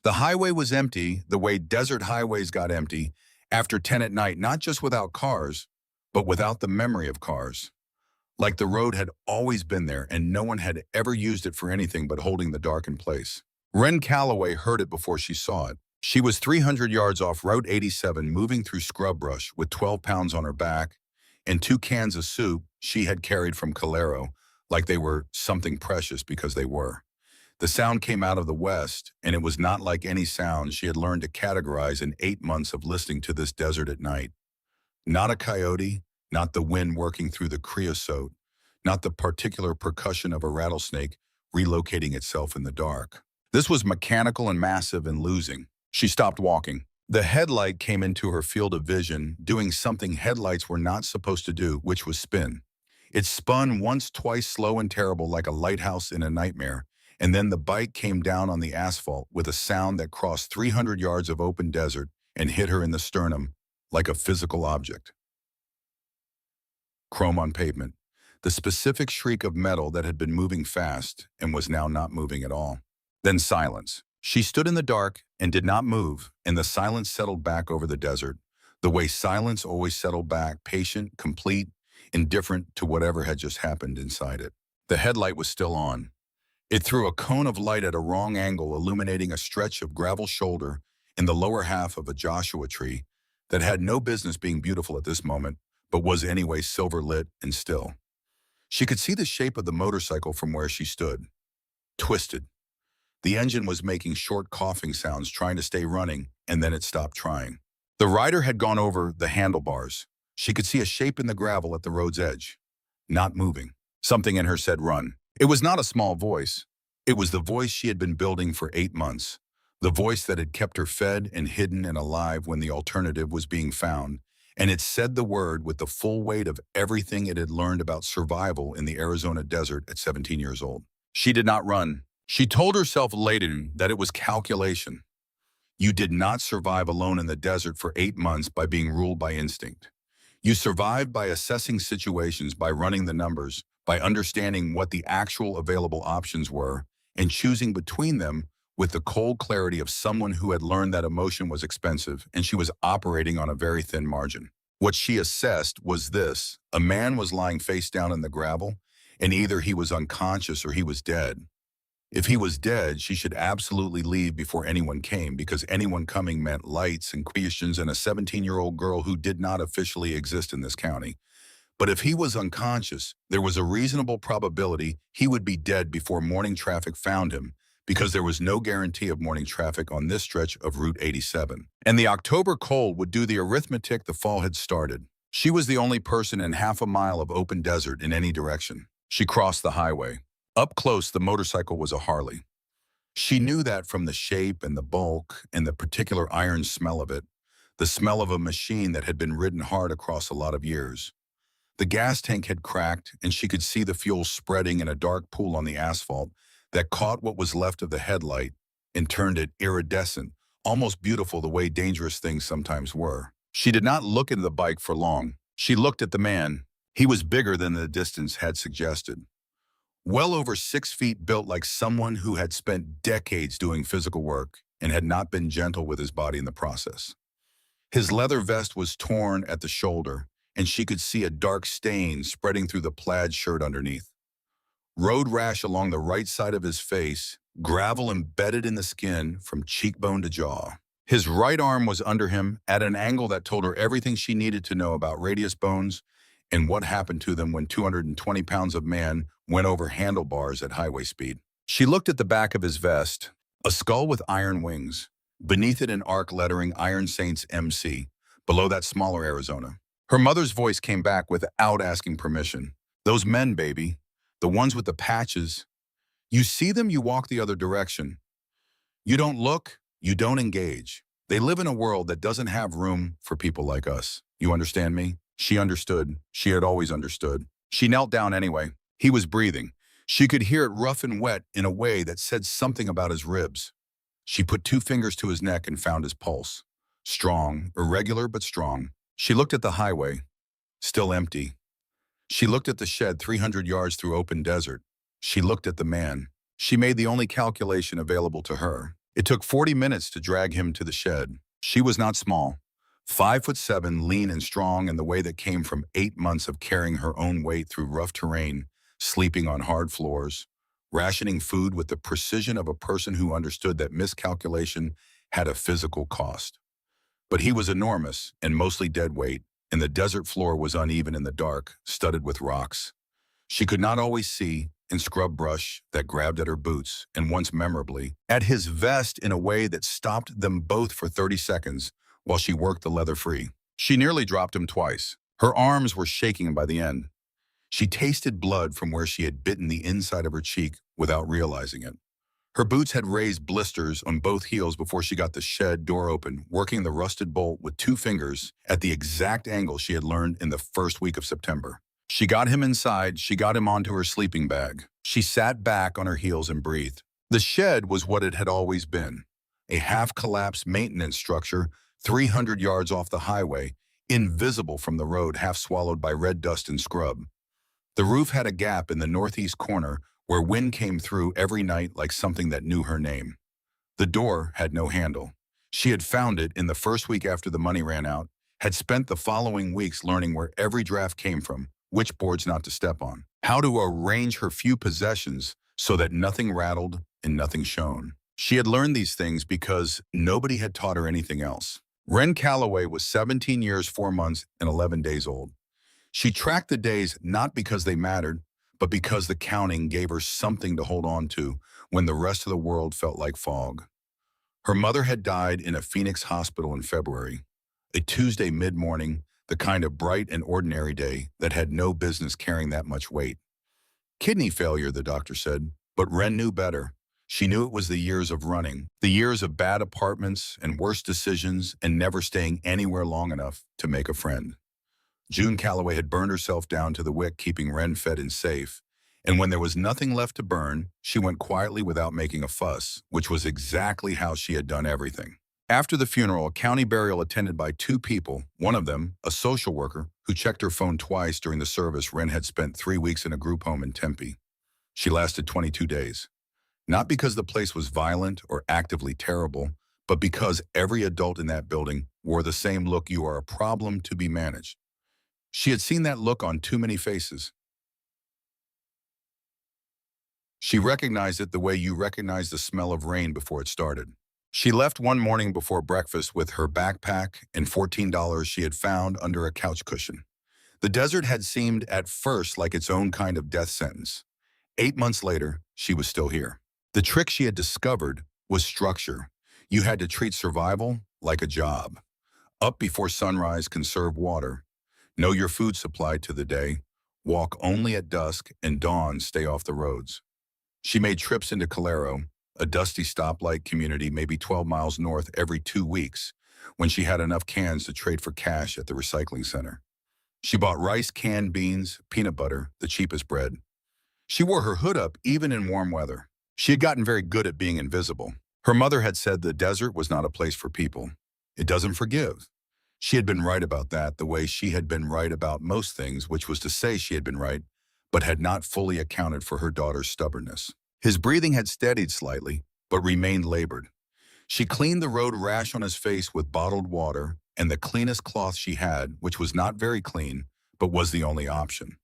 The highway was empty the way desert highways got empty after 10 at night, not just without cars, but without the memory of cars. Like the road had always been there and no one had ever used it for anything but holding the dark in place. Wren Calloway heard it before she saw it. She was 300 yards off Route 87 moving through scrub brush with 12 pounds on her back and 2 cans of soup she had carried from Calero like they were something precious because they were. The sound came out of the west, and it was not like any sound she had learned to categorize in 8 months of listening to this desert at night. Not a coyote, not the wind working through the creosote, not the particular percussion of a rattlesnake relocating itself in the dark. This was mechanical and massive and losing. She stopped walking. The headlight came into her field of vision, doing something headlights were not supposed to do, which was spin. It spun once, twice, slow and terrible like a lighthouse in a nightmare, and then the bike came down on the asphalt with a sound that crossed 300 yards of open desert and hit her in the sternum like a physical object. Chrome on pavement. The specific shriek of metal that had been moving fast and was now not moving at all. Then silence. She stood in the dark and did not move, and the silence settled back over the desert, the way silence always settled back, patient, complete, indifferent to whatever had just happened inside it. The headlight was still on. It threw a cone of light at a wrong angle, illuminating a stretch of gravel shoulder in the lower half of a Joshua tree that had no business being beautiful at this moment, but was anyway silver-lit and still. She could see the shape of the motorcycle from where she stood. Twisted. The engine was making short coughing sounds, trying to stay running, and then it stopped trying. The rider had gone over the handlebars. She could see a shape in the gravel at the road's edge. Not moving. Something in her said run. It was not a small voice. It was the voice she had been building for 8 months. The voice that had kept her fed and hidden and alive when the alternative was being found. And it said the word with the full weight of everything it had learned about survival in the Arizona desert at 17 years old. She did not run. She told herself later that it was calculation. You did not survive alone in the desert for 8 months by being ruled by instinct. You survived by assessing situations, by running the numbers, by understanding what the actual available options were, and choosing between them with the cold clarity of someone who had learned that emotion was expensive and she was operating on a very thin margin. What she assessed was this: a man was lying face down in the gravel, and either he was unconscious or he was dead. If he was dead, she should absolutely leave before anyone came, because anyone coming meant lights and questions and a 17-year-old girl who did not officially exist in this county. But if he was unconscious, there was a reasonable probability he would be dead before morning traffic found him, because there was no guarantee of morning traffic on this stretch of Route 87. And the October cold would do the arithmetic. The fall had started. She was the only person in half a mile of open desert in any direction. She crossed the highway. Up close, the motorcycle was a Harley. She knew that from the shape and the bulk and the particular iron smell of it, the smell of a machine that had been ridden hard across a lot of years. The gas tank had cracked, and she could see the fuel spreading in a dark pool on the asphalt that caught what was left of the headlight and turned it iridescent, almost beautiful the way dangerous things sometimes were. She did not look at the bike for long. She looked at the man. He was bigger than the distance had suggested. Well over 6 feet, built like someone who had spent decades doing physical work and had not been gentle with his body in the process. His leather vest was torn at the shoulder, and she could see a dark stain spreading through the plaid shirt underneath. Road rash along the right side of his face, gravel embedded in the skin from cheekbone to jaw. His right arm was under him at an angle that told her everything she needed to know about radius bones and what happened to them when 220 pounds of man went over handlebars at highway speed. She looked at the back of his vest, a skull with iron wings. Beneath it, an arc lettering Iron Saints MC. Below that, smaller Arizona. Her mother's voice came back without asking permission. Those men, baby. The ones with the patches. You see them, you walk the other direction. You don't look, you don't engage. They live in a world that doesn't have room for people like us. You understand me? She understood. She had always understood. She knelt down anyway. He was breathing. She could hear it rough and wet in a way that said something about his ribs. She put 2 fingers to his neck and found his pulse. Strong, irregular but strong. She looked at the highway, still empty. She looked at the shed 300 yards through open desert. She looked at the man. She made the only calculation available to her. It took 40 minutes to drag him to the shed. She was not small. 5'7", lean and strong in the way that came from 8 months of carrying her own weight through rough terrain, sleeping on hard floors, rationing food with the precision of a person who understood that miscalculation had a physical cost. But he was enormous and mostly dead weight, and the desert floor was uneven in the dark, studded with rocks. She could not always see, and scrub brush that grabbed at her boots, and once memorably, at his vest in a way that stopped them both for 30 seconds while she worked the leather free. She nearly dropped him twice. Her arms were shaking by the end. She tasted blood from where she had bitten the inside of her cheek without realizing it. Her boots had raised blisters on both heels before she got the shed door open, working the rusted bolt with 2 fingers at the exact angle she had learned in the first week of September. She got him inside, she got him onto her sleeping bag. She sat back on her heels and breathed. The shed was what it had always been, a half-collapsed maintenance structure 300 yards off the highway, invisible from the road, half swallowed by red dust and scrub. The roof had a gap in the northeast corner where wind came through every night like something that knew her name. The door had no handle. She had found it in the first week after the money ran out, had spent the following weeks learning where every draft came from, which boards not to step on, how to arrange her few possessions so that nothing rattled and nothing shone. She had learned these things because nobody had taught her anything else. Wren Calloway was 17 years, 4 months, and 11 days old. She tracked the days not because they mattered, but because the counting gave her something to hold on to when the rest of the world felt like fog. Her mother had died in a Phoenix hospital in February, a Tuesday mid-morning, the kind of bright and ordinary day that had no business carrying that much weight. Kidney failure, the doctor said, but Wren knew better. She knew it was the years of running, the years of bad apartments and worse decisions and never staying anywhere long enough to make a friend. June Calloway had burned herself down to the wick, keeping Wren fed and safe, and when there was nothing left to burn, she went quietly without making a fuss, which was exactly how she had done everything. After the funeral, a county burial attended by 2 people, one of them, a social worker, who checked her phone twice during the service. Wren had spent 3 weeks in a group home in Tempe. She lasted 22 days. Not because the place was violent or actively terrible, but because every adult in that building wore the same look: you are a problem to be managed. She had seen that look on too many faces. She recognized it the way you recognize the smell of rain before it started. She left one morning before breakfast with her backpack and $14 she had found under a couch cushion. The desert had seemed at first like its own kind of death sentence. 8 months later, she was still here. The trick she had discovered was structure. You had to treat survival like a job. Up before sunrise, conserve water. Know your food supply to the day. Walk only at dusk, and dawn stay off the roads. She made trips into Calero, a dusty stoplight community maybe 12 miles north, every 2 weeks, when she had enough cans to trade for cash at the recycling center. She bought rice, canned beans, peanut butter, the cheapest bread. She wore her hood up even in warm weather. She had gotten very good at being invisible. Her mother had said the desert was not a place for people. It doesn't forgive. She had been right about that, the way she had been right about most things, which was to say she had been right, but had not fully accounted for her daughter's stubbornness. His breathing had steadied slightly, but remained labored. She cleaned the road rash on his face with bottled water and the cleanest cloth she had, which was not very clean, but was the only option.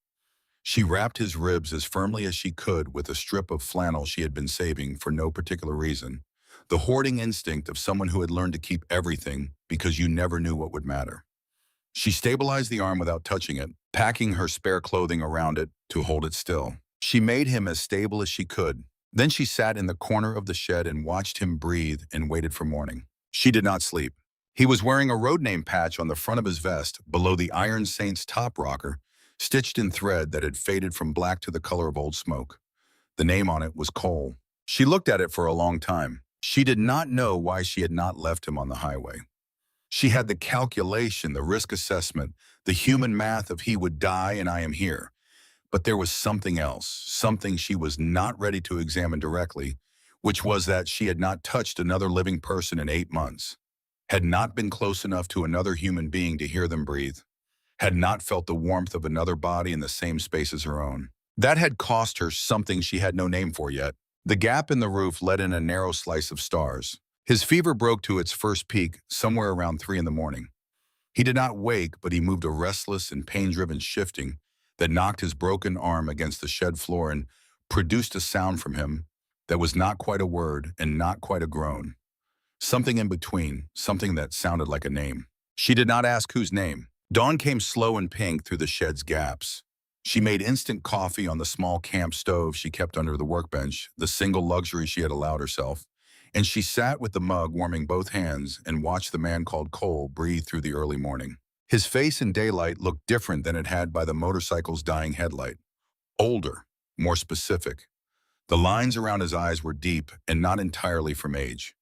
She wrapped his ribs as firmly as she could with a strip of flannel she had been saving for no particular reason, the hoarding instinct of someone who had learned to keep everything because you never knew what would matter. She stabilized the arm without touching it, packing her spare clothing around it to hold it still. She made him as stable as she could. Then she sat in the corner of the shed and watched him breathe and waited for morning. She did not sleep. He was wearing a road name patch on the front of his vest below the Iron Saints top rocker, stitched in thread that had faded from black to the color of old smoke. The name on it was Cole. She looked at it for a long time. She did not know why she had not left him on the highway. She had the calculation, the risk assessment, the human math of he would die and I am here. But there was something else, something she was not ready to examine directly, which was that she had not touched another living person in 8 months, had not been close enough to another human being to hear them breathe, had not felt the warmth of another body in the same space as her own. That had cost her something she had no name for yet. The gap in the roof let in a narrow slice of stars. His fever broke to its first peak somewhere around 3 in the morning. He did not wake, but he moved a restless and pain-driven shifting that knocked his broken arm against the shed floor and produced a sound from him that was not quite a word and not quite a groan. Something in between, something that sounded like a name. She did not ask whose name. Dawn came slow and pink through the shed's gaps. She made instant coffee on the small camp stove she kept under the workbench, the single luxury she had allowed herself, and she sat with the mug warming both hands and watched the man called Cole breathe through the early morning. His face in daylight looked different than it had by the motorcycle's dying headlight. Older, more specific. The lines around his eyes were deep and not entirely from age.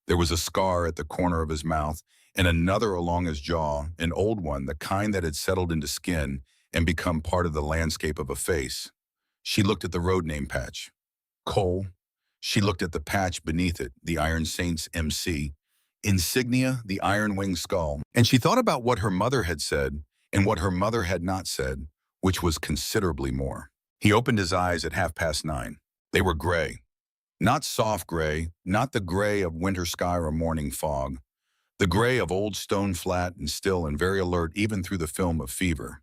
There was a scar at the corner of his mouth and another along his jaw, an old one, the kind that had settled into skin and become part of the landscape of a face. She looked at the road name patch. Cole. She looked at the patch beneath it, the Iron Saints MC. Insignia, the Iron Wing skull. And she thought about what her mother had said and what her mother had not said, which was considerably more. He opened his eyes at 9:30. They were gray. Not soft gray, not the gray of winter sky or morning fog. The gray of old stone, flat and still and very alert even through the film of fever.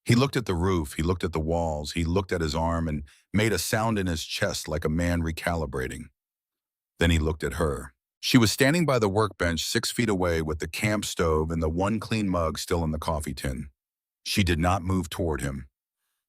He looked at the roof, he looked at the walls, he looked at his arm and made a sound in his chest like a man recalibrating. Then he looked at her. She was standing by the workbench 6 feet away with the camp stove and the one clean mug still in the coffee tin. She did not move toward him.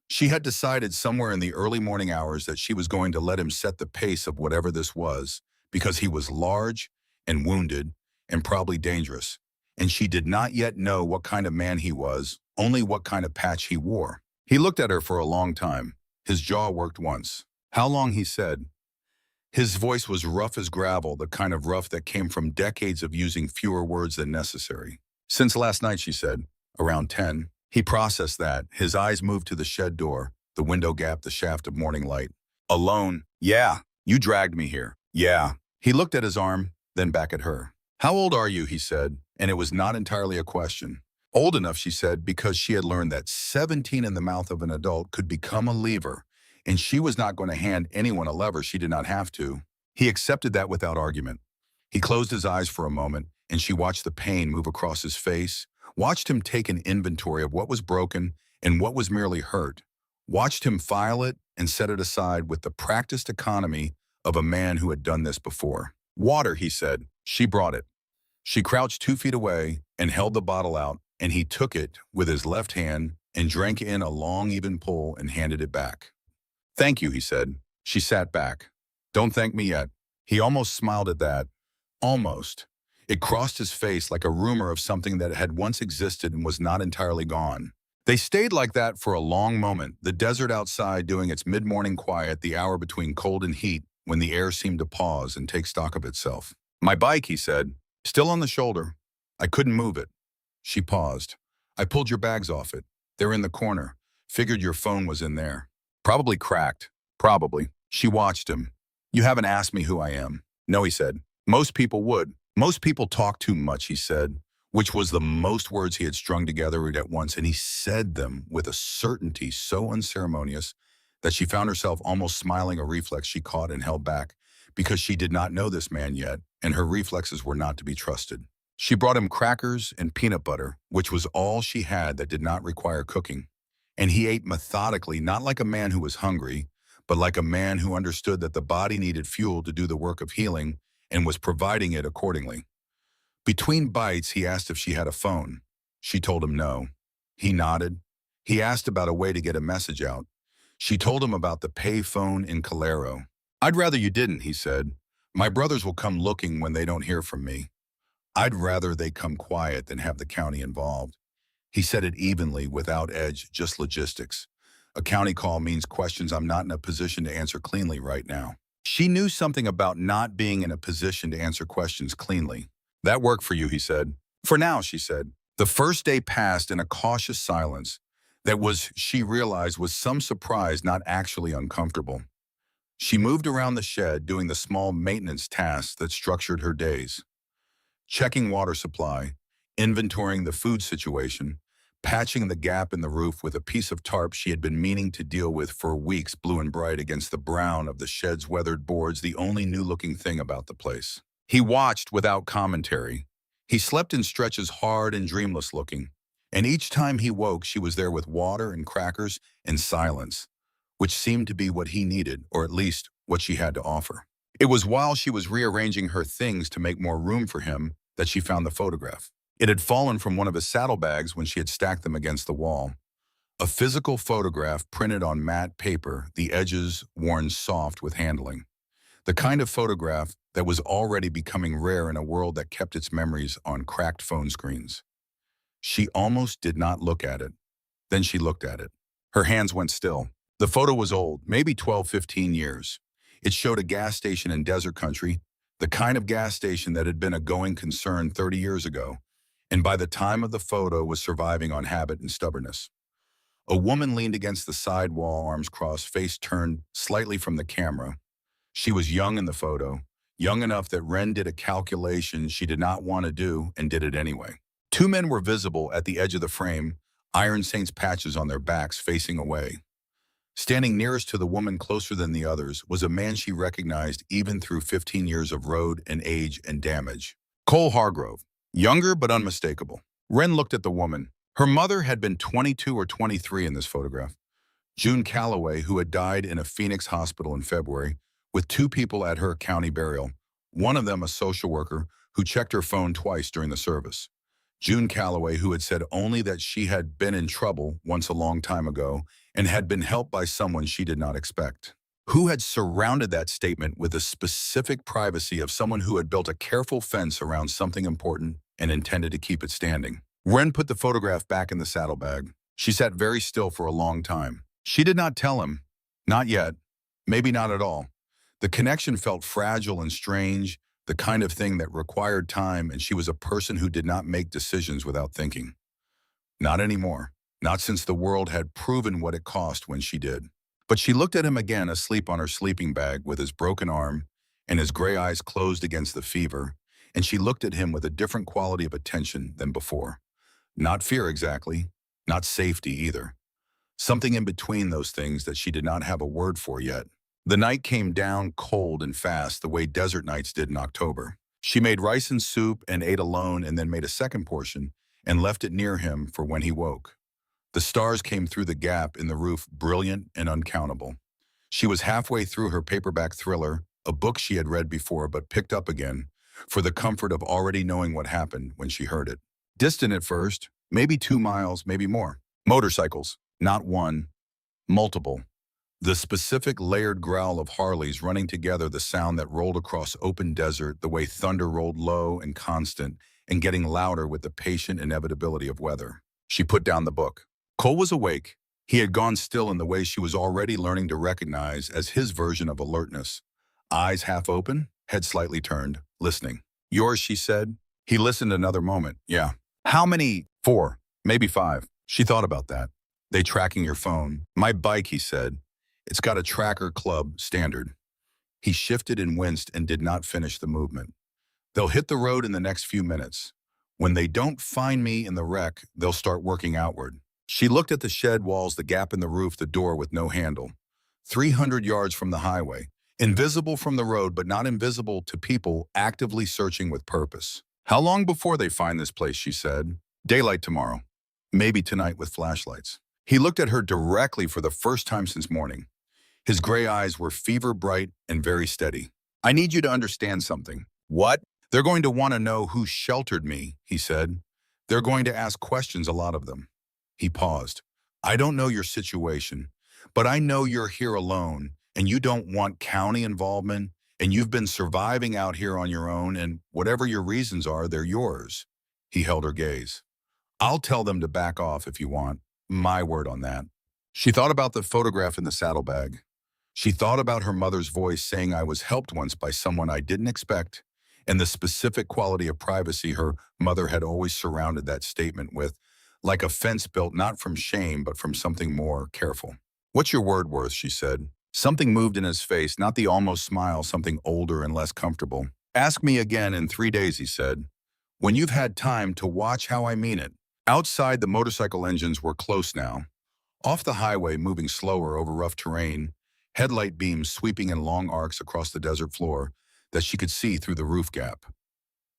She had decided somewhere in the early morning hours that she was going to let him set the pace of whatever this was, because he was large and wounded and probably dangerous. And she did not yet know what kind of man he was, only what kind of patch he wore. He looked at her for a long time. His jaw worked once. How long, he said. His voice was rough as gravel, the kind of rough that came from decades of using fewer words than necessary. Since last night, she said, around 10. He processed that. His eyes moved to the shed door. The window gapped the shaft of morning light. Alone. Yeah. You dragged me here. Yeah. He looked at his arm, then back at her. How old are you, he said, and it was not entirely a question. Old enough, she said, because she had learned that 17 in the mouth of an adult could become a lever, and she was not going to hand anyone a lever she did not have to. He accepted that without argument. He closed his eyes for a moment, and she watched the pain move across his face, watched him take an inventory of what was broken and what was merely hurt, watched him file it and set it aside with the practiced economy of a man who had done this before. Water, he said. She brought it. She crouched 2 feet away and held the bottle out, and he took it with his left hand and drank in a long, even pull and handed it back. Thank you, he said. She sat back. Don't thank me yet. He almost smiled at that. Almost. It crossed his face like a rumor of something that had once existed and was not entirely gone. They stayed like that for a long moment, the desert outside doing its mid-morning quiet, the hour between cold and heat, when the air seemed to pause and take stock of itself. My bike, he said, still on the shoulder. I couldn't move it. She paused. I pulled your bags off it. They're in the corner. Figured your phone was in there. Probably cracked. Probably. She watched him. You haven't asked me who I am. No, he said. Most people would. Most people talk too much, he said, which was the most words he had strung together at once, and he said them with a certainty so unceremonious that she found herself almost smiling, a reflex she caught and held back, because she did not know this man yet, and her reflexes were not to be trusted. She brought him crackers and peanut butter, which was all she had that did not require cooking. And he ate methodically, not like a man who was hungry, but like a man who understood that the body needed fuel to do the work of healing and was providing it accordingly. Between bites, he asked if she had a phone. She told him no. He nodded. He asked about a way to get a message out. She told him about the pay phone in Calero. I'd rather you didn't, he said. My brothers will come looking when they don't hear from me. I'd rather they come quiet than have the county involved. He said it evenly, without edge, just logistics. A county call means questions I'm not in a position to answer cleanly right now. She knew something about not being in a position to answer questions cleanly. That worked for you, he said. For now, she said. The first day passed in a cautious silence that was, she realized, was some surprise, not actually uncomfortable. She moved around the shed, doing the small maintenance tasks that structured her days. Checking water supply, inventorying the food situation, patching the gap in the roof with a piece of tarp she had been meaning to deal with for weeks, blue and bright against the brown of the shed's weathered boards, the only new-looking thing about the place. He watched without commentary. He slept in stretches, hard and dreamless-looking, and each time he woke, she was there with water and crackers and silence, which seemed to be what he needed, or at least what she had to offer. It was while she was rearranging her things to make more room for him that she found the photograph. It had fallen from one of his saddlebags when she had stacked them against the wall. A physical photograph printed on matte paper, the edges worn soft with handling. The kind of photograph that was already becoming rare in a world that kept its memories on cracked phone screens. She almost did not look at it. Then she looked at it. Her hands went still. The photo was old, maybe 12, 15 years. It showed a gas station in desert country, the kind of gas station that had been a going concern 30 years ago, and by the time of the photo was surviving on habit and stubbornness. A woman leaned against the side wall, arms crossed, face turned slightly from the camera. She was young in the photo, young enough that Ren did a calculation she did not want to do and did it anyway. Two men were visible at the edge of the frame, Iron Saints patches on their backs facing away. Standing nearest to the woman, closer than the others, was a man she recognized even through 15 years of road and age and damage. Cole Hargrove, younger but unmistakable. Ren looked at the woman. Her mother had been 22 or 23 in this photograph. June Calloway, who had died in a Phoenix hospital in February, with two people at her county burial, one of them a social worker who checked her phone twice during the service. June Calloway, who had said only that she had been in trouble once a long time ago and had been helped by someone she did not expect. Who had surrounded that statement with the specific privacy of someone who had built a careful fence around something important and intended to keep it standing. Ren put the photograph back in the saddlebag. She sat very still for a long time. She did not tell him. Not yet. Maybe not at all. The connection felt fragile and strange, the kind of thing that required time, and she was a person who did not make decisions without thinking. Not anymore. Not since the world had proven what it cost when she did. But she looked at him again, asleep on her sleeping bag with his broken arm and his gray eyes closed against the fever, and she looked at him with a different quality of attention than before. Not fear exactly, not safety either. Something in between those things that she did not have a word for yet. The night came down cold and fast, the way desert nights did in October. She made rice and soup and ate alone, and then made a second portion and left it near him for when he woke. The stars came through the gap in the roof, brilliant and uncountable. She was halfway through her paperback thriller, a book she had read before but picked up again, for the comfort of already knowing what happened when she heard it. Distant at first, maybe 2 miles, maybe more. Motorcycles, not one, multiple. The specific layered growl of Harleys running together, the sound that rolled across open desert, the way thunder rolled low and constant and getting louder with the patient inevitability of weather. She put down the book. Cole was awake. He had gone still in the way she was already learning to recognize as his version of alertness. Eyes half open, head slightly turned, listening. Yours, she said. He listened another moment. Yeah. How many? 4, maybe 5. She thought about that. They tracking your phone. My bike, he said. It's got a tracker club standard. He shifted and winced and did not finish the movement. They'll hit the road in the next few minutes. When they don't find me in the wreck, they'll start working outward. She looked at the shed walls, the gap in the roof, the door with no handle. 300 yards from the highway. Invisible from the road, but not invisible to people actively searching with purpose. How long before they find this place, she said. Daylight tomorrow. Maybe tonight with flashlights. He looked at her directly for the first time since morning. His gray eyes were fever bright and very steady. I need you to understand something. What? They're going to want to know who sheltered me, he said. They're going to ask questions, a lot of them. He paused. I don't know your situation, but I know you're here alone and you don't want county involvement and you've been surviving out here on your own and whatever your reasons are, they're yours. He held her gaze. I'll tell them to back off if you want. My word on that. She thought about the photograph in the saddlebag. She thought about her mother's voice saying I was helped once by someone I didn't expect, and the specific quality of privacy her mother had always surrounded that statement with, like a fence built not from shame but from something more careful. What's your word worth, she said. Something moved in his face, not the almost smile, something older and less comfortable. Ask me again in 3 days, he said. When you've had time to watch how I mean it. Outside, the motorcycle engines were close now. Off the highway, moving slower over rough terrain, headlight beams sweeping in long arcs across the desert floor that she could see through the roof gap.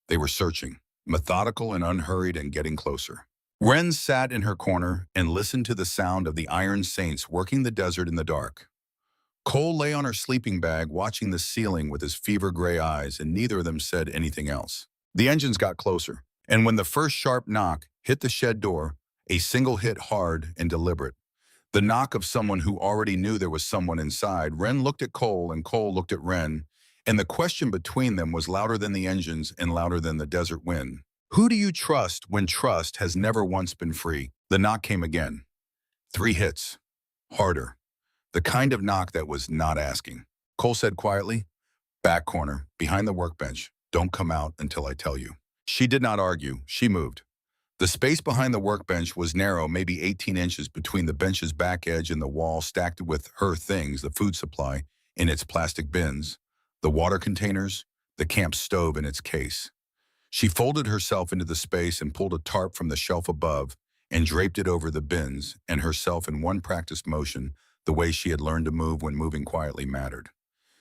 They were searching, methodical and unhurried and getting closer. Wren sat in her corner and listened to the sound of the Iron Saints working the desert in the dark. Cole lay on her sleeping bag watching the ceiling with his fever-gray eyes, and neither of them said anything else. The engines got closer, and when the first sharp knock hit the shed door, a single hit hard and deliberate, the knock of someone who already knew there was someone inside, Wren looked at Cole and Cole looked at Wren, and the question between them was louder than the engines and louder than the desert wind. Who do you trust when trust has never once been free? The knock came again. 3 hits. Harder. The kind of knock that was not asking. Cole said quietly, "Back corner, behind the workbench. Don't come out until I tell you." She did not argue. She moved. The space behind the workbench was narrow, maybe 18 inches between the bench's back edge and the wall, stacked with her things, the food supply in its plastic bins, the water containers, the camp stove in its case. She folded herself into the space and pulled a tarp from the shelf above and draped it over the bins and herself in one practiced motion, the way she had learned to move when moving quietly mattered.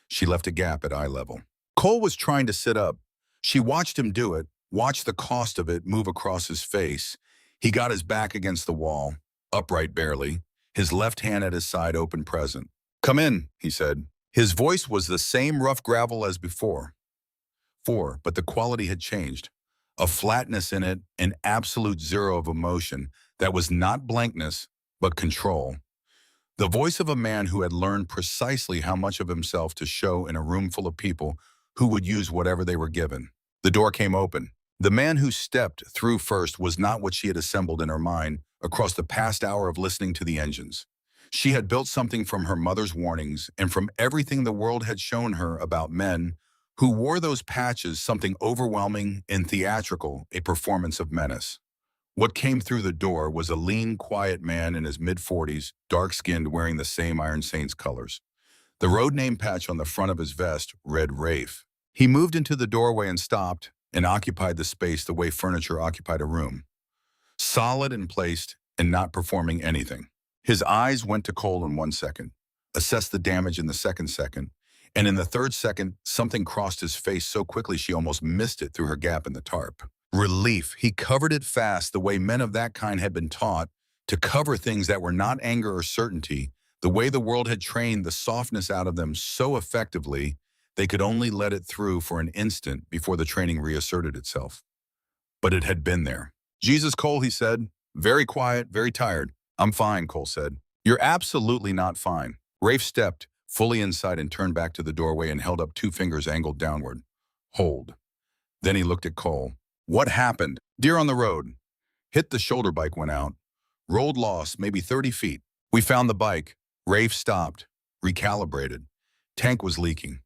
She left a gap at eye level. Cole was trying to sit up. She watched him do it, watched the cost of it move across his face. He got his back against the wall, upright barely, his left hand at his side open present. "Come in," he said. His voice was the same rough gravel as before. But the quality had changed. A flatness in it, an absolute zero of emotion that was not blankness, but control. The voice of a man who had learned precisely how much of himself to show in a room full of people who would use whatever they were given. The door came open. The man who stepped through first was not what she had assembled in her mind across the past hour of listening to the engines. She had built something from her mother's warnings and from everything the world had shown her about men who wore those patches, something overwhelming and theatrical, a performance of menace. What came through the door was a lean, quiet man in his mid-40s, dark-skinned, wearing the same Iron Saints colors. The road name patch on the front of his vest read Rafe. He moved into the doorway and stopped and occupied the space the way furniture occupied a room. Solid and placed and not performing anything. His eyes went to Cole in 1 second, assessed the damage in the second, and in the 3rd second, something crossed his face so quickly she almost missed it through her gap in the tarp. Relief. He covered it fast the way men of that kind had been taught to cover things that were not anger or certainty, the way the world had trained the softness out of them so effectively they could only let it through for an instant before the training reasserted itself. But it had been there. "Jesus, Cole," he said. Very quiet, very tired. "I'm fine," Cole said. "You're absolutely not fine." Rafe stepped fully inside and turned back to the doorway and held up 2 fingers angled downward. "Hold." Then he looked at Cole. "What happened?" "Deer on the road. Hit the shoulder bike, went out. Rolled lost, maybe 30 feet. We found the bike." Rafe stopped, recalibrated. Tank was leaking.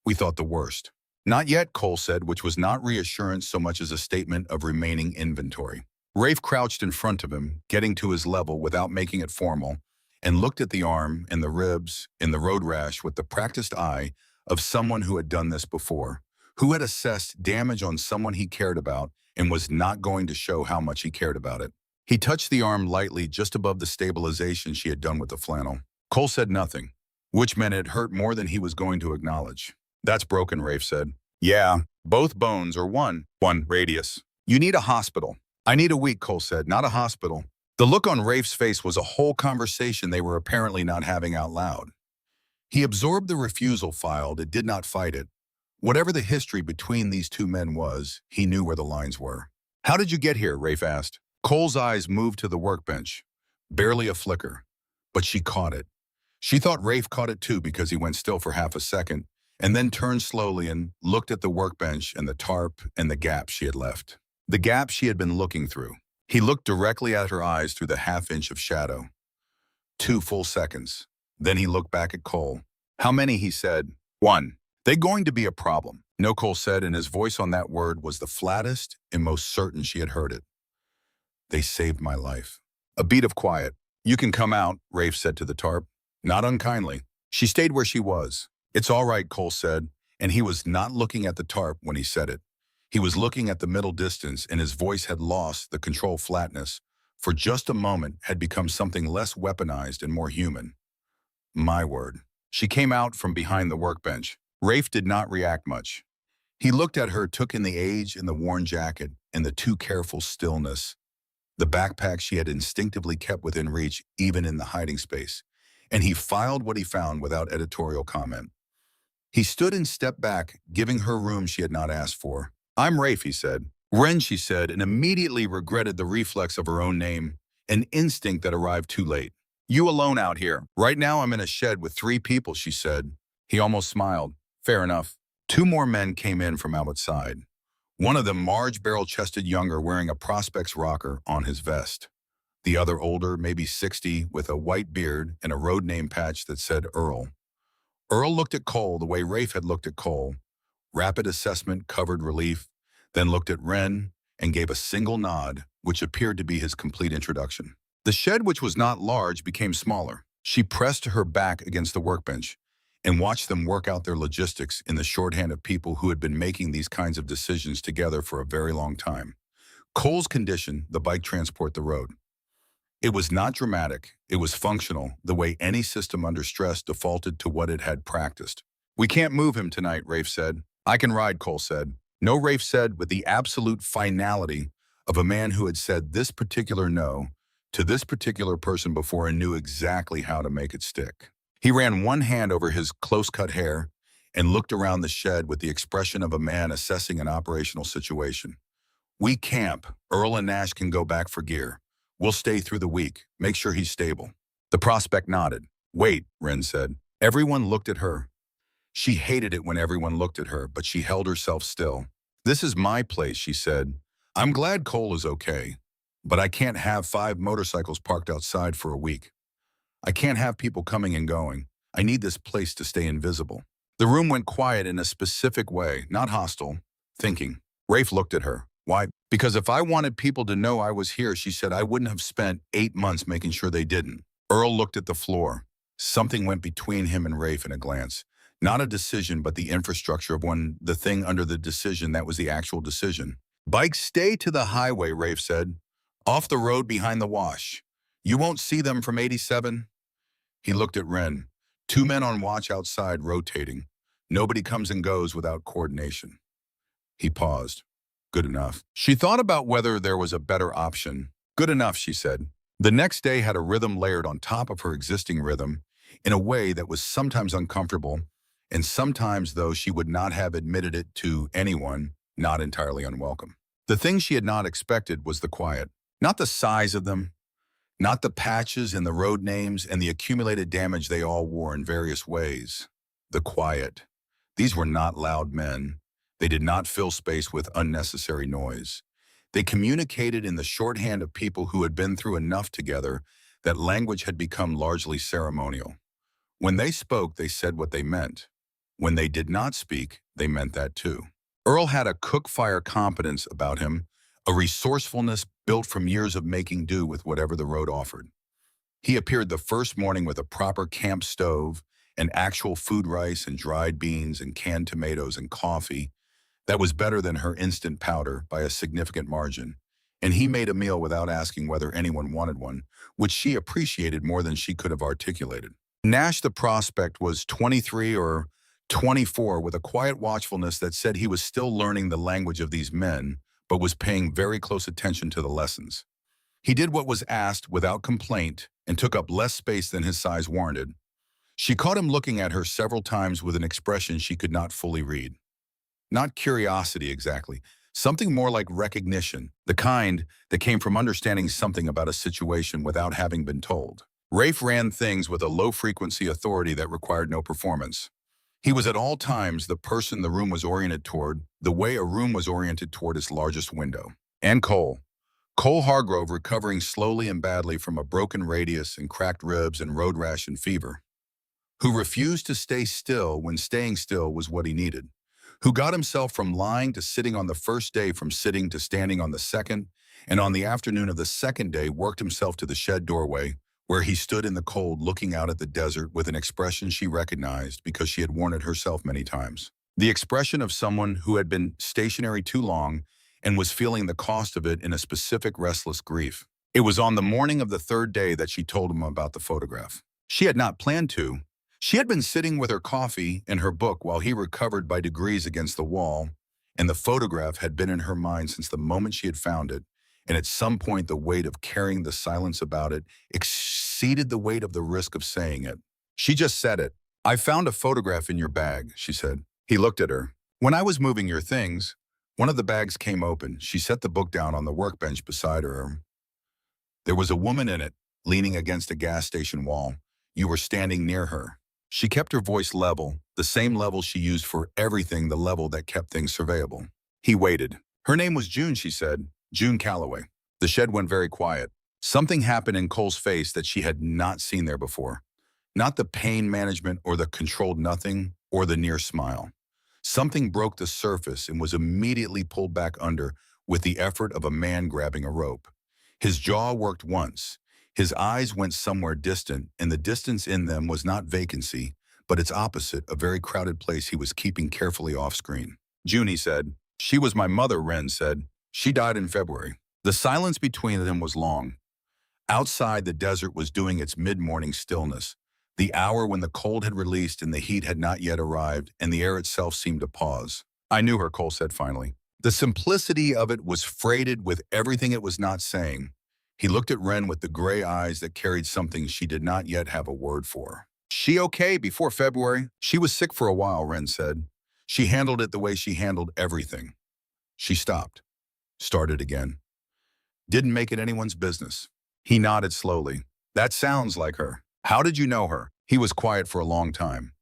"We thought the worst." "Not yet," Cole said, which was not reassurance so much as a statement of remaining inventory. Rafe crouched in front of him, getting to his level without making it formal, and looked at the arm and the ribs in the road rash with the practiced eye of someone who had done this before, who had assessed damage on someone he cared about and was not going to show how much he cared about it. He touched the arm lightly just above the stabilization she had done with the flannel. Cole said nothing, which meant it hurt more than he was going to acknowledge. "That's broken," Rafe said. "Yeah, both bones, or one radius. You need a hospital." "I need a week," Cole said, "not a hospital." The look on Rafe's face was a whole conversation they were apparently not having out loud. He absorbed the refusal filed, it did not fight it. Whatever the history between these 2 men was, he knew where the lines were. "How did you get here?" Rafe asked. Cole's eyes moved to the workbench. Barely a flicker, but she caught it. She thought Rafe caught it too because he went still for half a second, and then turned slowly and looked at the workbench and the tarp and the gap she had left. The gap she had been looking through. He looked directly at her eyes through the half-inch of shadow. 2 full seconds. Then he looked back at Cole. "How many?" he said. "1. They going to be a problem." "No," Cole said, and his voice on that word was the flattest and most certain she had heard it. "They saved my life." A beat of quiet. "You can come out," Rafe said to the tarp. Not unkindly. She stayed where she was. "It's all right," Cole said, and he was not looking at the tarp when he said it. He was looking at the middle distance and his voice had lost the control flatness. For just a moment had become something less weaponized and more human. My word. She came out from behind the workbench. Rafe did not react much. He looked at her, took in the age and the worn jacket and the too careful stillness, the backpack she had instinctively kept within reach even in the hiding space, and he filed what he found without editorial comment. He stood and stepped back, giving her room she had not asked for. I'm Rafe, he said. Ren, she said, and immediately regretted the reflex of her own name, an instinct that arrived too late. You alone out here. Right now I'm in a shed with 3 people, she said. He almost smiled. Fair enough. 2 more men came in from outside. One of them large barrel-chested younger wearing a Prospects rocker on his vest. The other older, maybe 60, with a white beard and a road name patch that said Earl. Earl looked at Cole the way Rafe had looked at Cole. Rapid assessment covered relief, then looked at Ren and gave a single nod, which appeared to be his complete introduction. The shed, which was not large, became smaller. She pressed her back against the workbench and watched them work out their logistics in the shorthand of people who had been making these kinds of decisions together for a very long time. Cole's condition, the bike transport the road. It was not dramatic, it was functional, the way any system under stress defaulted to what it had practiced. We can't move him tonight, Rafe said. I can ride, Cole said. No, Rafe said with the absolute finality of a man who had said this particular no to this particular person before and knew exactly how to make it stick. He ran one hand over his close-cut hair and looked around the shed with the expression of a man assessing an operational situation. We camp. Earl and Nash can go back for gear. We'll stay through the week. Make sure he's stable. The prospect nodded. Wait, Ren said. Everyone looked at her. She hated it when everyone looked at her, but she held herself still. This is my place, she said. I'm glad Cole is okay, but I can't have 5 motorcycles parked outside for a week. I can't have people coming and going. I need this place to stay invisible. The room went quiet in a specific way, not hostile, thinking. Rafe looked at her. Why? Because if I wanted people to know I was here, she said, I wouldn't have spent 8 months making sure they didn't. Earl looked at the floor. Something went between him and Rafe in a glance. Not a decision, but the infrastructure of one, the thing under the decision that was the actual decision. Bikes stay to the highway, Rafe said. Off the road behind the wash. You won't see them from 87? He looked at Ren. 2 men on watch outside, rotating. Nobody comes and goes without coordination. He paused. Good enough. She thought about whether there was a better option. Good enough, she said. The next day had a rhythm layered on top of her existing rhythm in a way that was sometimes uncomfortable, and sometimes, though she would not have admitted it to anyone, not entirely unwelcome. The thing she had not expected was the quiet. Not the size of them, not the patches and the road names and the accumulated damage they all wore in various ways. The quiet. These were not loud men. They did not fill space with unnecessary noise. They communicated in the shorthand of people who had been through enough together that language had become largely ceremonial. When they spoke, they said what they meant. When they did not speak, they meant that too. Earl had a cook-fire competence about him, a resourcefulness built from years of making do with whatever the road offered. He appeared the first morning with a proper camp stove and actual food rice and dried beans and canned tomatoes and coffee that was better than her instant powder by a significant margin. And he made a meal without asking whether anyone wanted one, which she appreciated more than she could have articulated. Nash the prospect was 23 or 24 with a quiet watchfulness that said he was still learning the language of these men, but was paying very close attention to the lessons. He did what was asked without complaint and took up less space than his size warranted. She caught him looking at her several times with an expression she could not fully read. Not curiosity exactly, something more like recognition, the kind that came from understanding something about a situation without having been told. Rafe ran things with a low-frequency authority that required no performance. He was at all times the person the room was oriented toward, the way a room was oriented toward its largest window. And Cole. Cole Hargrove recovering slowly and badly from a broken radius and cracked ribs and road rash and fever. Who refused to stay still when staying still was what he needed. Who got himself from lying to sitting on the first day, from sitting to standing on the second, and on the afternoon of the second day worked himself to the shed doorway, where he stood in the cold looking out at the desert with an expression she recognized because she had worn it herself many times. The expression of someone who had been stationary too long and was feeling the cost of it in a specific restless grief. It was on the morning of the third day that she told him about the photograph. She had not planned to. She had been sitting with her coffee and her book while he recovered by degrees against the wall, and the photograph had been in her mind since the moment she had found it, and at some point the weight of carrying the silence about it exceeded the weight of the risk of saying it. She just said it. "I found a photograph in your bag," she said. He looked at her. "When I was moving your things, one of the bags came open." She set the book down on the workbench beside her. "There was a woman in it, leaning against a gas station wall. You were standing near her." She kept her voice level, the same level she used for everything, the level that kept things surveyable. He waited. "Her name was June," she said. "June Calloway." The shed went very quiet. Something happened in Cole's face that she had not seen there before. Not the pain management or the controlled nothing or the near smile. Something broke the surface and was immediately pulled back under with the effort of a man grabbing a rope. His jaw worked once. His eyes went somewhere distant, and the distance in them was not vacancy, but its opposite, a very crowded place he was keeping carefully off screen. "June," he said. "She was my mother," Wren said. "She died in February." The silence between them was long. Outside, the desert was doing its mid-morning stillness, the hour when the cold had released and the heat had not yet arrived, and the air itself seemed to pause. "I knew her," Cole said finally. The simplicity of it was freighted with everything it was not saying. He looked at Wren with the gray eyes that carried something she did not yet have a word for. "She okay before February?" "She was sick for a while," Wren said. "She handled it the way she handled everything." She stopped. Started again. "Didn't make it anyone's business." He nodded slowly. "That sounds like her. How did you know her?" He was quiet for a long time.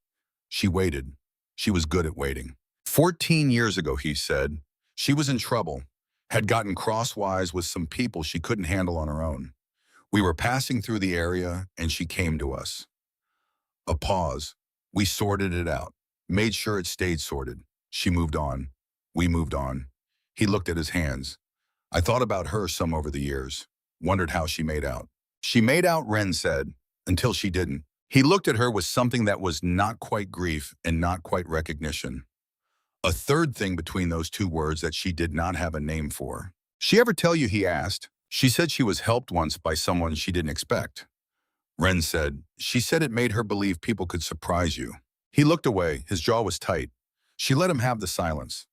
"She waited. She was good at waiting. 14 years ago," he said, "she was in trouble. Had gotten crosswise with some people she couldn't handle on her own. We were passing through the area, and she came to us." A pause. "We sorted it out. Made sure it stayed sorted. She moved on. We moved on." He looked at his hands. "I thought about her some over the years. Wondered how she made out." "She made out," Wren said, "until she didn't." He looked at her with something that was not quite grief and not quite recognition. A third thing between those two words that she did not have a name for. "She ever tell you?" he asked. "She said she was helped once by someone she didn't expect." Wren said, "She said it made her believe people could surprise you." He looked away. His jaw was tight. She let him have the silence.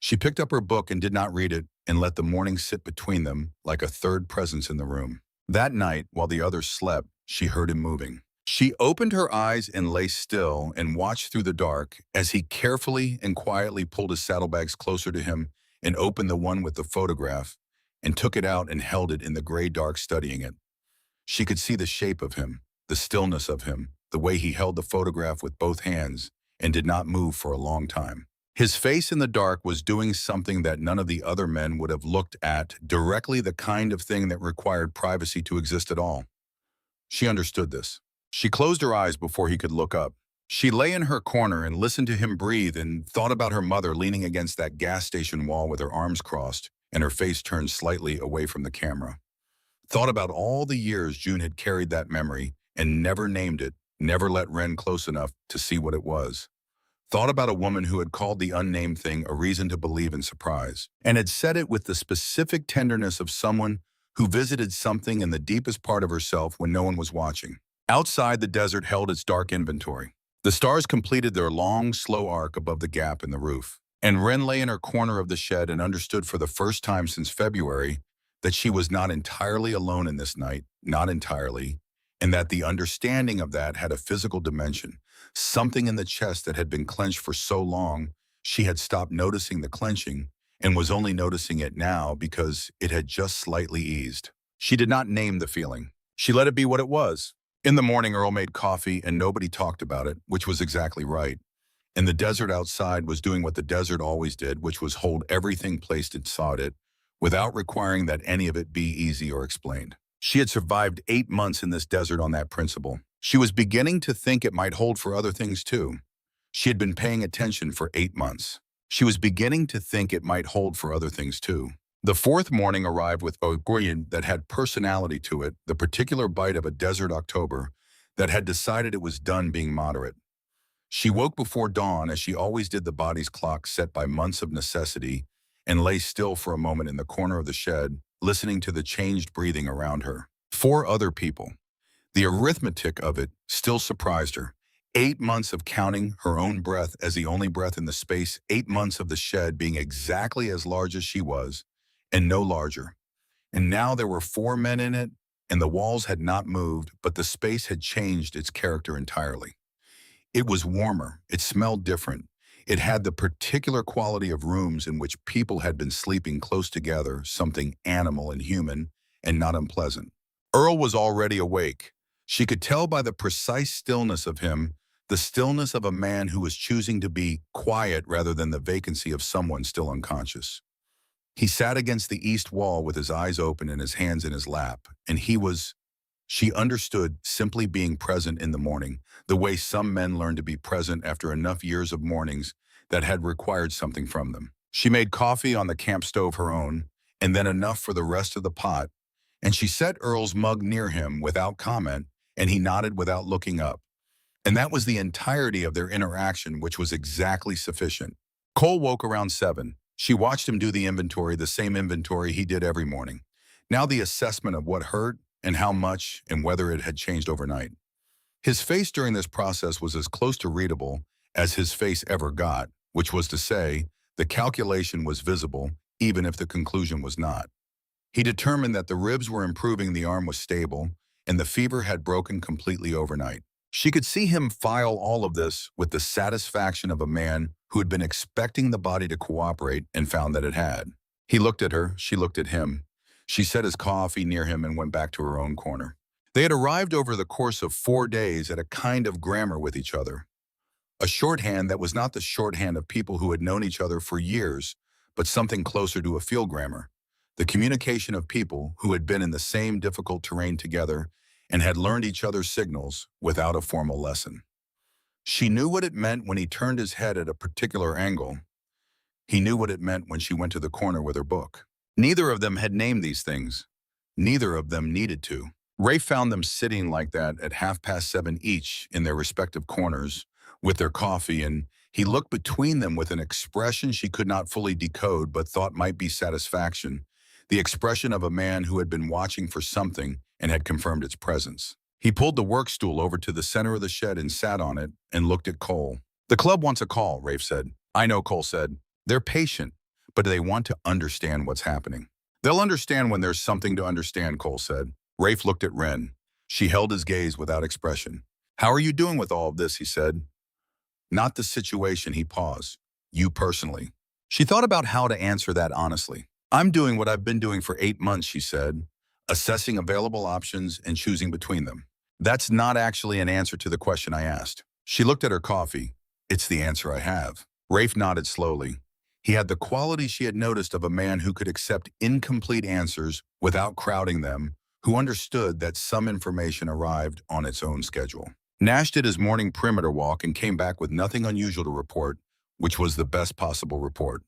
She picked up her book and did not read it and let the morning sit between them like a third presence in the room. That night, while the others slept, she heard him moving. She opened her eyes and lay still and watched through the dark as he carefully and quietly pulled his saddlebags closer to him and opened the one with the photograph and took it out and held it in the gray dark, studying it. She could see the shape of him, the stillness of him, the way he held the photograph with both hands and did not move for a long time. His face in the dark was doing something that none of the other men would have looked at, directly the kind of thing that required privacy to exist at all. She understood this. She closed her eyes before he could look up. She lay in her corner and listened to him breathe and thought about her mother leaning against that gas station wall with her arms crossed and her face turned slightly away from the camera. Thought about all the years June had carried that memory and never named it, never let Wren close enough to see what it was. Thought about a woman who had called the unnamed thing a reason to believe in surprise, and had said it with the specific tenderness of someone who visited something in the deepest part of herself when no one was watching. Outside, the desert held its dark inventory. The stars completed their long, slow arc above the gap in the roof, and Wren lay in her corner of the shed and understood for the first time since February that she was not entirely alone in this night, not entirely, and that the understanding of that had a physical dimension, something in the chest that had been clenched for so long she had stopped noticing the clenching and was only noticing it now because it had just slightly eased. She did not name the feeling. She let it be what it was. In the morning, Earl made coffee and nobody talked about it, which was exactly right. And the desert outside was doing what the desert always did, which was hold everything placed inside it, without requiring that any of it be easy or explained. She had survived 8 months in this desert on that principle. She was beginning to think it might hold for other things too. She had been paying attention for 8 months. She was beginning to think it might hold for other things too. The fourth morning arrived with a green that had personality to it, the particular bite of a desert October that had decided it was done being moderate. She woke before dawn as she always did, the body's clock set by months of necessity, and lay still for a moment in the corner of the shed, listening to the changed breathing around her. 4 other people. The arithmetic of it still surprised her. 8 months of counting her own breath as the only breath in the space, 8 months of the shed being exactly as large as she was, and no larger. And now there were 4 men in it, and the walls had not moved, but the space had changed its character entirely. It was warmer, it smelled different. It had the particular quality of rooms in which people had been sleeping close together, something animal and human, and not unpleasant. Earl was already awake. She could tell by the precise stillness of him, the stillness of a man who was choosing to be quiet rather than the vacancy of someone still unconscious. He sat against the east wall with his eyes open and his hands in his lap, and she understood, simply being present in the morning, the way some men learn to be present after enough years of mornings that had required something from them. She made coffee on the camp stove her own, and then enough for the rest of the pot, and she set Earl's mug near him without comment, and he nodded without looking up. And that was the entirety of their interaction, which was exactly sufficient. Cole woke around 7. She watched him do the inventory, the same inventory he did every morning. Now the assessment of what hurt and how much and whether it had changed overnight. His face during this process was as close to readable as his face ever got, which was to say, the calculation was visible, even if the conclusion was not. He determined that the ribs were improving, the arm was stable, and the fever had broken completely overnight. She could see him file all of this with the satisfaction of a man who had been expecting the body to cooperate and found that it had. He looked at her, she looked at him. She set his coffee near him and went back to her own corner. They had arrived over the course of 4 days at a kind of grammar with each other. A shorthand that was not the shorthand of people who had known each other for years, but something closer to a field grammar. The communication of people who had been in the same difficult terrain together and had learned each other's signals without a formal lesson. She knew what it meant when he turned his head at a particular angle. He knew what it meant when she went to the corner with her book. Neither of them had named these things. Neither of them needed to. Ray found them sitting like that at 7:30 each in their respective corners with their coffee, and he looked between them with an expression she could not fully decode but thought might be satisfaction, the expression of a man who had been watching for something and had confirmed its presence. He pulled the work stool over to the center of the shed and sat on it and looked at Cole. "The club wants a call," Rafe said. "I know," Cole said. "They're patient, but they want to understand what's happening." "They'll understand when there's something to understand," Cole said. Rafe looked at Wren. She held his gaze without expression. "How are you doing with all of this?" he said. "Not the situation," he paused. "You personally." She thought about how to answer that honestly. "I'm doing what I've been doing for 8 months," she said, "assessing available options and choosing between them." "That's not actually an answer to the question I asked." She looked at her coffee. "It's the answer I have." Rafe nodded slowly. He had the quality she had noticed of a man who could accept incomplete answers without crowding them, who understood that some information arrived on its own schedule. Nash did his morning perimeter walk and came back with nothing unusual to report, which was the best possible report.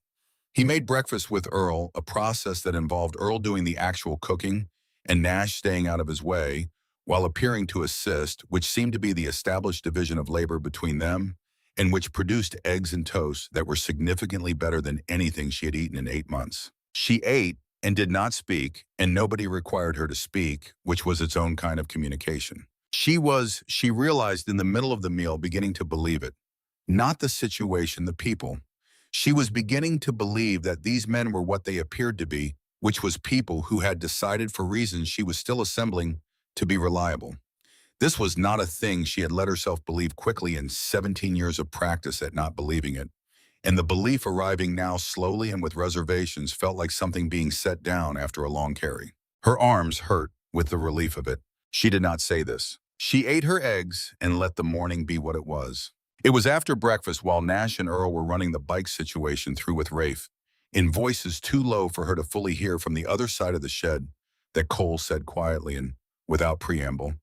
He made breakfast with Earl, a process that involved Earl doing the actual cooking and Nash staying out of his way, while appearing to assist, which seemed to be the established division of labor between them, and which produced eggs and toast that were significantly better than anything she had eaten in 8 months. She ate and did not speak, and nobody required her to speak, which was its own kind of communication. She realized in the middle of the meal, beginning to believe it. Not the situation, the people. She was beginning to believe that these men were what they appeared to be, which was people who had decided for reasons she was still assembling to be reliable. This was not a thing she had let herself believe quickly in 17 years of practice at not believing it. And the belief arriving now slowly and with reservations felt like something being set down after a long carry. Her arms hurt with the relief of it. She did not say this. She ate her eggs and let the morning be what it was. It was after breakfast, while Nash and Earl were running the bike situation through with Rafe, in voices too low for her to fully hear from the other side of the shed, that Cole said quietly and without preamble,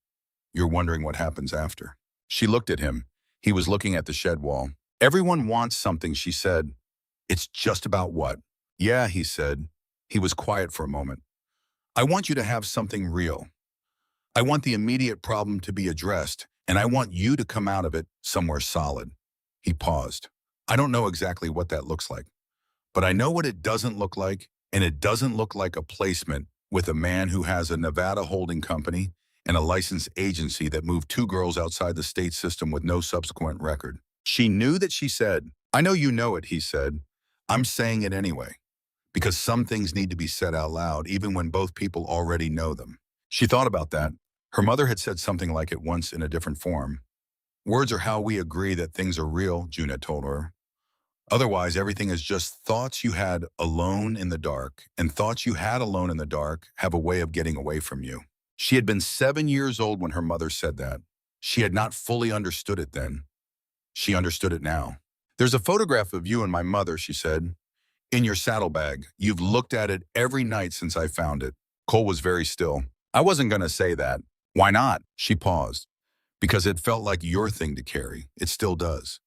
"You're wondering what happens after." She looked at him. He was looking at the shed wall. "Everyone wants something," she said. "It's just about what?" "Yeah," he said. He was quiet for a moment. "I want you to have something real. I want the immediate problem to be addressed, and I want you to come out of it somewhere solid." He paused. I don't know exactly what that looks like, but I know what it doesn't look like, and it doesn't look like a placement with a man who has a Nevada holding company and a licensed agency that moved two girls outside the state system with no subsequent record. She knew that she said, I know you know it, he said. I'm saying it anyway, because some things need to be said out loud, even when both people already know them. She thought about that. Her mother had said something like it once in a different form. Words are how we agree that things are real, June had told her. Otherwise, everything is just thoughts you had alone in the dark, and thoughts you had alone in the dark have a way of getting away from you. She had been 7 years old when her mother said that. She had not fully understood it then. She understood it now. There's a photograph of you and my mother, she said, in your saddlebag. You've looked at it every night since I found it. Cole was very still. I wasn't going to say that. Why not? She paused. Because it felt like your thing to carry. It still does.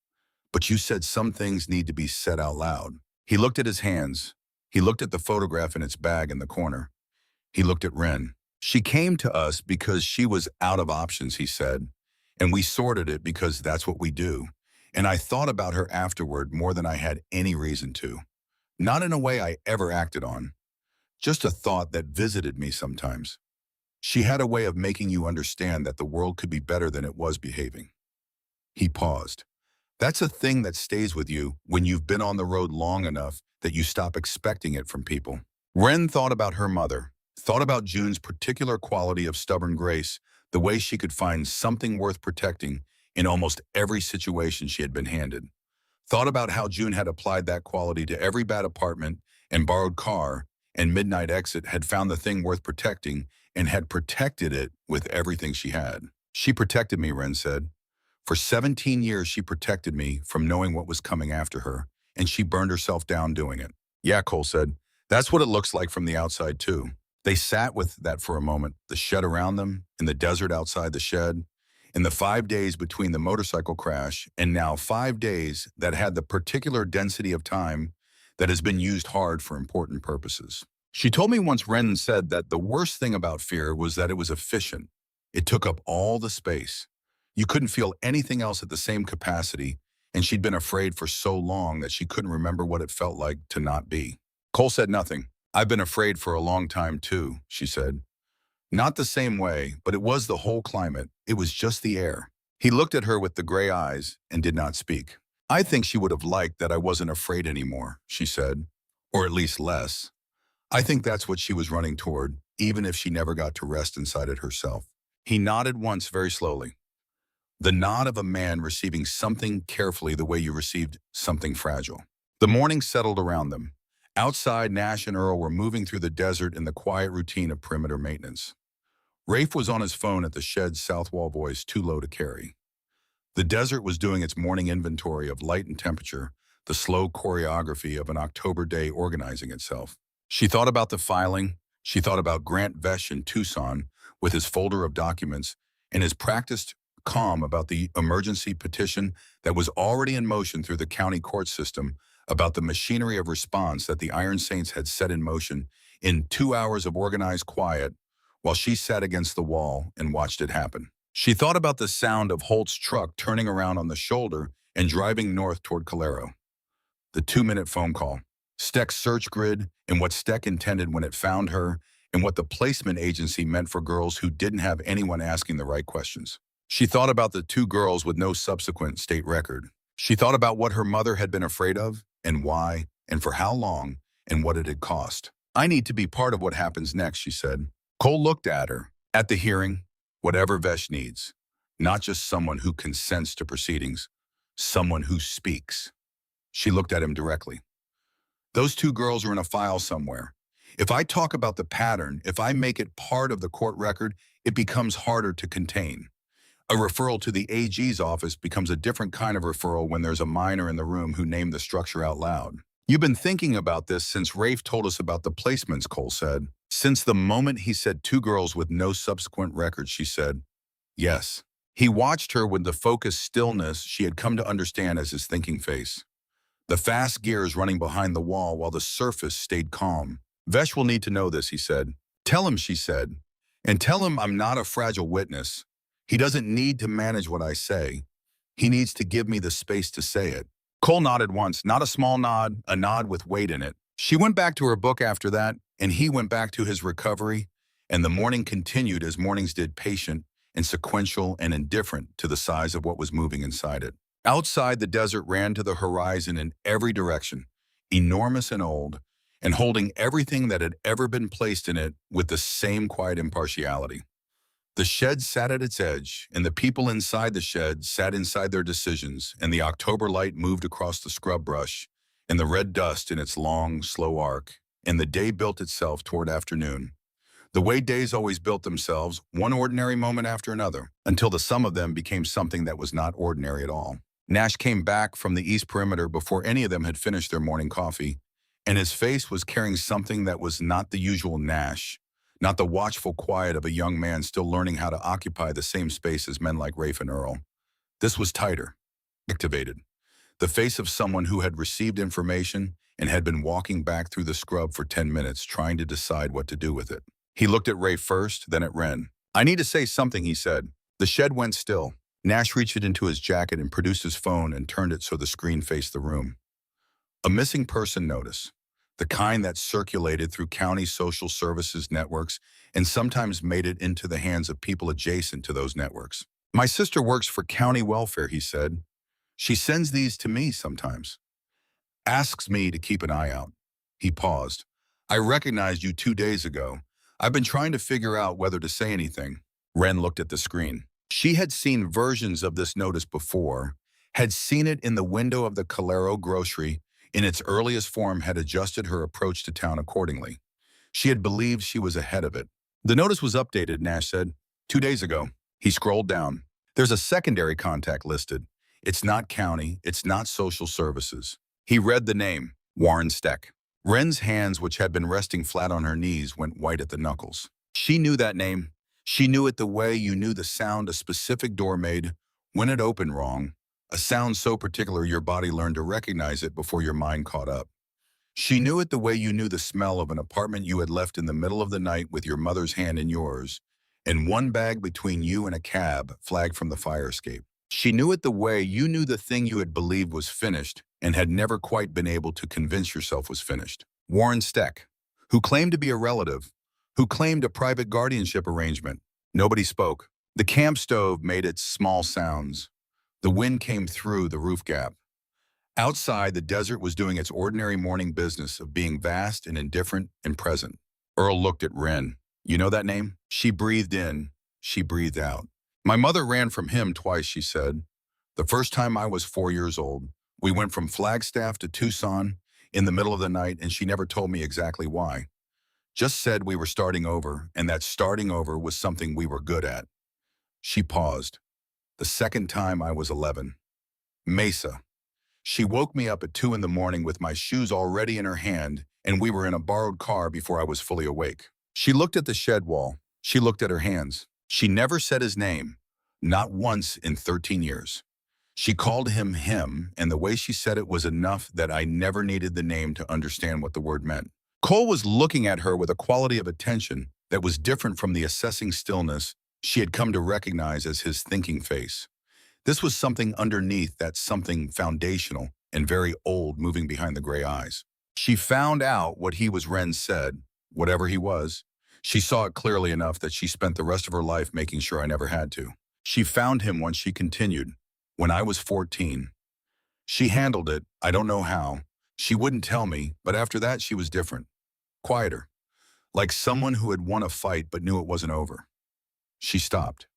But you said some things need to be said out loud. He looked at his hands. He looked at the photograph in its bag in the corner. He looked at Wren. She came to us because she was out of options, he said. And we sorted it because that's what we do. And I thought about her afterward more than I had any reason to. Not in a way I ever acted on. Just a thought that visited me sometimes. She had a way of making you understand that the world could be better than it was behaving. He paused. That's a thing that stays with you when you've been on the road long enough that you stop expecting it from people. Wren thought about her mother, thought about June's particular quality of stubborn grace, the way she could find something worth protecting in almost every situation she had been handed. Thought about how June had applied that quality to every bad apartment and borrowed car and midnight exit, had found the thing worth protecting and had protected it with everything she had. She protected me, Wren said. For 17 years, she protected me from knowing what was coming after her, and she burned herself down doing it. Yeah, Cole said. That's what it looks like from the outside, too. They sat with that for a moment, the shed around them, in the desert outside the shed, in the 5 days between the motorcycle crash, and now 5 days that had the particular density of time that has been used hard for important purposes. She told me once Wren said that the worst thing about fear was that it was efficient. It took up all the space. You couldn't feel anything else at the same capacity, and she'd been afraid for so long that she couldn't remember what it felt like to not be. Cole said nothing. I've been afraid for a long time too, she said. Not the same way, but it was the whole climate. It was just the air. He looked at her with the gray eyes and did not speak. I think she would have liked that I wasn't afraid anymore, she said, or at least less. I think that's what she was running toward, even if she never got to rest inside it herself. He nodded once very slowly. The nod of a man receiving something carefully the way you received something fragile. The morning settled around them. Outside, Nash and Earl were moving through the desert in the quiet routine of perimeter maintenance. Rafe was on his phone at the shed's south wall, voice too low to carry. The desert was doing its morning inventory of light and temperature, the slow choreography of an October day organizing itself. She thought about the filing. She thought about Grant Vesh in Tucson with his folder of documents and his practiced calm about the emergency petition that was already in motion through the county court system, about the machinery of response that the Iron Saints had set in motion in 2 hours of organized quiet while she sat against the wall and watched it happen. She thought about the sound of Holt's truck turning around on the shoulder and driving north toward Calero. The 2-minute phone call, Steck's search grid, and what Steck intended when it found her, and what the placement agency meant for girls who didn't have anyone asking the right questions. She thought about the 2 girls with no subsequent state record. She thought about what her mother had been afraid of, and why, and for how long, and what it had cost. I need to be part of what happens next, she said. Cole looked at her. At the hearing, whatever Vesh needs. Not just someone who consents to proceedings. Someone who speaks. She looked at him directly. Those 2 girls are in a file somewhere. If I talk about the pattern, if I make it part of the court record, it becomes harder to contain. A referral to the AG's office becomes a different kind of referral when there's a minor in the room who named the structure out loud. You've been thinking about this since Rafe told us about the placements, Cole said. Since the moment he said 2 girls with no subsequent record, she said. Yes. He watched her with the focused stillness she had come to understand as his thinking face. The fast gears running behind the wall while the surface stayed calm. Vesh will need to know this, he said. Tell him, she said. And tell him I'm not a fragile witness. He doesn't need to manage what I say. He needs to give me the space to say it. Cole nodded once, not a small nod, a nod with weight in it. She went back to her book after that, and he went back to his recovery, and the morning continued as mornings did, patient and sequential and indifferent to the size of what was moving inside it. Outside, the desert ran to the horizon in every direction, enormous and old, and holding everything that had ever been placed in it with the same quiet impartiality. The shed sat at its edge, and the people inside the shed sat inside their decisions, and the October light moved across the scrub brush, and the red dust in its long, slow arc, and the day built itself toward afternoon. The way days always built themselves, one ordinary moment after another, until the sum of them became something that was not ordinary at all. Nash came back from the east perimeter before any of them had finished their morning coffee, and his face was carrying something that was not the usual Nash, not the watchful quiet of a young man still learning how to occupy the same space as men like Rafe and Earl. This was tighter, activated, the face of someone who had received information and had been walking back through the scrub for 10 minutes trying to decide what to do with it. He looked at Rafe first, then at Ren. "I need to say something," he said. The shed went still. Nash reached into his jacket and produced his phone and turned it so the screen faced the room. A missing person notice, the kind that circulated through county social services networks and sometimes made it into the hands of people adjacent to those networks. "My sister works for county welfare," he said. "She sends these to me sometimes. Asks me to keep an eye out." He paused. "I recognized you 2 days ago. I've been trying to figure out whether to say anything." Ren looked at the screen. She had seen versions of this notice before, had seen it in the window of the Calero grocery, in its earliest form had adjusted her approach to town accordingly. She had believed she was ahead of it. "The notice was updated," Nash said. 2 days ago." He scrolled down. "There's a secondary contact listed. It's not county, it's not social services." He read the name, Warren Steck. Wren's hands, which had been resting flat on her knees, went white at the knuckles. She knew that name. She knew it the way you knew the sound a specific door made when it opened wrong, a sound so particular your body learned to recognize it before your mind caught up. She knew it the way you knew the smell of an apartment you had left in the middle of the night with your mother's hand in yours, and one bag between you and a cab flagged from the fire escape. She knew it the way you knew the thing you had believed was finished and had never quite been able to convince yourself was finished. Warren Steck, who claimed to be a relative, who claimed a private guardianship arrangement. Nobody spoke. The camp stove made its small sounds. The wind came through the roof gap. Outside, the desert was doing its ordinary morning business of being vast and indifferent and present. Earl looked at Ren. "You know that name?" She breathed in. She breathed out. "My mother ran from him twice," she said. "The first time I was 4 years old. We went from Flagstaff to Tucson in the middle of the night, and she never told me exactly why. Just said we were starting over, and that starting over was something we were good at." She paused. "The second time I was 11. Mesa. She woke me up at 2 in the morning with my shoes already in her hand, and we were in a borrowed car before I was fully awake." She looked at the shed wall. She looked at her hands. She never said his name, not once in 13 years. She called him him, and the way she said it was enough that I never needed the name to understand what the word meant. Cole was looking at her with a quality of attention that was different from the assessing stillness she had come to recognize as his thinking face. This was something underneath that something foundational and very old moving behind the gray eyes. She found out what he was Ren said, whatever he was. She saw it clearly enough that she spent the rest of her life making sure I never had to. She found him once she continued. "When I was 14. She handled it, I don't know how. She wouldn't tell me, but after that she was different. Quieter. Like someone who had won a fight but knew it wasn't over." She stopped.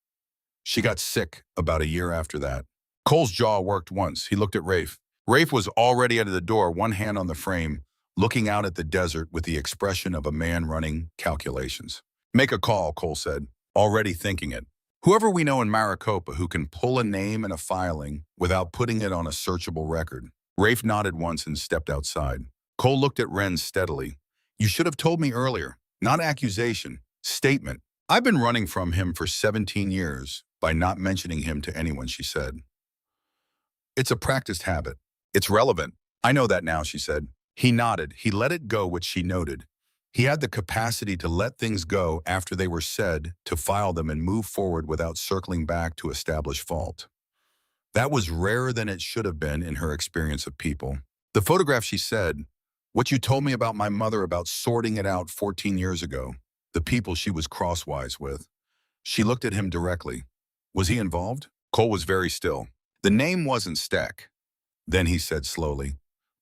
She got sick about a year after that. Cole's jaw worked once. He looked at Rafe. Rafe was already out of the door, one hand on the frame, looking out at the desert with the expression of a man running calculations. "Make a call," Cole said, already thinking it. "Whoever we know in Maricopa who can pull a name and a filing without putting it on a searchable record." Rafe nodded once and stepped outside. Cole looked at Ren steadily. "You should have told me earlier. Not accusation, statement. I've been running from him for 17 years by not mentioning him to anyone," she said. "It's a practiced habit. It's relevant. I know that now," she said. He nodded. He let it go, which she noted. He had the capacity to let things go after they were said, to file them and move forward without circling back to establish fault. That was rarer than it should have been in her experience of people. The photograph, she said, what you told me about my mother about sorting it out 14 years ago, the people she was crosswise with. She looked at him directly. Was he involved? Cole was very still. The name wasn't Steck. Then he said slowly,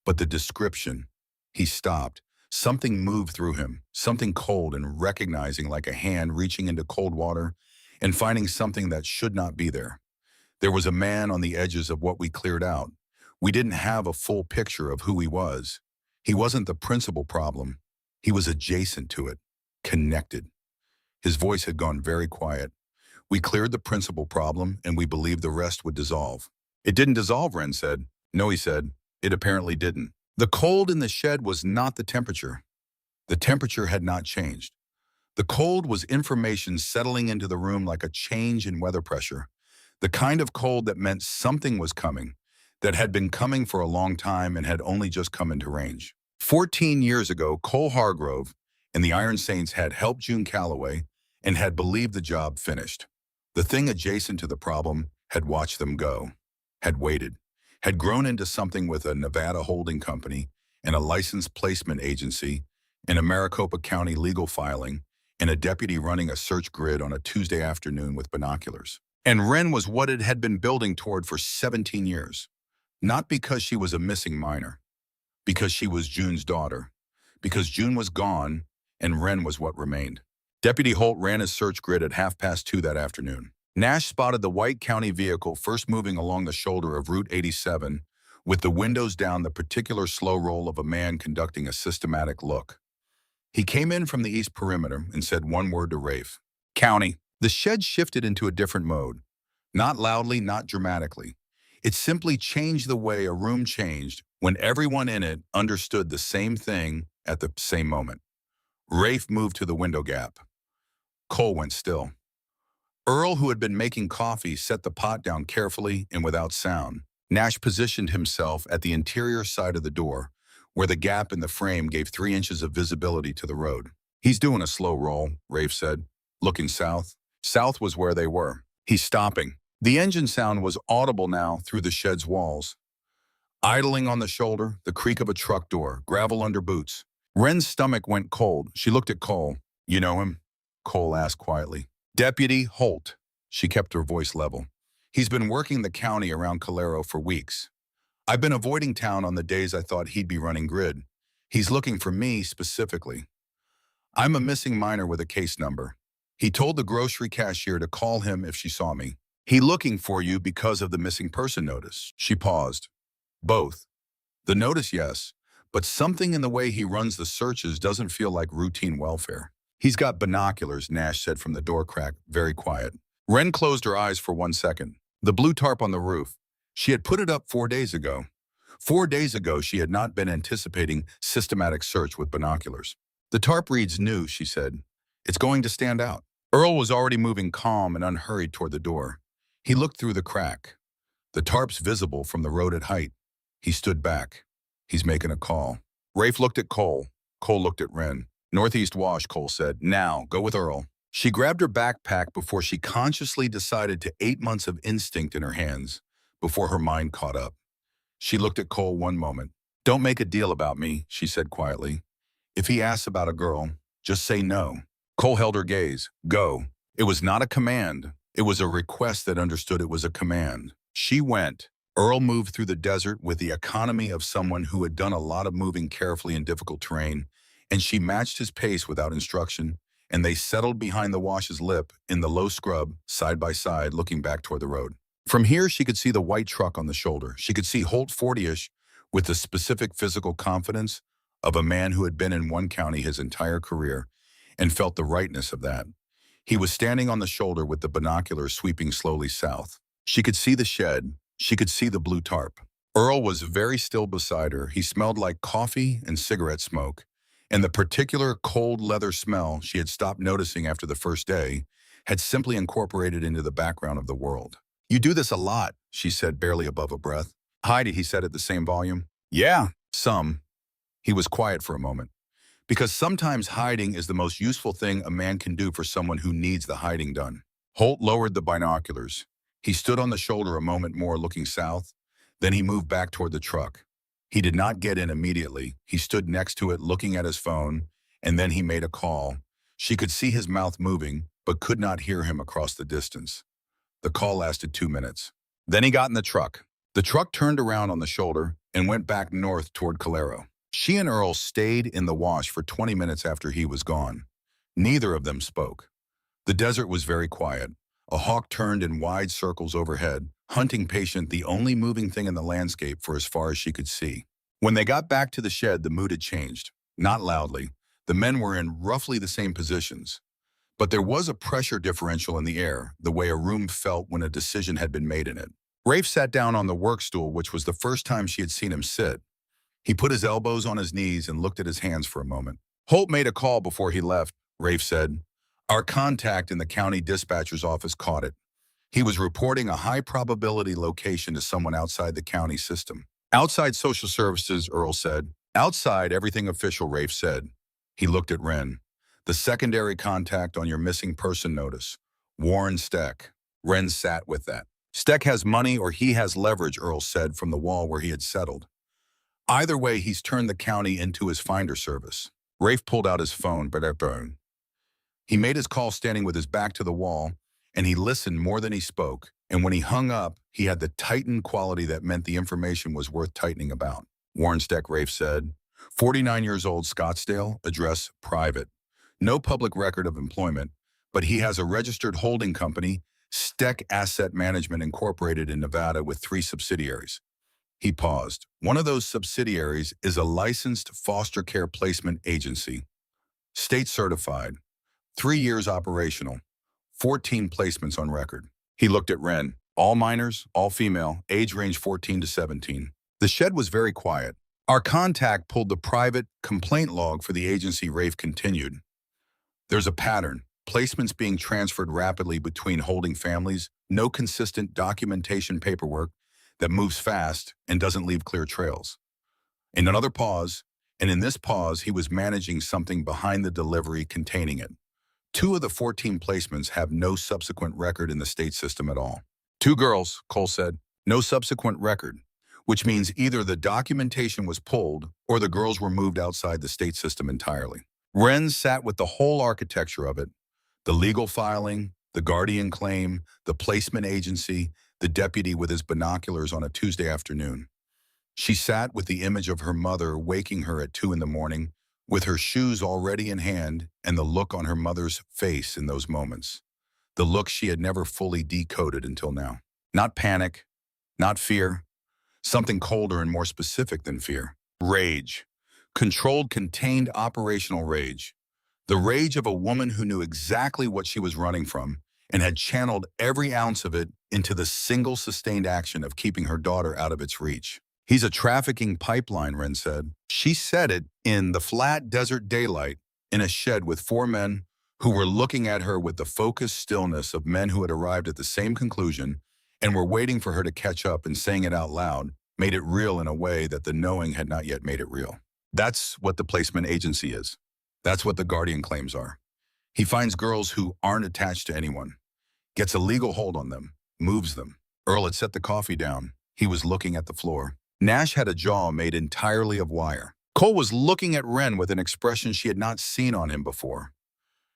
but the description. He stopped. Something moved through him, something cold and recognizing like a hand reaching into cold water and finding something that should not be there. There was a man on the edges of what we cleared out. We didn't have a full picture of who he was. He wasn't the principal problem. He was adjacent to it, connected. His voice had gone very quiet. We cleared the principal problem and we believed the rest would dissolve. It didn't dissolve, Ren said. No, he said. It apparently didn't. The cold in the shed was not the temperature. The temperature had not changed. The cold was information settling into the room like a change in weather pressure. The kind of cold that meant something was coming, that had been coming for a long time and had only just come into range. 14 years ago, Cole Hargrove and the Iron Saints had helped June Calloway and had believed the job finished. The thing adjacent to the problem had watched them go, had waited, had grown into something with a Nevada holding company and a licensed placement agency, and a Maricopa County legal filing, and a deputy running a search grid on a Tuesday afternoon with binoculars. And Wren was what it had been building toward for 17 years. Not because she was a missing minor, because she was June's daughter, because June was gone and Wren was what remained. Deputy Holt ran his search grid at 2:30 that afternoon. Nash spotted the white county vehicle first moving along the shoulder of Route 87, with the windows down, the particular slow roll of a man conducting a systematic look. He came in from the east perimeter and said one word to Rafe. County. The shed shifted into a different mode. Not loudly, not dramatically. It simply changed the way a room changed when everyone in it understood the same thing at the same moment. Rafe moved to the window gap. Cole went still. Earl, who had been making coffee, set the pot down carefully and without sound. Nash positioned himself at the interior side of the door, where the gap in the frame gave 3 inches of visibility to the road. He's doing a slow roll, Rafe said, looking south. South was where they were. He's stopping. The engine sound was audible now through the shed's walls. Idling on the shoulder, the creak of a truck door, gravel under boots. Wren's stomach went cold. She looked at Cole. You know him? Cole asked quietly. Deputy Holt. She kept her voice level. He's been working the county around Calero for weeks. I've been avoiding town on the days I thought he'd be running grid. He's looking for me specifically. I'm a missing minor with a case number. He told the grocery cashier to call him if she saw me. He looking for you because of the missing person notice. She paused. Both. The notice, yes, but something in the way he runs the searches doesn't feel like routine welfare. He's got binoculars, Nash said from the door crack, very quiet. Wren closed her eyes for 1 second. The blue tarp on the roof. She had put it up 4 days ago. 4 days ago, she had not been anticipating systematic search with binoculars. The tarp reads new, she said. It's going to stand out. Earl was already moving calm and unhurried toward the door. He looked through the crack. The tarp's visible from the road at height. He stood back. He's making a call. Rafe looked at Cole. Cole looked at Wren. Northeast wash, Cole said. Now, go with Earl. She grabbed her backpack before she consciously decided to 8 months of instinct in her hands, before her mind caught up. She looked at Cole 1 moment. Don't make a deal about me, she said quietly. If he asks about a girl, just say no. Cole held her gaze. Go. It was not a command. It was a request that understood it was a command. She went. Earl moved through the desert with the economy of someone who had done a lot of moving carefully in difficult terrain, and she matched his pace without instruction, and they settled behind the wash's lip in the low scrub, side by side, looking back toward the road. From here, she could see the white truck on the shoulder. She could see Holt 40-ish with the specific physical confidence of a man who had been in one county his entire career and felt the rightness of that. He was standing on the shoulder with the binoculars sweeping slowly south. She could see the shed. She could see the blue tarp. Earl was very still beside her. He smelled like coffee and cigarette smoke, and the particular cold leather smell she had stopped noticing after the first day had simply incorporated into the background of the world. You do this a lot, she said barely above a breath. Heidi, he said at the same volume. Yeah, some. He was quiet for a moment. Because sometimes hiding is the most useful thing a man can do for someone who needs the hiding done. Holt lowered the binoculars. He stood on the shoulder a moment more looking south, then he moved back toward the truck. He did not get in immediately. He stood next to it looking at his phone, and then he made a call. She could see his mouth moving, but could not hear him across the distance. The call lasted 2 minutes. Then he got in the truck. The truck turned around on the shoulder and went back north toward Calero. She and Earl stayed in the wash for 20 minutes after he was gone. Neither of them spoke. The desert was very quiet. A hawk turned in wide circles overhead, hunting patient the only moving thing in the landscape for as far as she could see. When they got back to the shed, the mood had changed. Not loudly. The men were in roughly the same positions. But there was a pressure differential in the air, the way a room felt when a decision had been made in it. Rafe sat down on the work stool, which was the first time she had seen him sit. He put his elbows on his knees and looked at his hands for a moment. Holt made a call before he left, Rafe said. Our contact in the county dispatcher's office caught it. He was reporting a high-probability location to someone outside the county system. Outside social services, Earl said. Outside everything official, Rafe said. He looked at Wren. The secondary contact on your missing person notice. Warren Steck. Wren sat with that. Steck has money or he has leverage, Earl said from the wall where he had settled. Either way, he's turned the county into his finder service. Rafe pulled out his phone, but he made his call standing with his back to the wall, and he listened more than he spoke, and when he hung up, he had the tightened quality that meant the information was worth tightening about. Warren Steck, Rafe said. 49 years old, Scottsdale, address private. No public record of employment, but he has a registered holding company, Steck Asset Management Incorporated in Nevada with 3 subsidiaries. He paused. One of those subsidiaries is a licensed foster care placement agency. State certified. 3 years operational. 14 placements on record. He looked at Wren. All minors, all female, age range 14 to 17. The shed was very quiet. Our contact pulled the private complaint log for the agency, Rafe continued. There's a pattern. Placements being transferred rapidly between holding families, no consistent documentation paperwork that moves fast and doesn't leave clear trails. In another pause, and in this pause, he was managing something behind the delivery containing it. 2 of the 14 placements have no subsequent record in the state system at all. 2 girls, Cole said, no subsequent record, which means either the documentation was pulled or the girls were moved outside the state system entirely. Wren sat with the whole architecture of it, the legal filing, the guardian claim, the placement agency, the deputy with his binoculars on a Tuesday afternoon. She sat with the image of her mother waking her at 2 in the morning, with her shoes already in hand and the look on her mother's face in those moments. The look she had never fully decoded until now. Not panic, not fear, something colder and more specific than fear. Rage. Controlled, contained operational rage. The rage of a woman who knew exactly what she was running from and had channeled every ounce of it into the single sustained action of keeping her daughter out of its reach. He's a trafficking pipeline, Wren said. She said it in the flat desert daylight in a shed with 4 men who were looking at her with the focused stillness of men who had arrived at the same conclusion and were waiting for her to catch up, and saying it out loud made it real in a way that the knowing had not yet made it real. That's what the placement agency is. That's what the guardian claims are. He finds girls who aren't attached to anyone, gets a legal hold on them, moves them. Earl had set the coffee down. He was looking at the floor. Nash had a jaw made entirely of wire. Cole was looking at Wren with an expression she had not seen on him before.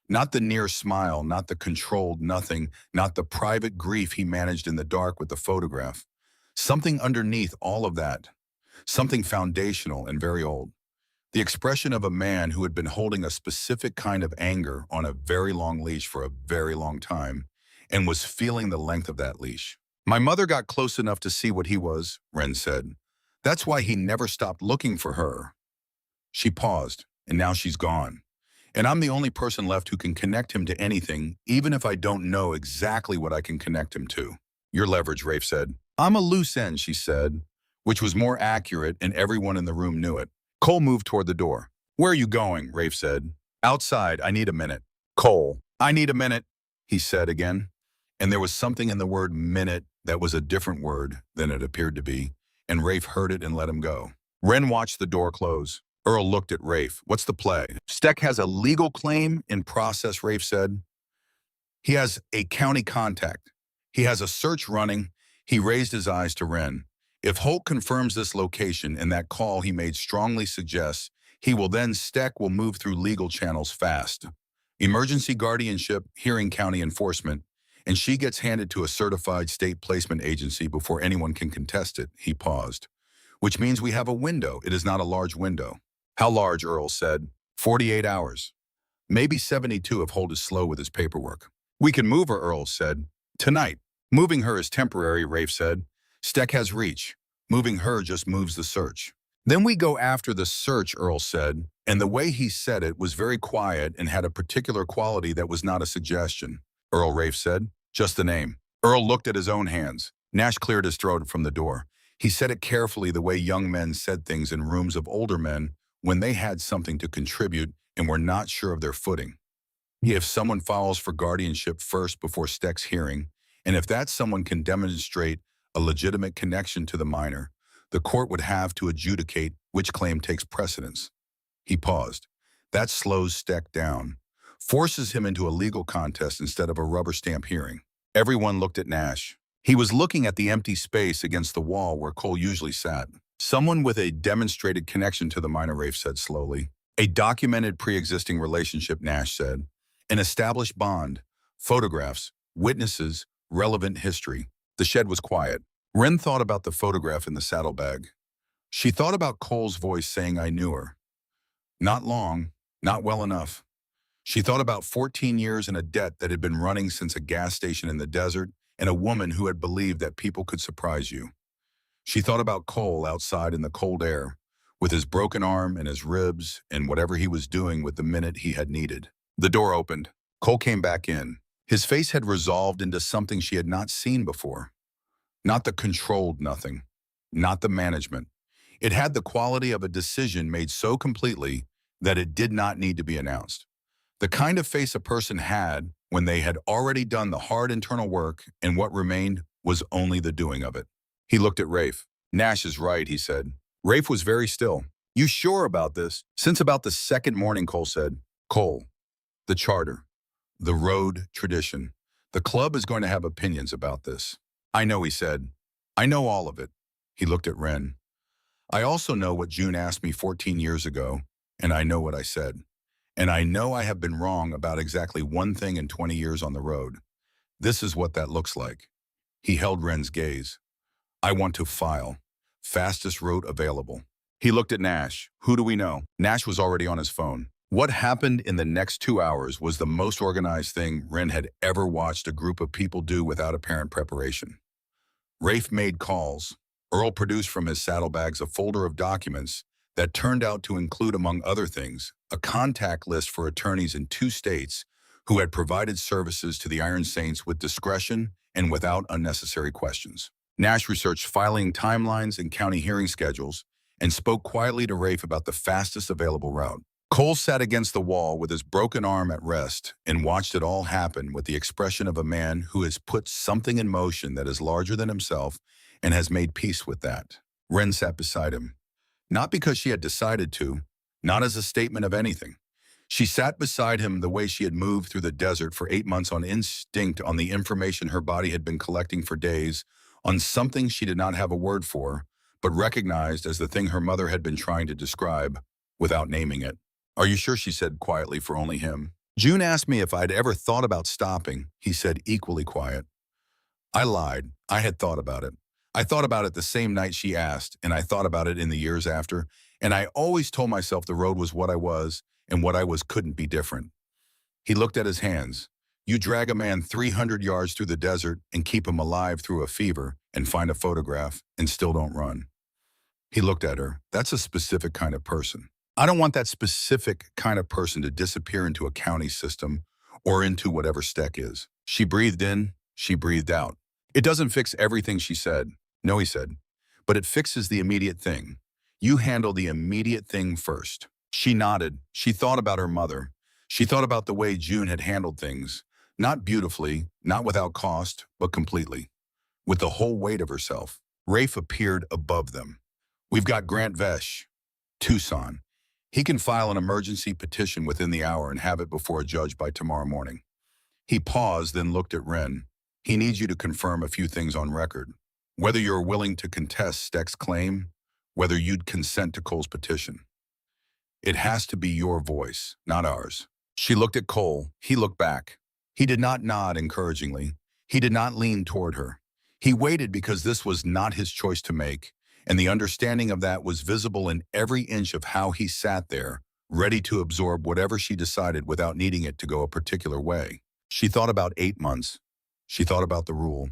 Not the near smile, not the controlled nothing, not the private grief he managed in the dark with the photograph. Something underneath all of that. Something foundational and very old. The expression of a man who had been holding a specific kind of anger on a very long leash for a very long time and was feeling the length of that leash. My mother got close enough to see what he was, Wren said. That's why he never stopped looking for her. She paused, and now she's gone. And I'm the only person left who can connect him to anything, even if I don't know exactly what I can connect him to. Your leverage, Rafe said. I'm a loose end, she said, which was more accurate, and everyone in the room knew it. Cole moved toward the door. Where are you going? Rafe said. Outside, I need a minute. Cole, I need a minute, he said again. And there was something in the word minute that was a different word than it appeared to be, and Rafe heard it and let him go. Wren watched the door close. Earl looked at Rafe. What's the play? Steck has a legal claim in process, Rafe said. He has a county contact. He has a search running. He raised his eyes to Wren. If Holt confirms this location and that call he made strongly suggests, he will then Steck will move through legal channels fast. Emergency guardianship, hearing county enforcement, and she gets handed to a certified state placement agency before anyone can contest it. He paused. Which means we have a window. It is not a large window. How large, Earl said. 48 hours. Maybe 72 if Holt is slow with his paperwork. We can move her, Earl said. Tonight. Moving her is temporary, Rafe said. Steck has reach. Moving her just moves the search. Then we go after the search, Earl said, and the way he said it was very quiet and had a particular quality that was not a suggestion. Earl, Rafe said. Just the name. Earl looked at his own hands. Nash cleared his throat from the door. He said it carefully the way young men said things in rooms of older men when they had something to contribute and were not sure of their footing. If someone files for guardianship first before Steck's hearing, and if that someone can demonstrate a legitimate connection to the minor, the court would have to adjudicate which claim takes precedence. He paused. That slows Steck down, forces him into a legal contest instead of a rubber stamp hearing. Everyone looked at Nash. He was looking at the empty space against the wall where Cole usually sat. Someone with a demonstrated connection to the minor, Rafe said slowly. A documented pre-existing relationship, Nash said. An established bond, photographs, witnesses, relevant history. The shed was quiet. Wren thought about the photograph in the saddlebag. She thought about Cole's voice saying, I knew her. Not long, not well enough. She thought about 14 years in a debt that had been running since a gas station in the desert and a woman who had believed that people could surprise you. She thought about Cole outside in the cold air, with his broken arm and his ribs and whatever he was doing with the minute he had needed. The door opened. Cole came back in. His face had resolved into something she had not seen before. Not the controlled nothing, not the management. It had the quality of a decision made so completely that it did not need to be announced. The kind of face a person had when they had already done the hard internal work and what remained was only the doing of it. He looked at Rafe. Nash is right, he said. Rafe was very still. You sure about this? Since about the second morning, Cole said. Cole, the charter, the road tradition. The club is going to have opinions about this. I know, he said. I know all of it. He looked at Wren. I also know what June asked me 14 years ago, and I know what I said. And I know I have been wrong about exactly one thing in 20 years on the road. This is what that looks like. He held Wren's gaze. I want to file. Fastest route available. He looked at Nash. Who do we know? Nash was already on his phone. What happened in the next 2 hours was the most organized thing Wren had ever watched a group of people do without apparent preparation. Rafe made calls. Earl produced from his saddlebags a folder of documents that turned out to include, among other things, a contact list for attorneys in 2 states who had provided services to the Iron Saints with discretion and without unnecessary questions. Nash researched filing timelines and county hearing schedules and spoke quietly to Rafe about the fastest available route. Cole sat against the wall with his broken arm at rest and watched it all happen with the expression of a man who has put something in motion that is larger than himself and has made peace with that. Wren sat beside him. Not because she had decided to, not as a statement of anything. She sat beside him the way she had moved through the desert for 8 months on instinct, on the information her body had been collecting for days, on something she did not have a word for, but recognized as the thing her mother had been trying to describe without naming it. Are you sure, she said quietly for only him. June asked me if I'd ever thought about stopping, he said equally quiet. I lied. I had thought about it. I thought about it the same night she asked, and I thought about it in the years after, and I always told myself the road was what I was, and what I was couldn't be different. He looked at his hands. You drag a man 300 yards through the desert and keep him alive through a fever and find a photograph and still don't run. He looked at her. That's a specific kind of person. I don't want that specific kind of person to disappear into a county system or into whatever Steck is. She breathed in, she breathed out. It doesn't fix everything, she said. No, he said, but it fixes the immediate thing. You handle the immediate thing first. She nodded. She thought about her mother. She thought about the way June had handled things. Not beautifully, not without cost, but completely. With the whole weight of herself. Rafe appeared above them. We've got Grant Vesh, Tucson. He can file an emergency petition within the hour and have it before a judge by tomorrow morning. He paused, then looked at Wren. He needs you to confirm a few things on record. Whether you're willing to contest Steck's claim, whether you'd consent to Cole's petition. It has to be your voice, not ours. She looked at Cole. He looked back. He did not nod encouragingly. He did not lean toward her. He waited because this was not his choice to make, and the understanding of that was visible in every inch of how he sat there, ready to absorb whatever she decided without needing it to go a particular way. She thought about 8 months. She thought about the rule.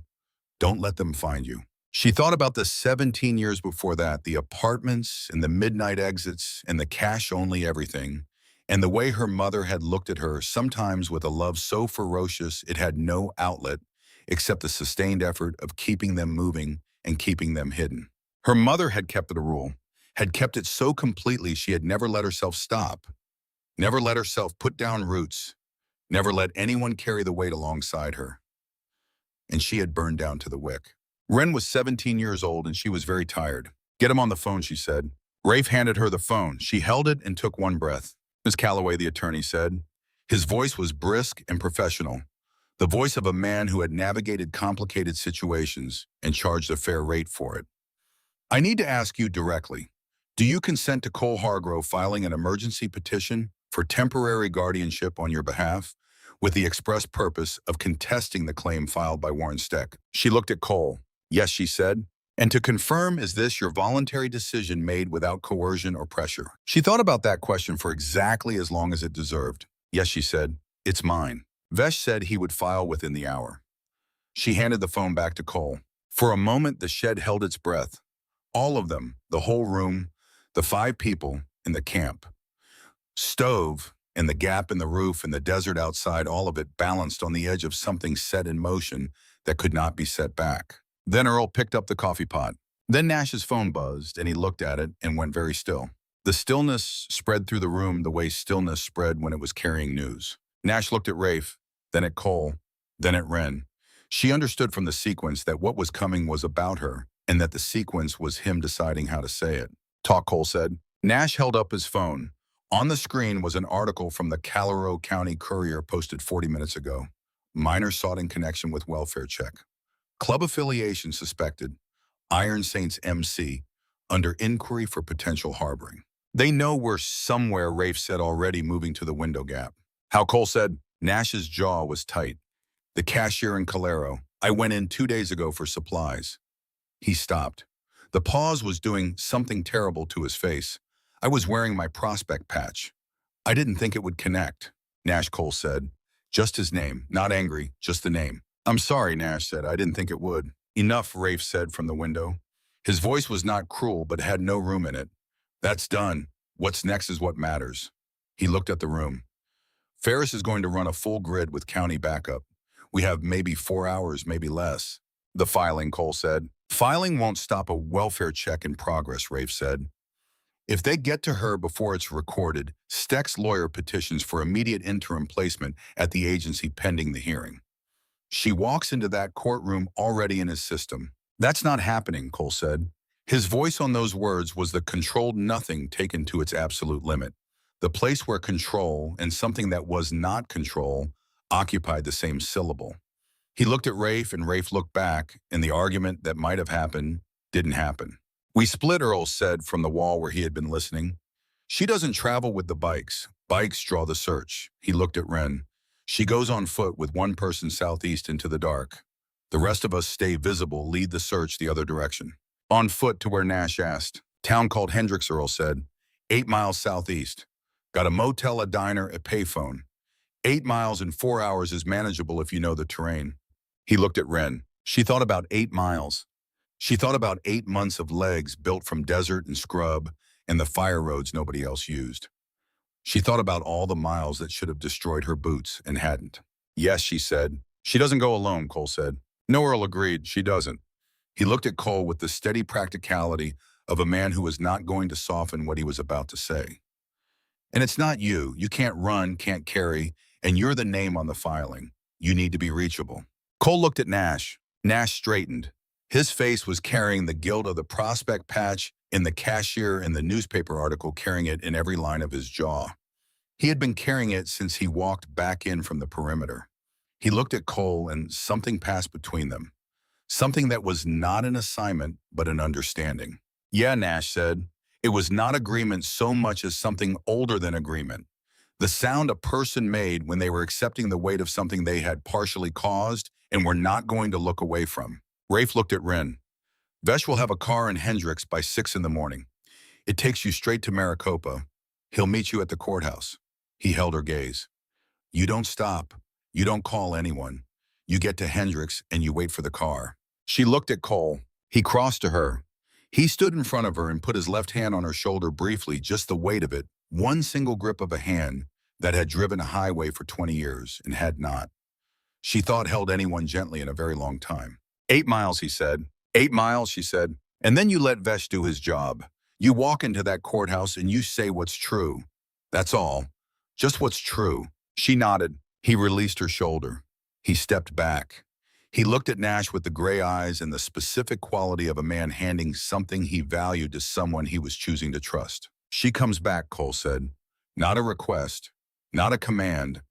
Don't let them find you. She thought about the 17 years before that, the apartments and the midnight exits and the cash-only everything, and the way her mother had looked at her, sometimes with a love so ferocious it had no outlet except the sustained effort of keeping them moving and keeping them hidden. Her mother had kept it a rule, had kept it so completely she had never let herself stop, never let herself put down roots, never let anyone carry the weight alongside her. And she had burned down to the wick. Wren was 17 years old and she was very tired. Get him on the phone, she said. Rafe handed her the phone. She held it and took one breath. Miss Calloway, the attorney said. His voice was brisk and professional, the voice of a man who had navigated complicated situations and charged a fair rate for it. I need to ask you directly, do you consent to Cole Hargrove filing an emergency petition for temporary guardianship on your behalf, with the express purpose of contesting the claim filed by Warren Steck? She looked at Cole. Yes, she said. And to confirm, is this your voluntary decision made without coercion or pressure? She thought about that question for exactly as long as it deserved. Yes, she said. It's mine. Vesh said he would file within the hour. She handed the phone back to Cole. For a moment, the shed held its breath. All of them, the whole room, the 5 people in the camp. Stove, and the gap in the roof and the desert outside, all of it balanced on the edge of something set in motion that could not be set back. Then Earl picked up the coffee pot. Then Nash's phone buzzed, and he looked at it and went very still. The stillness spread through the room the way stillness spread when it was carrying news. Nash looked at Rafe, then at Cole, then at Wren. She understood from the sequence that what was coming was about her, and that the sequence was him deciding how to say it. Talk, Cole said. Nash held up his phone. On the screen was an article from the Colorado County Courier posted 40 minutes ago. Minor sought in connection with welfare check. Club affiliation suspected. Iron Saints MC under inquiry for potential harboring. They know we're somewhere, Rafe said, already moving to the window gap. How, Cole said. Nash's jaw was tight. The cashier in Calero. I went in 2 days ago for supplies. He stopped. The pause was doing something terrible to his face. I was wearing my prospect patch. I didn't think it would connect, Nash, Cole said. Just his name, not angry, just the name. I'm sorry, Nash said. I didn't think it would. Enough, Rafe said from the window. His voice was not cruel, but had no room in it. That's done. What's next is what matters. He looked at the room. Ferris is going to run a full grid with county backup. We have maybe 4 hours, maybe less. The filing, Cole said. Filing won't stop a welfare check in progress, Rafe said. If they get to her before it's recorded, Steck's lawyer petitions for immediate interim placement at the agency pending the hearing. She walks into that courtroom already in his system. That's not happening, Cole said. His voice on those words was the controlled nothing taken to its absolute limit. The place where control and something that was not control occupied the same syllable. He looked at Rafe, and Rafe looked back, and the argument that might have happened didn't happen. We split, Earl said from the wall where he had been listening. She doesn't travel with the bikes. Bikes draw the search. He looked at Wren. She goes on foot with one person southeast into the dark. The rest of us stay visible, lead the search the other direction. On foot to where Nash asked. Town called Hendricks, Earl said. 8 miles southeast. Got a motel, a diner, a payphone. 8 miles in 4 hours is manageable if you know the terrain. He looked at Wren. She thought about 8 miles. She thought about 8 months of legs built from desert and scrub and the fire roads nobody else used. She thought about all the miles that should have destroyed her boots and hadn't. Yes, she said. She doesn't go alone, Cole said. No, Earl agreed. She doesn't. He looked at Cole with the steady practicality of a man who was not going to soften what he was about to say. And it's not you. You can't run, can't carry, and you're the name on the filing. You need to be reachable. Cole looked at Nash. Nash straightened. His face was carrying the guilt of the prospect patch in the cashier and the newspaper article, carrying it in every line of his jaw. He had been carrying it since he walked back in from the perimeter. He looked at Cole and something passed between them. Something that was not an assignment, but an understanding. Yeah, Nash said. It was not agreement so much as something older than agreement. The sound a person made when they were accepting the weight of something they had partially caused and were not going to look away from. Rafe looked at Ren. Vesh will have a car in Hendricks by 6 in the morning. It takes you straight to Maricopa. He'll meet you at the courthouse. He held her gaze. You don't stop. You don't call anyone. You get to Hendricks and you wait for the car. She looked at Cole. He crossed to her. He stood in front of her and put his left hand on her shoulder briefly, just the weight of it, one single grip of a hand that had driven a highway for 20 years and had not. She thought held anyone gently in a very long time. 8 miles, he said. 8 miles, she said. And then you let Vesh do his job. You walk into that courthouse and you say what's true. That's all. Just what's true. She nodded. He released her shoulder. He stepped back. He looked at Nash with the gray eyes and the specific quality of a man handing something he valued to someone he was choosing to trust. She comes back, Cole said. Not a request, not a command.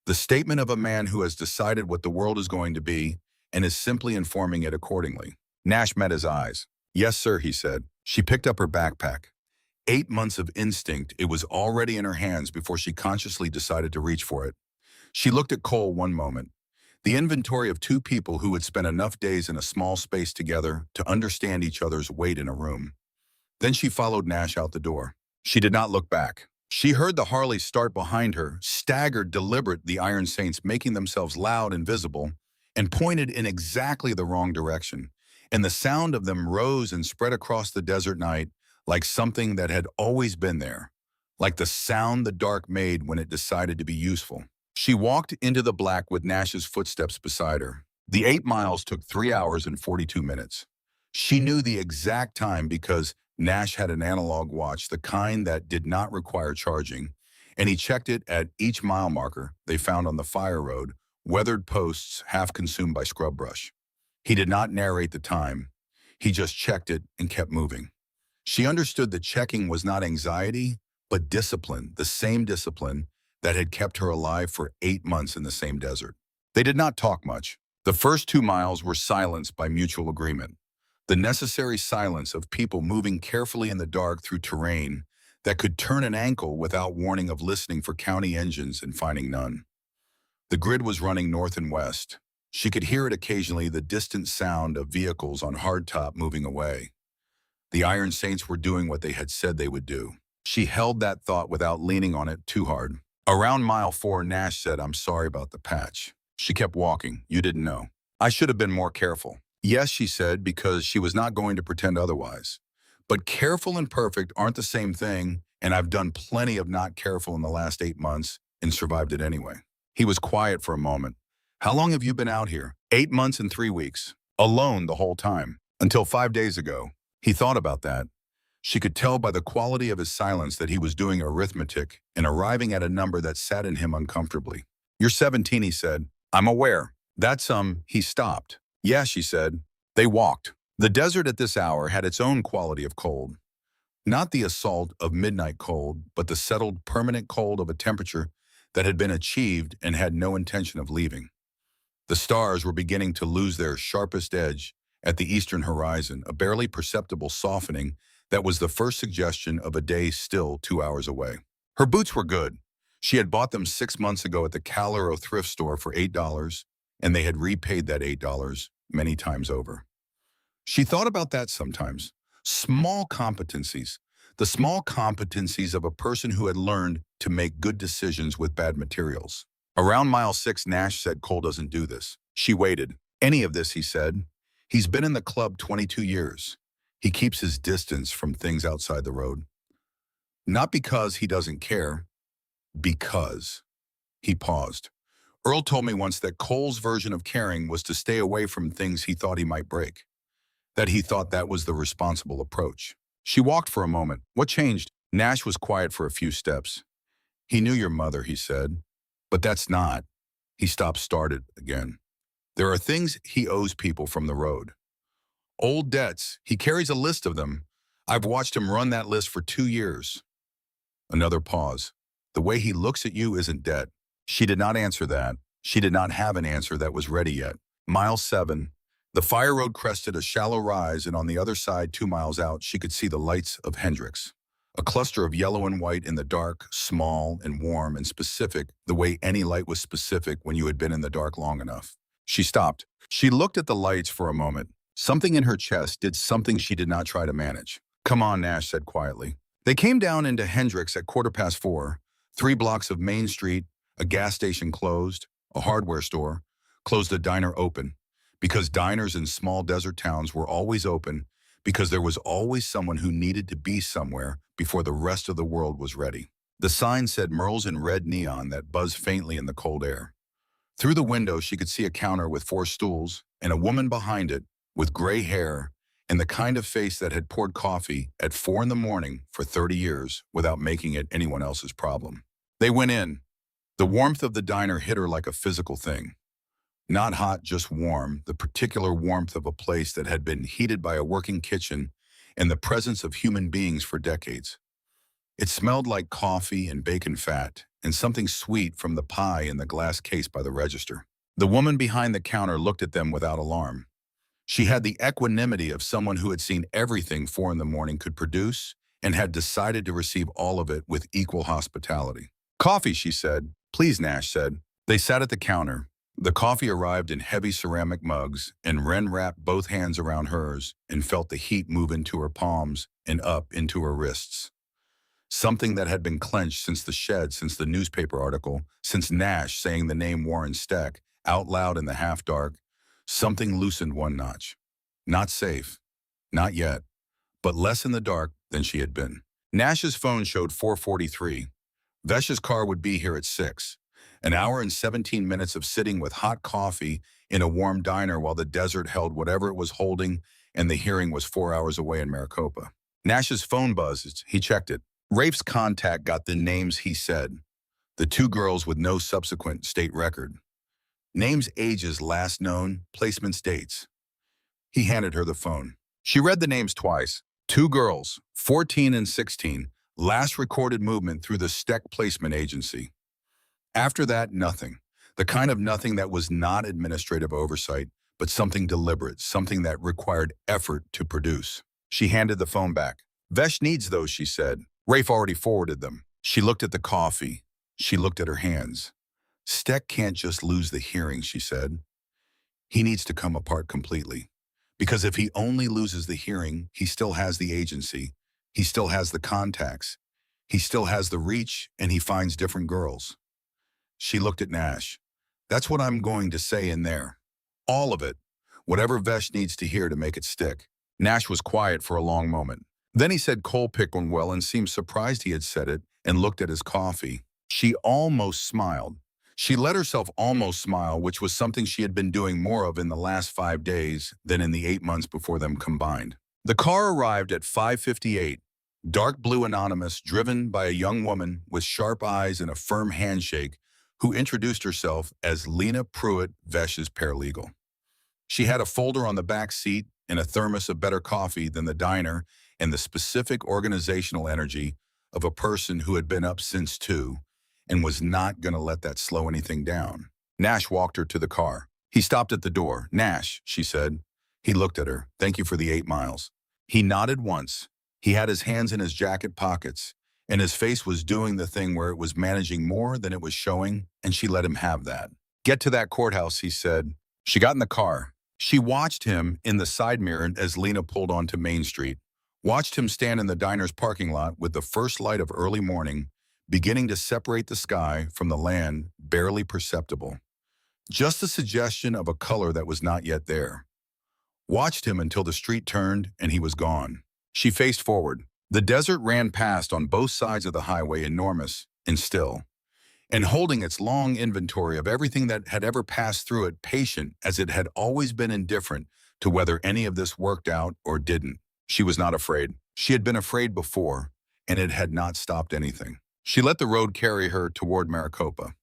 The statement of a man who has decided what the world is going to be and is simply informing it accordingly. Nash met his eyes. Yes, sir, he said. She picked up her backpack. 8 months of instinct, it was already in her hands before she consciously decided to reach for it. She looked at Cole one moment. The inventory of two people who had spent enough days in a small space together to understand each other's weight in a room. Then she followed Nash out the door. She did not look back. She heard the Harley start behind her, staggered, deliberate, the Iron Saints making themselves loud and visible, and pointed in exactly the wrong direction. And the sound of them rose and spread across the desert night like something that had always been there, like the sound the dark made when it decided to be useful. She walked into the black with Nash's footsteps beside her. The 8 miles took 3 hours and 42 minutes. She knew the exact time because Nash had an analog watch, the kind that did not require charging, and he checked it at each mile marker they found on the fire road, weathered posts half consumed by scrub brush. He did not narrate the time. He just checked it and kept moving. She understood that checking was not anxiety, but discipline, the same discipline that had kept her alive for 8 months in the same desert. They did not talk much. The first 2 miles were silenced by mutual agreement, the necessary silence of people moving carefully in the dark through terrain that could turn an ankle without warning of listening for county engines and finding none. The grid was running north and west. She could hear it occasionally, the distant sound of vehicles on hardtop moving away. The Iron Saints were doing what they had said they would do. She held that thought without leaning on it too hard. Around mile 4, Nash said, I'm sorry about the patch. She kept walking. You didn't know. I should have been more careful. Yes, she said, because she was not going to pretend otherwise. But careful and perfect aren't the same thing, and I've done plenty of not careful in the last 8 months and survived it anyway. He was quiet for a moment. How long have you been out here? 8 months and 3 weeks. Alone the whole time. Until 5 days ago. He thought about that. She could tell by the quality of his silence that he was doing arithmetic and arriving at a number that sat in him uncomfortably. You're 17, he said. I'm aware. That's he stopped. Yeah, she said. They walked. The desert at this hour had its own quality of cold. Not the assault of midnight cold, but the settled, permanent cold of a temperature that had been achieved and had no intention of leaving. The stars were beginning to lose their sharpest edge at the eastern horizon, a barely perceptible softening that was the first suggestion of a day still 2 hours away. Her boots were good. She had bought them 6 months ago at the Calero thrift store for $8, and they had repaid that $8 many times over. She thought about that sometimes. Small competencies. The small competencies of a person who had learned to make good decisions with bad materials. Around mile 6, Nash said, Cole doesn't do this. She waited. Any of this, he said. He's been in the club 22 years. He keeps his distance from things outside the road. Not because he doesn't care, because. He paused. Earl told me once that Cole's version of caring was to stay away from things he thought he might break. That he thought that was the responsible approach. She walked for a moment. What changed? Nash was quiet for a few steps. He knew your mother, he said. But that's not. He stopped, started again. There are things he owes people from the road. Old debts. He carries a list of them. I've watched him run that list for 2 years. Another pause. The way he looks at you isn't debt. She did not answer that. She did not have an answer that was ready yet. Mile 7. The fire road crested a shallow rise, and on the other side, 2 miles out, she could see the lights of Hendrix. A cluster of yellow and white in the dark, small and warm and specific, the way any light was specific when you had been in the dark long enough. She stopped. She looked at the lights for a moment. Something in her chest did something she did not try to manage. "Come on," Nash said quietly. They came down into Hendrix at 4:15. 3 blocks of Main Street, a gas station closed, a hardware store, closed a diner open. Because diners in small desert towns were always open, because there was always someone who needed to be somewhere before the rest of the world was ready. The sign said Merle's in red neon that buzzed faintly in the cold air. Through the window, she could see a counter with 4 stools and a woman behind it with gray hair and the kind of face that had poured coffee at 4 in the morning for 30 years without making it anyone else's problem. They went in. The warmth of the diner hit her like a physical thing. Not hot, just warm, the particular warmth of a place that had been heated by a working kitchen and the presence of human beings for decades. It smelled like coffee and bacon fat and something sweet from the pie in the glass case by the register. The woman behind the counter looked at them without alarm. She had the equanimity of someone who had seen everything 4 in the morning could produce and had decided to receive all of it with equal hospitality. "Coffee," she said. "Please," Nash said. They sat at the counter. The coffee arrived in heavy ceramic mugs, and Wren wrapped both hands around hers and felt the heat move into her palms and up into her wrists. Something that had been clenched since the shed, since the newspaper article, since Nash saying the name Warren Steck out loud in the half-dark, something loosened one notch. Not safe. Not yet. But less in the dark than she had been. Nash's phone showed 4:43. Vesh's car would be here at 6. An hour and 17 minutes of sitting with hot coffee in a warm diner while the desert held whatever it was holding and the hearing was 4 hours away in Maricopa. Nash's phone buzzed. He checked it. Rafe's contact got the names he said. The 2 girls with no subsequent state record. Names, ages, last known, placements, dates. He handed her the phone. She read the names twice. 2 girls, 14 and 16, last recorded movement through the Steck Placement Agency. After that, nothing. The kind of nothing that was not administrative oversight, but something deliberate, something that required effort to produce. She handed the phone back. "Vesh needs those," she said. Rafe already forwarded them. She looked at the coffee. She looked at her hands. "Steck can't just lose the hearing," she said. "He needs to come apart completely. Because if he only loses the hearing, he still has the agency. He still has the contacts. He still has the reach, and he finds different girls." She looked at Nash. "That's what I'm going to say in there. All of it. Whatever Vesh needs to hear to make it stick." Nash was quiet for a long moment. Then he said Cole pickled well and seemed surprised he had said it and looked at his coffee. She almost smiled. She let herself almost smile, which was something she had been doing more of in the last 5 days than in the 8 months before them combined. The car arrived at 5:58. Dark blue anonymous, driven by a young woman with sharp eyes and a firm handshake, who introduced herself as Lena Pruitt, Vesh's paralegal. She had a folder on the back seat and a thermos of better coffee than the diner and the specific organizational energy of a person who had been up since 2 and was not going to let that slow anything down. Nash walked her to the car. He stopped at the door. "Nash," she said. He looked at her. "Thank you for the 8 miles. He nodded once. He had his hands in his jacket pockets, and his face was doing the thing where it was managing more than it was showing, and she let him have that. "Get to that courthouse," he said. She got in the car. She watched him in the side mirror as Lena pulled onto Main Street, watched him stand in the diner's parking lot with the first light of early morning beginning to separate the sky from the land, barely perceptible. Just a suggestion of a color that was not yet there. Watched him until the street turned and he was gone. She faced forward. The desert ran past on both sides of the highway, enormous and still, and holding its long inventory of everything that had ever passed through it, patient as it had always been, indifferent to whether any of this worked out or didn't. She was not afraid. She had been afraid before, and it had not stopped anything. She let the road carry her toward Maricopa.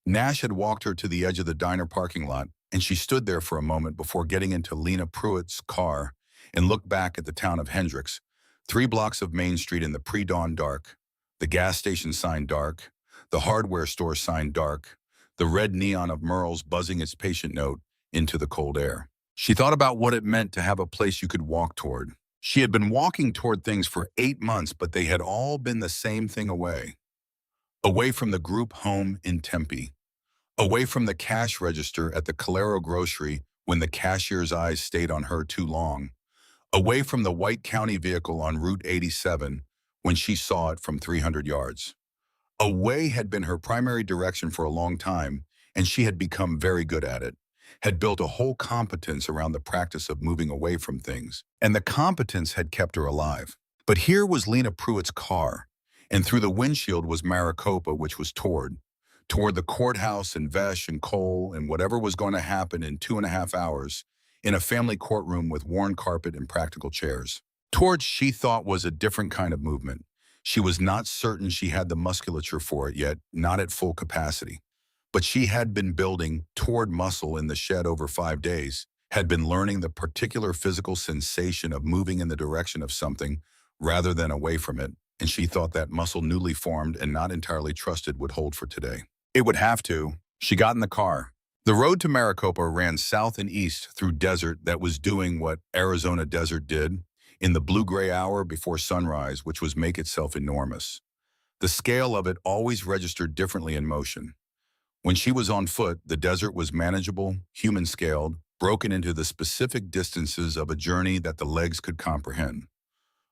Nash had walked her to the edge of the diner parking lot, and she stood there for a moment before getting into Lena Pruitt's car and looked back at the town of Hendrix, 3 blocks of Main Street in the pre-dawn dark, the gas station sign dark, the hardware store sign dark, the red neon of Merle's buzzing its patient note into the cold air. She thought about what it meant to have a place you could walk toward. She had been walking toward things for 8 months, but they had all been the same thing away. Away from the group home in Tempe. Away from the cash register at the Calero grocery when the cashier's eyes stayed on her too long. Away from the white county vehicle on Route 87 when she saw it from 300 yards. Away had been her primary direction for a long time, and she had become very good at it, had built a whole competence around the practice of moving away from things, and the competence had kept her alive. But here was Lena Pruitt's car, and through the windshield was Maricopa, which was toward the courthouse and Vesh and Cole and whatever was going to happen in 2.5 hours in a family courtroom with worn carpet and practical chairs. Towards she thought was a different kind of movement. She was not certain she had the musculature for it yet, not at full capacity. But she had been building toward muscle in the shed over 5 days, had been learning the particular physical sensation of moving in the direction of something rather than away from it, and she thought that muscle newly formed and not entirely trusted would hold for today. It would have to. She got in the car. The road to Maricopa ran south and east through desert that was doing what Arizona desert did in the blue-gray hour before sunrise, which was make itself enormous. The scale of it always registered differently in motion. When she was on foot, the desert was manageable, human-scaled, broken into the specific distances of a journey that the legs could comprehend.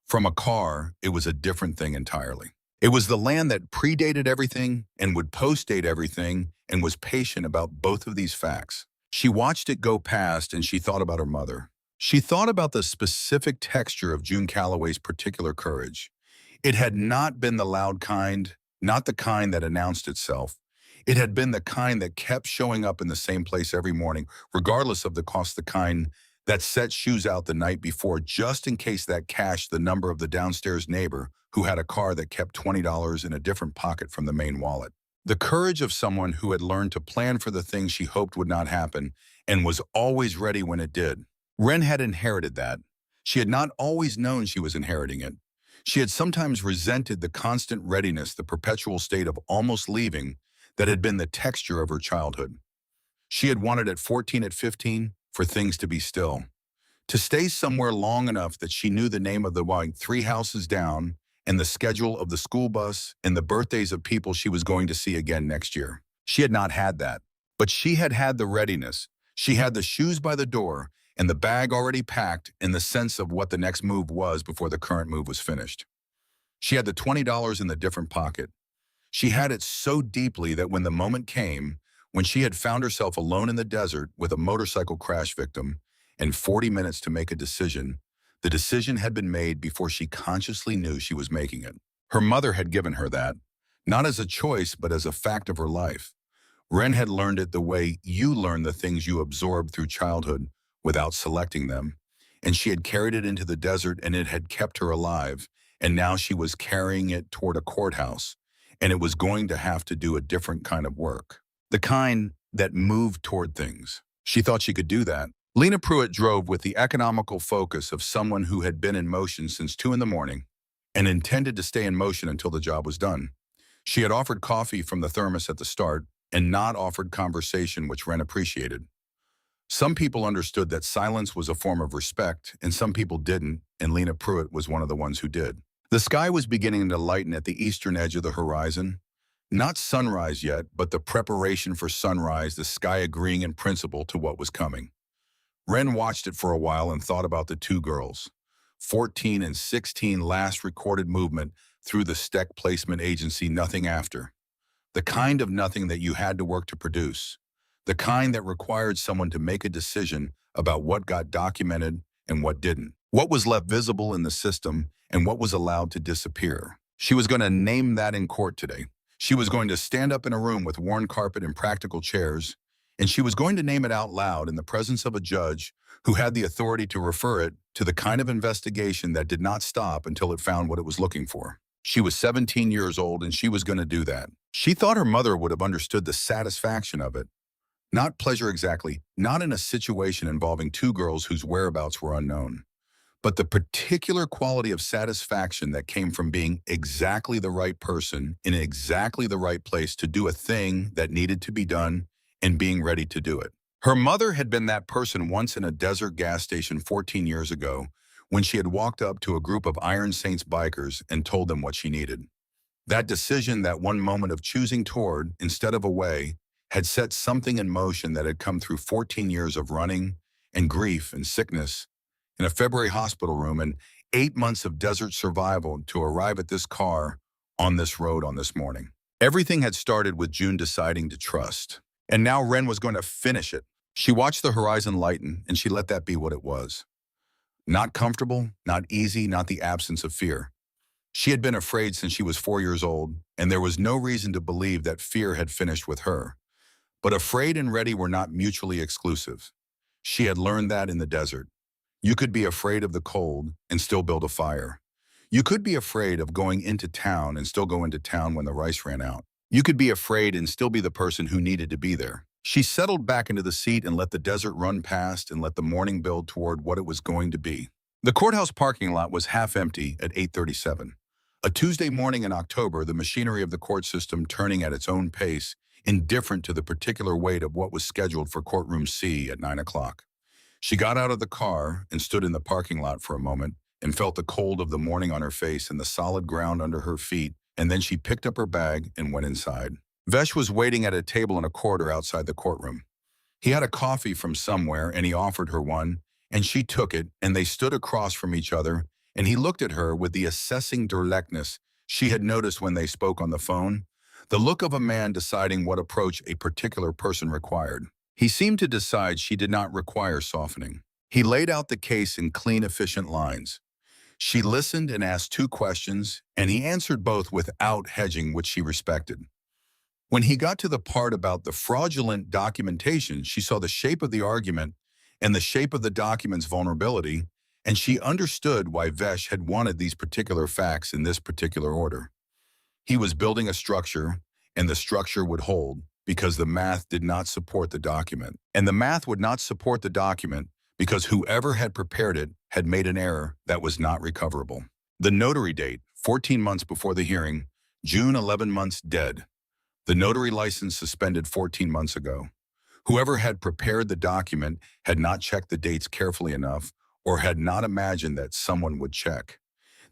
From a car, it was a different thing entirely. It was the land that predated everything and would post-date everything and was patient about both of these facts. She watched it go past and she thought about her mother. She thought about the specific texture of June Calloway's particular courage. It had not been the loud kind, not the kind that announced itself. It had been the kind that kept showing up in the same place every morning, regardless of the cost, the kind that set shoes out the night before just in case that cashed the number of the downstairs neighbor who had a car that kept $20 in a different pocket from the main wallet. The courage of someone who had learned to plan for the things she hoped would not happen and was always ready when it did. Wren had inherited that. She had not always known she was inheriting it. She had sometimes resented the constant readiness, the perpetual state of almost leaving that had been the texture of her childhood. She had wanted at 14, at 15, for things to be still. To stay somewhere long enough that she knew the name of the 3 houses down and the schedule of the school bus and the birthdays of people she was going to see again next year. She had not had that, but she had had the readiness. She had the shoes by the door and the bag already packed in the sense of what the next move was before the current move was finished. She had the $20 in the different pocket. She had it so deeply that when the moment came, when she had found herself alone in the desert with a motorcycle crash victim and 40 minutes to make a decision, the decision had been made before she consciously knew she was making it. Her mother had given her that, not as a choice, but as a fact of her life. Wren had learned it the way you learn the things you absorbed through childhood without selecting them, and she had carried it into the desert and it had kept her alive, and now she was carrying it toward a courthouse, and it was going to have to do a different kind of work. The kind that moved toward things. She thought she could do that. Lena Pruitt drove with the economical focus of someone who had been in motion since 2 in the morning and intended to stay in motion until the job was done. She had offered coffee from the thermos at the start and not offered conversation, which Wren appreciated. Some people understood that silence was a form of respect, and some people didn't, and Lena Pruitt was one of the ones who did. The sky was beginning to lighten at the eastern edge of the horizon. Not sunrise yet, but the preparation for sunrise, the sky agreeing in principle to what was coming. Wren watched it for a while and thought about the 2 girls. 14 and 16 last recorded movement through the Steck Placement Agency, nothing after. The kind of nothing that you had to work to produce. The kind that required someone to make a decision about what got documented and what didn't. What was left visible in the system and what was allowed to disappear. She was going to name that in court today. She was going to stand up in a room with worn carpet and practical chairs, and she was going to name it out loud in the presence of a judge who had the authority to refer it to the kind of investigation that did not stop until it found what it was looking for. She was 17 years old, and she was going to do that. She thought her mother would have understood the satisfaction of it. Not pleasure exactly, not in a situation involving 2 girls whose whereabouts were unknown, but the particular quality of satisfaction that came from being exactly the right person in exactly the right place to do a thing that needed to be done and being ready to do it. Her mother had been that person once in a desert gas station 14 years ago when she had walked up to a group of Iron Saints bikers and told them what she needed. That decision, that one moment of choosing toward instead of away, had set something in motion that had come through 14 years of running and grief and sickness in a February hospital room and 8 months of desert survival to arrive at this car on this road on this morning. Everything had started with June deciding to trust. And now Ren was going to finish it. She watched the horizon lighten, and she let that be what it was. Not comfortable, not easy, not the absence of fear. She had been afraid since she was 4 years old, and there was no reason to believe that fear had finished with her. But afraid and ready were not mutually exclusive. She had learned that in the desert. You could be afraid of the cold and still build a fire. You could be afraid of going into town and still go into town when the rice ran out. You could be afraid and still be the person who needed to be there. She settled back into the seat and let the desert run past and let the morning build toward what it was going to be. The courthouse parking lot was half empty at 8:37. A Tuesday morning in October, the machinery of the court system turning at its own pace, indifferent to the particular weight of what was scheduled for courtroom C at 9 o'clock. She got out of the car and stood in the parking lot for a moment and felt the cold of the morning on her face and the solid ground under her feet, and then she picked up her bag and went inside. Vesh was waiting at a table in a corridor outside the courtroom. He had a coffee from somewhere, and he offered her one, and she took it, and they stood across from each other, and he looked at her with the assessing directness she had noticed when they spoke on the phone, the look of a man deciding what approach a particular person required. He seemed to decide she did not require softening. He laid out the case in clean, efficient lines. She listened and asked 2 questions, and he answered both without hedging, which she respected. When he got to the part about the fraudulent documentation, she saw the shape of the argument and the shape of the document's vulnerability, and she understood why Vesh had wanted these particular facts in this particular order. He was building a structure, and the structure would hold because the math did not support the document. And the math would not support the document because whoever had prepared it had made an error that was not recoverable. The notary date, 14 months before the hearing, June 11 months dead. The notary license suspended 14 months ago. Whoever had prepared the document had not checked the dates carefully enough or had not imagined that someone would check.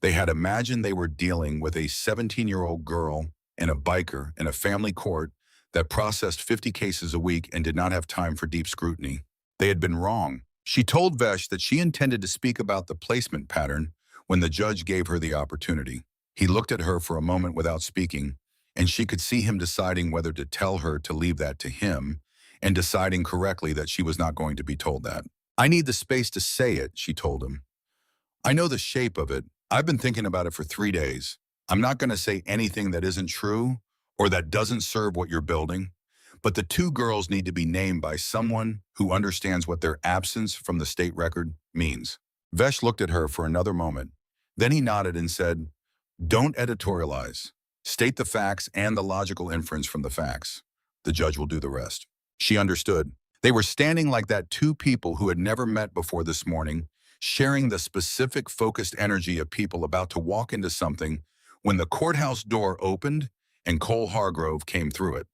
They had imagined they were dealing with a 17-year-old girl and a biker in a family court that processed 50 cases a week and did not have time for deep scrutiny. They had been wrong. She told Vesh that she intended to speak about the placement pattern when the judge gave her the opportunity. He looked at her for a moment without speaking, and she could see him deciding whether to tell her to leave that to him and deciding correctly that she was not going to be told that. "I need the space to say it," she told him. "I know the shape of it. I've been thinking about it for 3 days. I'm not going to say anything that isn't true or that doesn't serve what you're building, but the 2 girls need to be named by someone who understands what their absence from the state record means." Vesh looked at her for another moment. Then he nodded and said, "Don't editorialize. State the facts and the logical inference from the facts. The judge will do the rest." She understood. They were standing like that 2 people who had never met before this morning, sharing the specific focused energy of people about to walk into something when the courthouse door opened and Cole Hargrove came through it.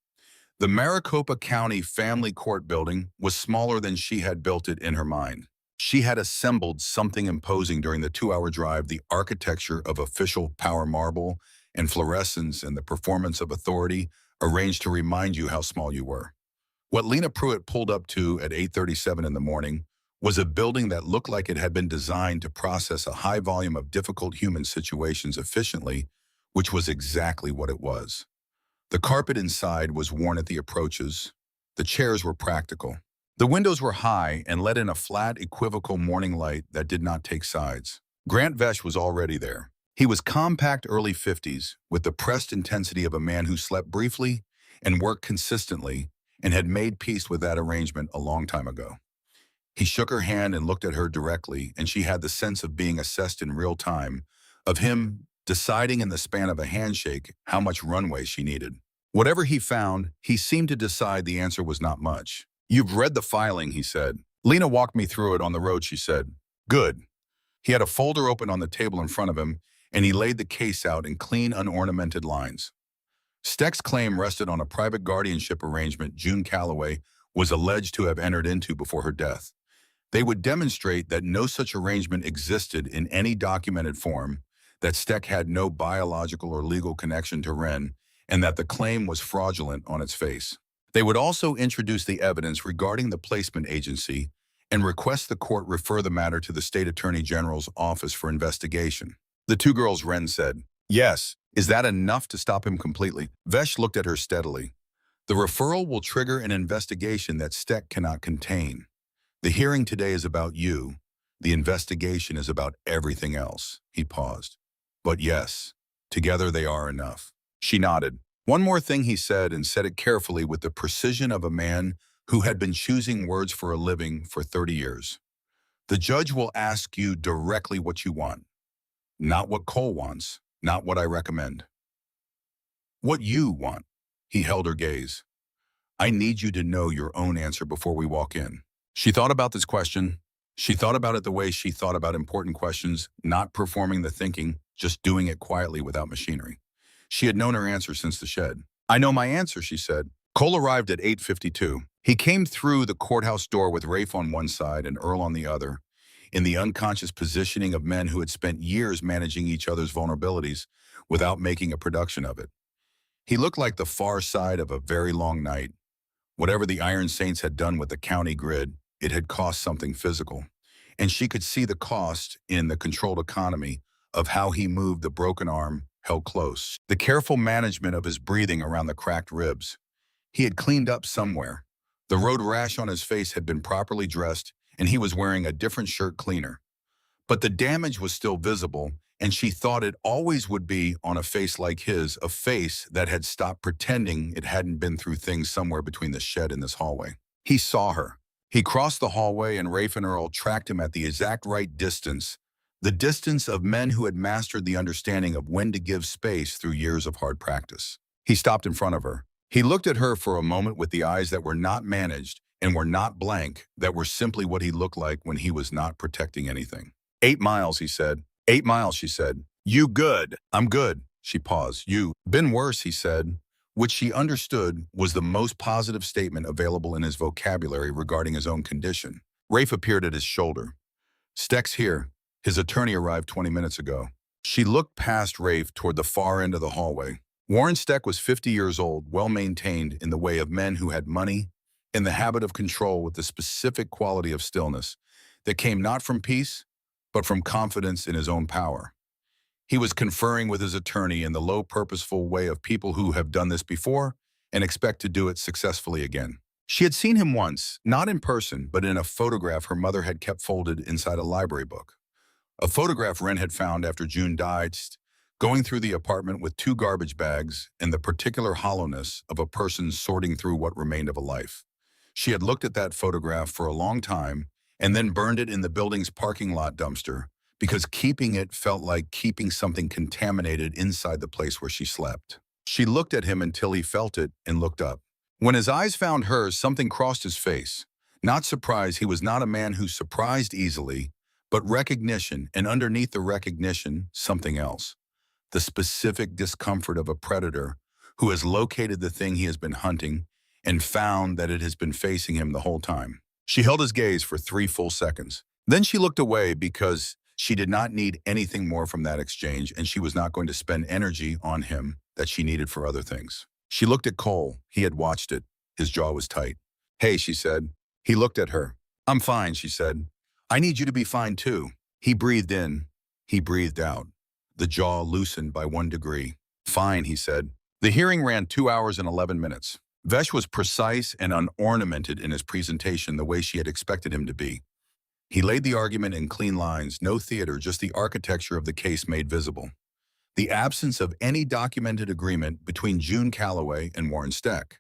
The Maricopa County Family Court building was smaller than she had built it in her mind. She had assembled something imposing during the 2-hour drive, the architecture of official power marble and fluorescence and the performance of authority arranged to remind you how small you were. What Lena Pruitt pulled up to at 8:37 in the morning was a building that looked like it had been designed to process a high volume of difficult human situations efficiently, which was exactly what it was. The carpet inside was worn at the approaches. The chairs were practical. The windows were high and let in a flat, equivocal morning light that did not take sides. Grant Vesh was already there. He was compact early 50s, with the pressed intensity of a man who slept briefly and worked consistently and had made peace with that arrangement a long time ago. He shook her hand and looked at her directly, and she had the sense of being assessed in real time, of him deciding in the span of a handshake how much runway she needed. Whatever he found, he seemed to decide the answer was not much. "You've read the filing," he said. "Lena walked me through it on the road," she said. "Good. He had a folder open on the table in front of him, and he laid the case out in clean, unornamented lines. Steck's claim rested on a private guardianship arrangement June Calloway was alleged to have entered into before her death. They would demonstrate that no such arrangement existed in any documented form, that Steck had no biological or legal connection to Wren, and that the claim was fraudulent on its face. They would also introduce the evidence regarding the placement agency and request the court refer the matter to the state attorney general's office for investigation. The two girls, Wren said. Yes. Is that enough to stop him completely? Vesh looked at her steadily. The referral will trigger an investigation that Steck cannot contain. The hearing today is about you. The investigation is about everything else. He paused. But yes, together they are enough. She nodded. One more thing, he said, and said it carefully with the precision of a man who had been choosing words for a living for 30 years. The judge will ask you directly what you want. Not what Cole wants, not what I recommend. What you want. He held her gaze. I need you to know your own answer before we walk in. She thought about this question. She thought about it the way she thought about important questions, not performing the thinking, just doing it quietly without machinery. She had known her answer since the shed. I know my answer, she said. Cole arrived at 8:52. He came through the courthouse door with Rafe on one side and Earl on the other, in the unconscious positioning of men who had spent years managing each other's vulnerabilities without making a production of it. He looked like the far side of a very long night. Whatever the Iron Saints had done with the county grid, it had cost something physical. And she could see the cost in the controlled economy of how he moved the broken arm held close, the careful management of his breathing around the cracked ribs. He had cleaned up somewhere. The road rash on his face had been properly dressed, and he was wearing a different shirt cleaner. But the damage was still visible, and she thought it always would be on a face like his, a face that had stopped pretending it hadn't been through things somewhere between the shed and this hallway. He saw her. He crossed the hallway, and Rafe and Earl tracked him at the exact right distance, the distance of men who had mastered the understanding of when to give space through years of hard practice. He stopped in front of her. He looked at her for a moment with the eyes that were not managed and were not blank, that were simply what he looked like when he was not protecting anything. 8 miles, he said. 8 miles, she said. You good? I'm good. She paused. You been worse, he said, which she understood was the most positive statement available in his vocabulary regarding his own condition. Rafe appeared at his shoulder. Steck's here. His attorney arrived 20 minutes ago. She looked past Rafe toward the far end of the hallway. Warren Steck was 50 years old, well-maintained in the way of men who had money, in the habit of control with the specific quality of stillness that came not from peace, but from confidence in his own power. He was conferring with his attorney in the low, purposeful way of people who have done this before and expect to do it successfully again. She had seen him once, not in person, but in a photograph her mother had kept folded inside a library book. A photograph Wren had found after June died, going through the apartment with 2 garbage bags and the particular hollowness of a person sorting through what remained of a life. She had looked at that photograph for a long time and then burned it in the building's parking lot dumpster because keeping it felt like keeping something contaminated inside the place where she slept. She looked at him until he felt it and looked up. When his eyes found hers, something crossed his face. Not surprise, he was not a man who surprised easily, but recognition, and underneath the recognition, something else. The specific discomfort of a predator who has located the thing he has been hunting and found that it has been facing him the whole time. She held his gaze for 3 full seconds. Then she looked away because she did not need anything more from that exchange, and she was not going to spend energy on him that she needed for other things. She looked at Cole. He had watched it. His jaw was tight. Hey, she said. He looked at her. I'm fine, she said. I need you to be fine too. He breathed in. He breathed out. The jaw loosened by 1 degree. Fine, he said. The hearing ran 2 hours and 11 minutes. Vesh was precise and unornamented in his presentation the way she had expected him to be. He laid the argument in clean lines, no theater, just the architecture of the case made visible. The absence of any documented agreement between June Calloway and Warren Steck.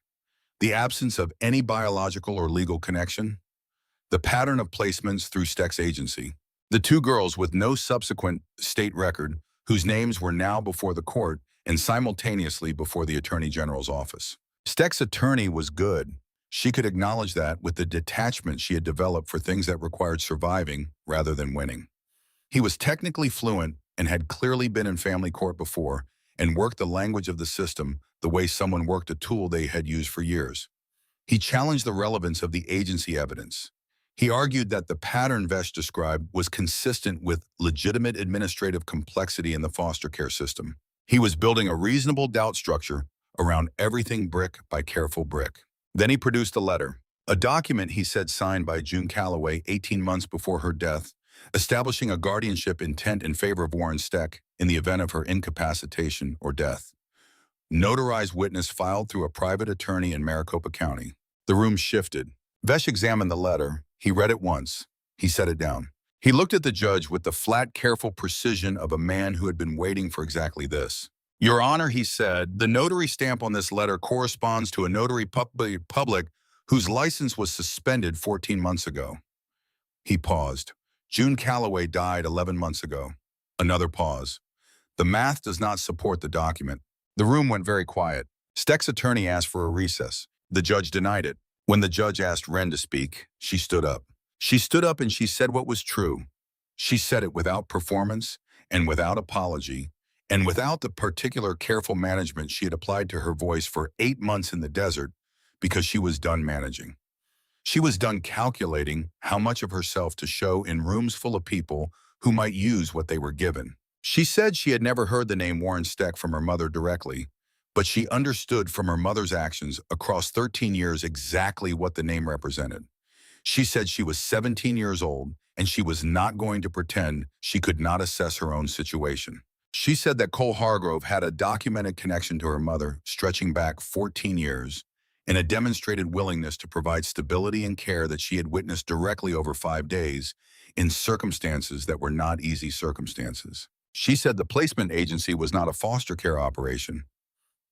The absence of any biological or legal connection. The pattern of placements through Steck's agency. The 2 girls with no subsequent state record, whose names were now before the court and simultaneously before the Attorney General's office. Steck's attorney was good. She could acknowledge that with the detachment she had developed for things that required surviving rather than winning. He was technically fluent and had clearly been in family court before and worked the language of the system the way someone worked a tool they had used for years. He challenged the relevance of the agency evidence. He argued that the pattern Vesh described was consistent with legitimate administrative complexity in the foster care system. He was building a reasonable doubt structure around everything brick by careful brick. Then he produced a letter, a document he said signed by June Calloway 18 months before her death, establishing a guardianship intent in favor of Warren Steck in the event of her incapacitation or death. Notarized witness filed through a private attorney in Maricopa County. The room shifted. Vesh examined the letter. He read it once. He set it down. He looked at the judge with the flat, careful precision of a man who had been waiting for exactly this. Your Honor, he said, the notary stamp on this letter corresponds to a notary public whose license was suspended 14 months ago. He paused. June Calloway died 11 months ago. Another pause. The math does not support the document. The room went very quiet. Steck's attorney asked for a recess. The judge denied it. When the judge asked Wren to speak, she stood up. She stood up and she said what was true. She said it without performance and without apology and without the particular careful management she had applied to her voice for 8 months in the desert because she was done managing. She was done calculating how much of herself to show in rooms full of people who might use what they were given. She said she had never heard the name Warren Steck from her mother directly, but she understood from her mother's actions across 13 years exactly what the name represented. She said she was 17 years old and she was not going to pretend she could not assess her own situation. She said that Cole Hargrove had a documented connection to her mother stretching back 14 years and a demonstrated willingness to provide stability and care that she had witnessed directly over 5 days in circumstances that were not easy circumstances. She said the placement agency was not a foster care operation.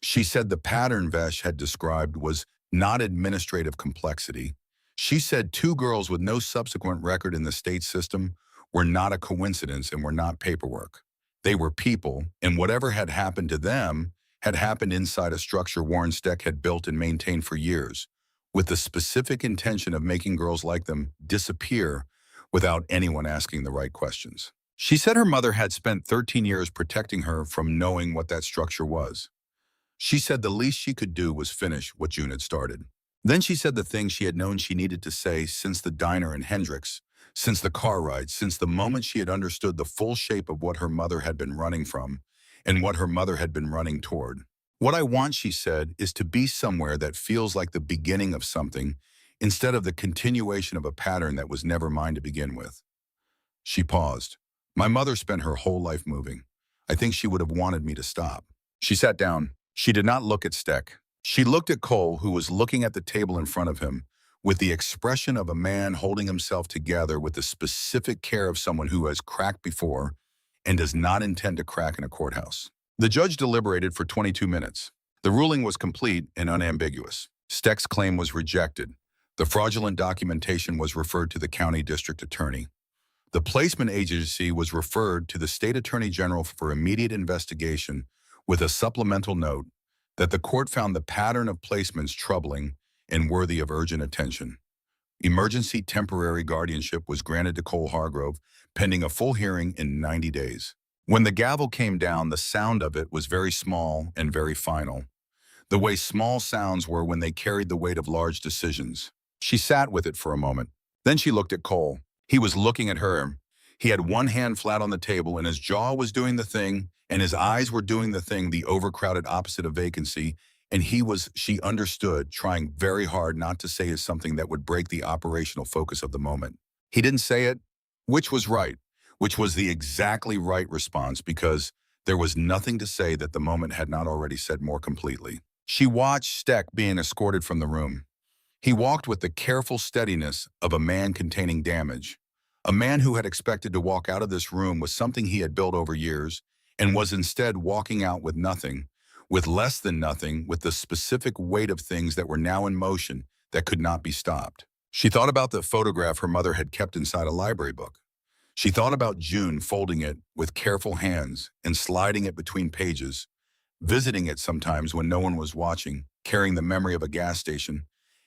She said the pattern Vesh had described was not administrative complexity. She said 2 girls with no subsequent record in the state system were not a coincidence and were not paperwork. They were people, and whatever had happened to them had happened inside a structure Warren Steck had built and maintained for years, with the specific intention of making girls like them disappear without anyone asking the right questions. She said her mother had spent 13 years protecting her from knowing what that structure was. She said the least she could do was finish what June had started. Then she said the things she had known she needed to say since the diner in Hendricks, since the car ride, since the moment she had understood the full shape of what her mother had been running from and what her mother had been running toward. What I want, she said, is to be somewhere that feels like the beginning of something instead of the continuation of a pattern that was never mine to begin with. She paused. My mother spent her whole life moving. I think she would have wanted me to stop. She sat down. She did not look at Steck. She looked at Cole, who was looking at the table in front of him, with the expression of a man holding himself together with the specific care of someone who has cracked before and does not intend to crack in a courthouse. The judge deliberated for 22 minutes. The ruling was complete and unambiguous. Steck's claim was rejected. The fraudulent documentation was referred to the county district attorney. The placement agency was referred to the state attorney general for immediate investigation with a supplemental note that the court found the pattern of placements troubling and worthy of urgent attention. Emergency temporary guardianship was granted to Cole Hargrove, pending a full hearing in 90 days. When the gavel came down, the sound of it was very small and very final, the way small sounds were when they carried the weight of large decisions. She sat with it for a moment. Then she looked at Cole. He was looking at her. He had one hand flat on the table, and his jaw was doing the thing, and his eyes were doing the thing, the overcrowded opposite of vacancy, and he was, she understood, trying very hard not to say something that would break the operational focus of the moment. He didn't say it, which was right, which was the exactly right response, because there was nothing to say that the moment had not already said more completely. She watched Steck being escorted from the room. He walked with the careful steadiness of a man containing damage, a man who had expected to walk out of this room with something he had built over years and was instead walking out with nothing, with less than nothing, with the specific weight of things that were now in motion that could not be stopped. She thought about the photograph her mother had kept inside a library book. She thought about June folding it with careful hands and sliding it between pages, visiting it sometimes when no one was watching, carrying the memory of a gas station,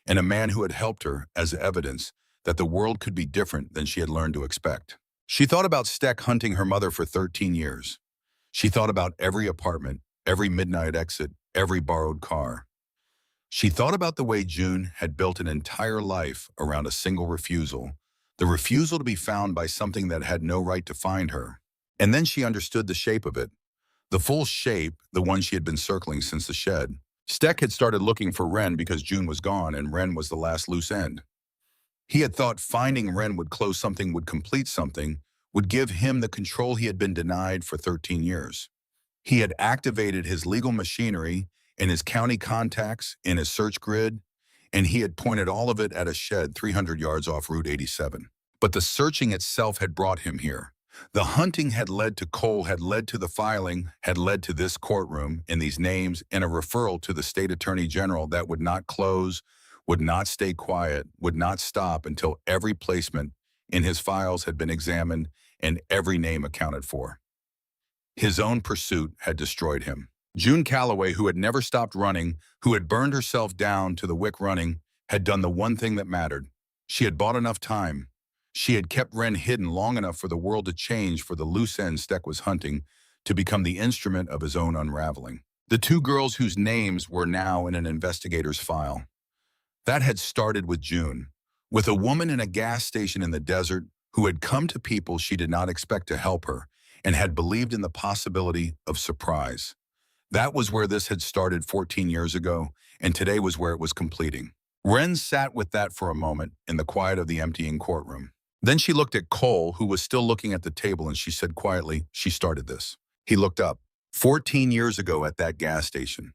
and a man who had helped her as evidence that the world could be different than she had learned to expect. She thought about Steck hunting her mother for 13 years. She thought about every apartment, every midnight exit, every borrowed car. She thought about the way June had built an entire life around a single refusal, the refusal to be found by something that had no right to find her. And then she understood the shape of it, the full shape, the one she had been circling since the shed. Steck had started looking for Wren because June was gone and Wren was the last loose end. He had thought finding Wren would close something, would complete something, would give him the control he had been denied for 13 years. He had activated his legal machinery in his county contacts, in his search grid, and he had pointed all of it at a shed 300 yards off Route 87. But the searching itself had brought him here. The hunting had led to Cole, had led to the filing, had led to this courtroom and these names and a referral to the state attorney general that would not close, would not stay quiet, would not stop until every placement in his files had been examined and every name accounted for. His own pursuit had destroyed him. June Calloway, who had never stopped running, who had burned herself down to the wick running, had done the one thing that mattered. She had bought enough time. She had kept Wren hidden long enough for the world to change, for the loose end Steck was hunting to become the instrument of his own unraveling. The two girls whose names were now in an investigator's file. That had started with June, with a woman in a gas station in the desert who had come to people she did not expect to help her and had believed in the possibility of surprise. That was where this had started 14 years ago, and today was where it was completing. Wren sat with that for a moment in the quiet of the emptying courtroom. Then she looked at Cole, who was still looking at the table, and she said quietly, "She started this." He looked up. 14 years ago at that gas station.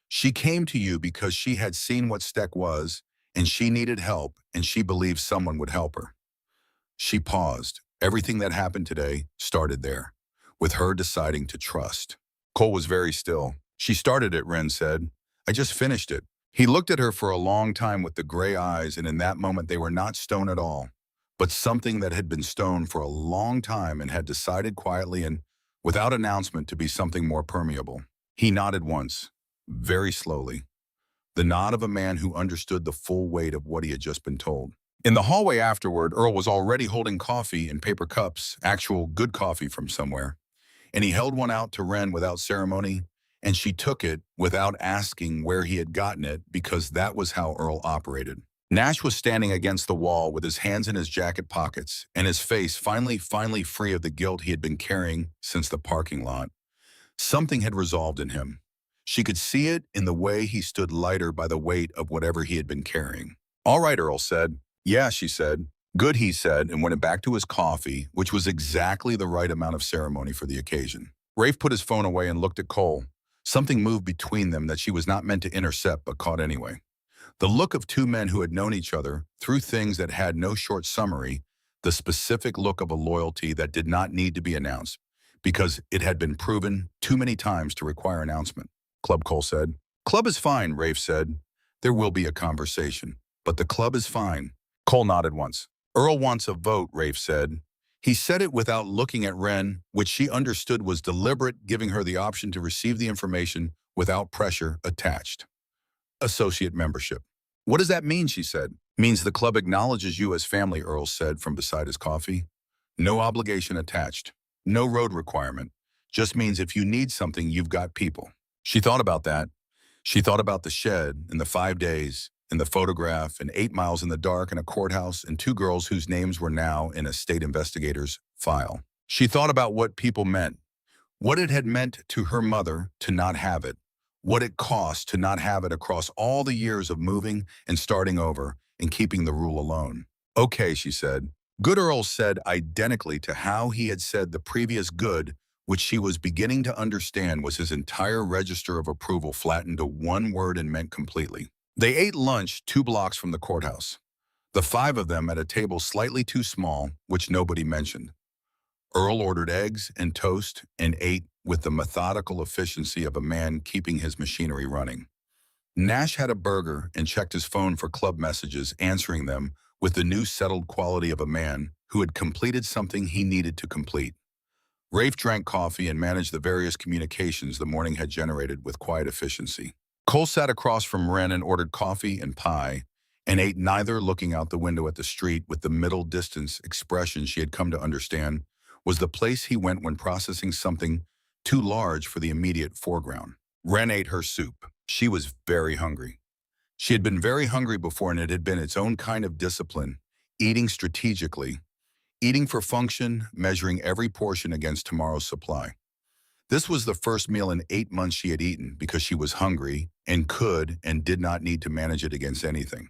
She came to you because she had seen what Steck was, and she needed help, and she believed someone would help her. She paused. Everything that happened today started there, with her deciding to trust. Cole was very still. "She started it," Wren said. "I just finished it." He looked at her for a long time with the gray eyes, and in that moment they were not stone at all, but something that had been stone for a long time and had decided quietly and without announcement to be something more permeable. He nodded once, very slowly, the nod of a man who understood the full weight of what he had just been told. In the hallway afterward, Earl was already holding coffee in paper cups, actual good coffee from somewhere, and he held one out to Wren without ceremony, and she took it without asking where he had gotten it because that was how Earl operated. Nash was standing against the wall with his hands in his jacket pockets and his face finally free of the guilt he had been carrying since the parking lot. Something had resolved in him. She could see it in the way he stood lighter by the weight of whatever he had been carrying. "All right," Earl said. "Yeah," she said. "Good," he said, and went back to his coffee, which was exactly the right amount of ceremony for the occasion. Rafe put his phone away and looked at Cole. Something moved between them that she was not meant to intercept but caught anyway. The look of two men who had known each other through things that had no short summary, the specific look of a loyalty that did not need to be announced because it had been proven too many times to require announcement. "Club," Cole said. "Club is fine," Rafe said. "There will be a conversation, but the club is fine." Cole nodded once. "Earl wants a vote," Rafe said. He said it without looking at Wren, which she understood was deliberate, giving her the option to receive the information without pressure attached. "Associate membership." "What does that mean?" she said. "Means the club acknowledges you as family," Earl said from beside his coffee. "No obligation attached. No road requirement. Just means if you need something, you've got people." She thought about that. She thought about the shed and the 5 days and the photograph and 8 miles in the dark and a courthouse and two girls whose names were now in a state investigator's file. She thought about what people meant, what it had meant to her mother to not have it, what it cost to not have it across all the years of moving and starting over and keeping the rule alone. "Okay," she said. Good, Earl said identically to how he had said the previous good, which she was beginning to understand was his entire register of approval flattened to one word and meant completely. They ate lunch 2 blocks from the courthouse, the 5 of them at a table slightly too small, which nobody mentioned. Earl ordered eggs and toast and ate with the methodical efficiency of a man keeping his machinery running. Nash had a burger and checked his phone for club messages, answering them with the new settled quality of a man who had completed something he needed to complete. Rafe drank coffee and managed the various communications the morning had generated with quiet efficiency. Cole sat across from Wren and ordered coffee and pie, and ate neither. Looking out the window at the street with the middle distance expression she had come to understand was the place he went when processing something too large for the immediate foreground. Ren ate her soup. She was very hungry. She had been very hungry before, and it had been its own kind of discipline, eating strategically, eating for function, measuring every portion against tomorrow's supply. This was the first meal in 8 months she had eaten because she was hungry and could and did not need to manage it against anything.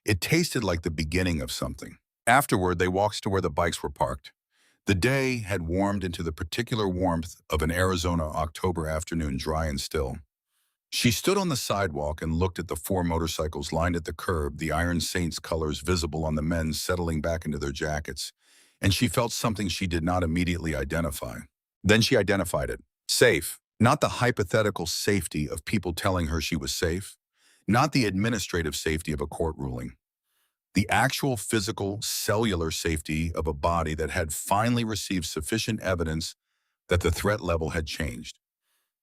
It tasted like the beginning of something. Afterward, they walked to where the bikes were parked. The day had warmed into the particular warmth of an Arizona October afternoon, dry and still. She stood on the sidewalk and looked at the 4 motorcycles lined at the curb, the Iron Saints colors visible on the men settling back into their jackets, and she felt something she did not immediately identify. Then she identified it. Safe. Not the hypothetical safety of people telling her she was safe, not the administrative safety of a court ruling. The actual physical, cellular safety of a body that had finally received sufficient evidence that the threat level had changed.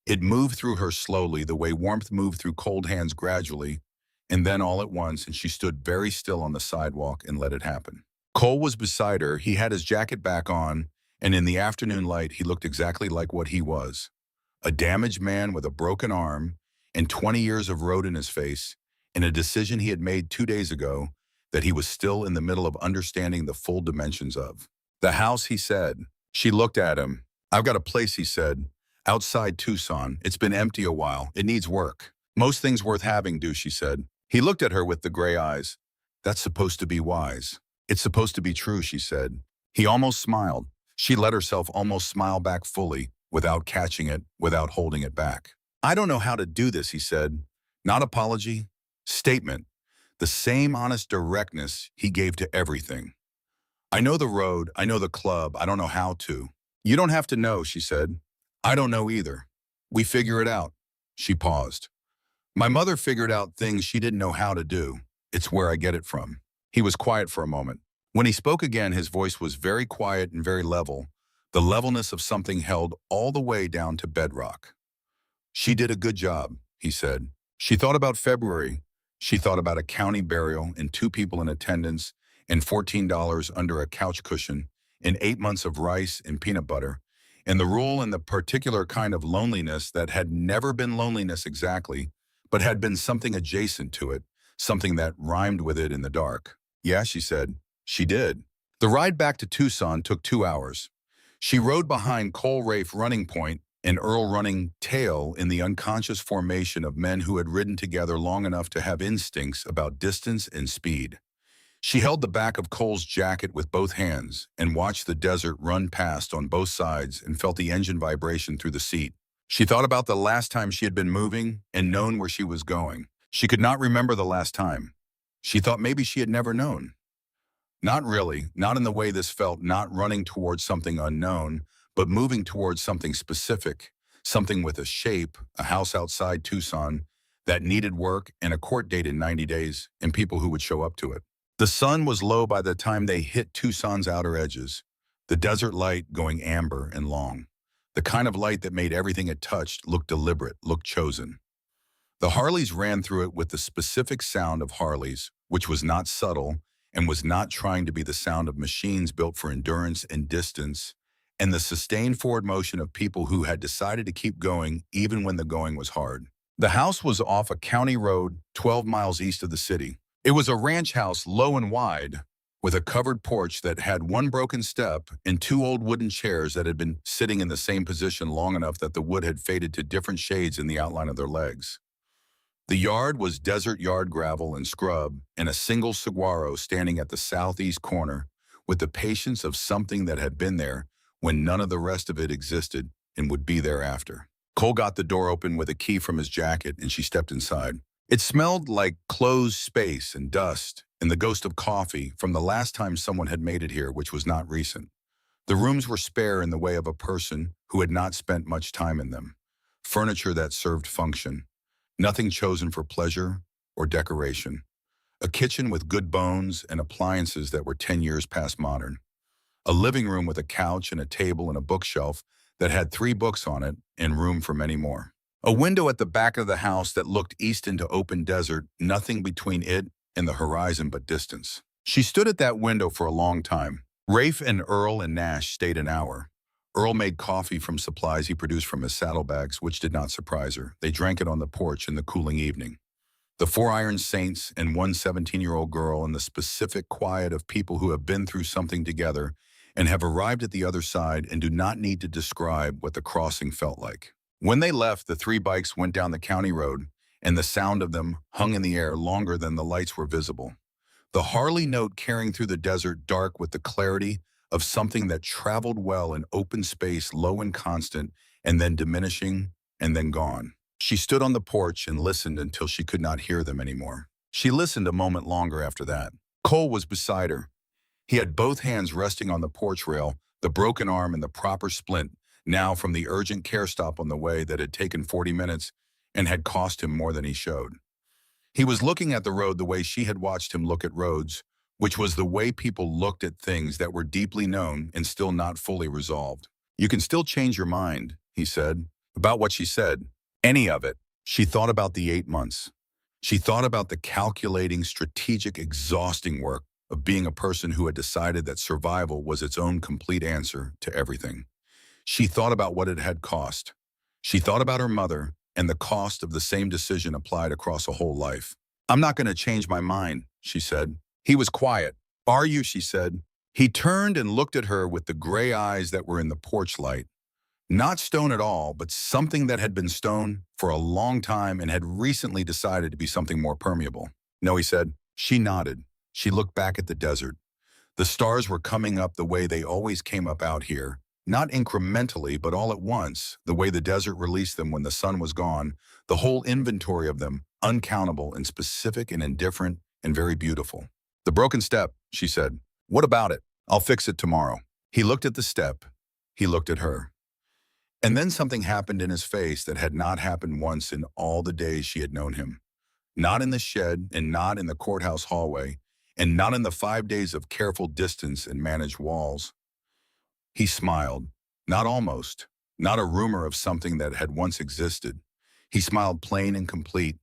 It moved through her slowly, the way warmth moved through cold hands gradually, and then all at once, and she stood very still on the sidewalk and let it happen. Cole was beside her. He had his jacket back on, and in the afternoon light, he looked exactly like what he was. A damaged man with a broken arm and 20 years of road in his face, and a decision he had made 2 days ago that he was still in the middle of understanding the full dimensions of. The house, he said. She looked at him. I've got a place, he said. Outside Tucson. It's been empty a while. It needs work. Most things worth having do, she said. He looked at her with the gray eyes. That's supposed to be wise. It's supposed to be true, she said. He almost smiled. She let herself almost smile back fully, without catching it, without holding it back. I don't know how to do this, he said. Not apology, statement. The same honest directness he gave to everything. I know the road, I know the club, I don't know how to. You don't have to know, she said. I don't know either. We figure it out. She paused. My mother figured out things she didn't know how to do. It's where I get it from. He was quiet for a moment. When he spoke again, his voice was very quiet and very level, the levelness of something held all the way down to bedrock. She did a good job, he said. She thought about February. She thought about a county burial and 2 people in attendance and $14 under a couch cushion and 8 months of rice and peanut butter, and the rule and the particular kind of loneliness that had never been loneliness exactly, but had been something adjacent to it, something that rhymed with it in the dark. Yeah, she said. She did. The ride back to Tucson took 2 hours. She rode behind Cole Rafe running point and Earl running tail in the unconscious formation of men who had ridden together long enough to have instincts about distance and speed. She held the back of Cole's jacket with both hands and watched the desert run past on both sides and felt the engine vibration through the seat. She thought about the last time she had been moving and known where she was going. She could not remember the last time. She thought maybe she had never known. Not really, not in the way this felt, not running towards something unknown, but moving towards something specific, something with a shape, a house outside Tucson that needed work and a court date in 90 days and people who would show up to it. The sun was low by the time they hit Tucson's outer edges, the desert light going amber and long, the kind of light that made everything it touched look deliberate, look chosen. The Harleys ran through it with the specific sound of Harleys, which was not subtle and was not trying to be the sound of machines built for endurance and distance, and the sustained forward motion of people who had decided to keep going even when the going was hard. The house was off a county road 12 miles east of the city. It was a ranch house, low and wide, with a covered porch that had 1 broken step and 2 old wooden chairs that had been sitting in the same position long enough that the wood had faded to different shades in the outline of their legs. The yard was desert yard gravel and scrub, and a single saguaro standing at the southeast corner with the patience of something that had been there when none of the rest of it existed and would be there after. Cole got the door open with a key from his jacket, and she stepped inside. It smelled like closed space and dust and the ghost of coffee from the last time someone had made it here, which was not recent. The rooms were spare in the way of a person who had not spent much time in them. Furniture that served function. Nothing chosen for pleasure or decoration. A kitchen with good bones and appliances that were 10 years past modern. A living room with a couch and a table and a bookshelf that had 3 books on it and room for many more. A window at the back of the house that looked east into open desert, nothing between it in the horizon but distance. She stood at that window for a long time. Rafe and Earl and Nash stayed an hour. Earl made coffee from supplies he produced from his saddlebags, which did not surprise her. They drank it on the porch in the cooling evening. The four iron saints and one 17-year-old girl in the specific quiet of people who have been through something together and have arrived at the other side and do not need to describe what the crossing felt like. When they left, the three bikes went down the county road, and the sound of them hung in the air longer than the lights were visible. The Harley note carrying through the desert dark with the clarity of something that traveled well in open space, low and constant, and then diminishing, and then gone. She stood on the porch and listened until she could not hear them anymore. She listened a moment longer after that. Cole was beside her. He had both hands resting on the porch rail, the broken arm and the proper splint, now from the urgent care stop on the way that had taken 40 minutes and had cost him more than he showed. He was looking at the road the way she had watched him look at roads, which was the way people looked at things that were deeply known and still not fully resolved. "You can still change your mind," he said. About what she said. Any of it. She thought about the 8 months. She thought about the calculating, strategic, exhausting work of being a person who had decided that survival was its own complete answer to everything. She thought about what it had cost. She thought about her mother and the cost of the same decision applied across a whole life. "I'm not going to change my mind," she said. He was quiet. "Are you?" she said. He turned and looked at her with the gray eyes that were in the porch light. Not stone at all, but something that had been stone for a long time and had recently decided to be something more permeable. "No," he said. She nodded. She looked back at the desert. The stars were coming up the way they always came up out here, not incrementally, but all at once, the way the desert released them when the sun was gone, the whole inventory of them, uncountable and specific and indifferent and very beautiful. "The broken step," she said. "What about it? I'll fix it tomorrow." He looked at the step. He looked at her. And then something happened in his face that had not happened once in all the days she had known him. Not in the shed and not in the courthouse hallway, and not in the 5 days of careful distance and managed walls. He smiled, not almost, not a rumor of something that had once existed. He smiled plain and complete,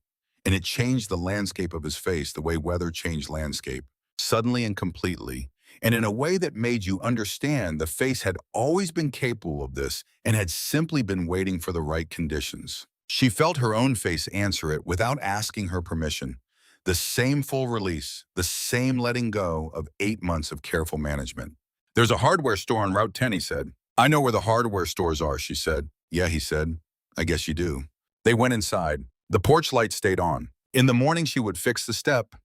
and it changed the landscape of his face the way weather changed landscape, suddenly and completely, and in a way that made you understand the face had always been capable of this and had simply been waiting for the right conditions. She felt her own face answer it without asking her permission. The same full release, the same letting go of 8 months of careful management. "There's a hardware store on Route 10, he said. "I know where the hardware stores are," she said. "Yeah," he said. "I guess you do." They went inside. The porch light stayed on. In the morning, she would fix the step.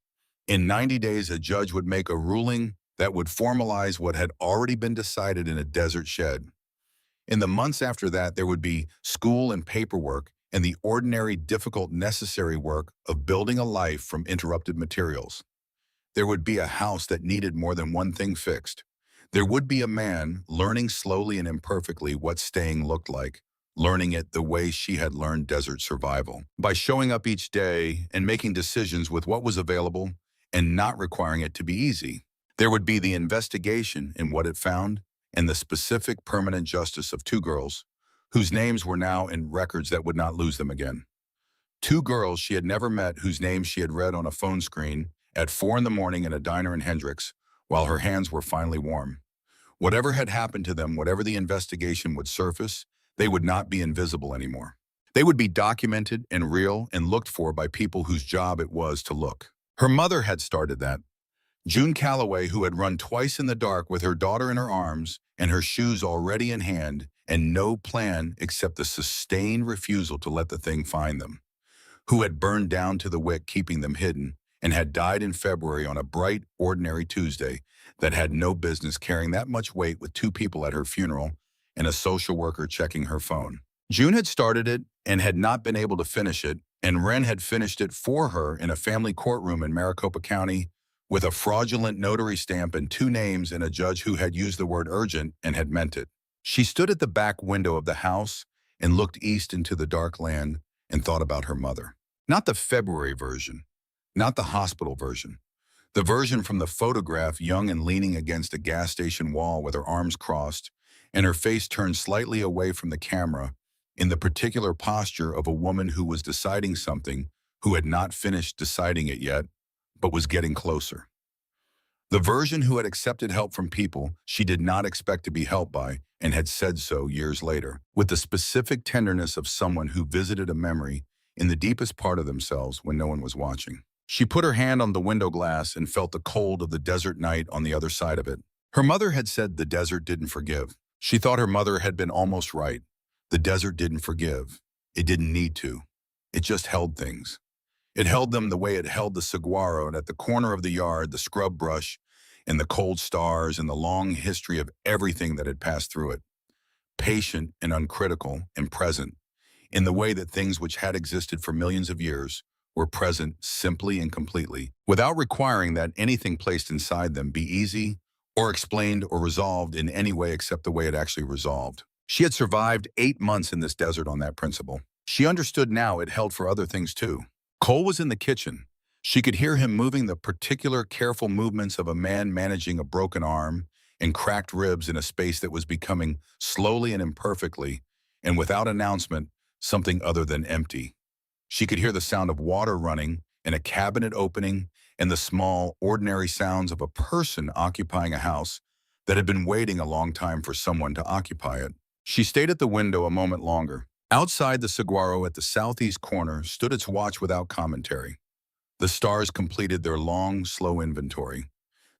In 90 days, a judge would make a ruling that would formalize what had already been decided in a desert shed. In the months after that, there would be school and paperwork and the ordinary, difficult, necessary work of building a life from interrupted materials. There would be a house that needed more than one thing fixed. There would be a man learning slowly and imperfectly what staying looked like, learning it the way she had learned desert survival, by showing up each day and making decisions with what was available and not requiring it to be easy. There would be the investigation in what it found and the specific permanent justice of 2 girls, whose names were now in records that would not lose them again. 2 girls she had never met whose names she had read on a phone screen at 4 in the morning in a diner in Hendricks while her hands were finally warm. Whatever had happened to them, whatever the investigation would surface, they would not be invisible anymore. They would be documented and real and looked for by people whose job it was to look. Her mother had started that. June Calloway, who had run twice in the dark with her daughter in her arms and her shoes already in hand and no plan except the sustained refusal to let the thing find them, who had burned down to the wick keeping them hidden and had died in February on a bright, ordinary Tuesday that had no business carrying that much weight with 2 people at her funeral and a social worker checking her phone. June had started it and had not been able to finish it, and Wren had finished it for her in a family courtroom in Maricopa County with a fraudulent notary stamp and 2 names and a judge who had used the word urgent and had meant it. She stood at the back window of the house and looked east into the dark land and thought about her mother. Not the February version, not the hospital version, the version from the photograph, young and leaning against a gas station wall with her arms crossed and her face turned slightly away from the camera in the particular posture of a woman who was deciding something, who had not finished deciding it yet, but was getting closer. The version who had accepted help from people she did not expect to be helped by and had said so years later, with the specific tenderness of someone who visited a memory in the deepest part of themselves when no one was watching. She put her hand on the window glass and felt the cold of the desert night on the other side of it. Her mother had said the desert didn't forgive. She thought her mother had been almost right. The desert didn't forgive. It didn't need to. It just held things. It held them the way it held the saguaro at the corner of the yard, the scrub brush, and the cold stars and the long history of everything that had passed through it. Patient and uncritical and present, in the way that things which had existed for millions of years were present simply and completely, without requiring that anything placed inside them be easy or explained or resolved in any way except the way it actually resolved. She had survived 8 months in this desert on that principle. She understood now it held for other things too. Cole was in the kitchen. She could hear him moving the particular careful movements of a man managing a broken arm and cracked ribs in a space that was becoming slowly and imperfectly, and without announcement, something other than empty. She could hear the sound of water running and a cabinet opening and the small, ordinary sounds of a person occupying a house that had been waiting a long time for someone to occupy it. She stayed at the window a moment longer. Outside the saguaro at the southeast corner stood its watch without commentary. The stars completed their long, slow inventory.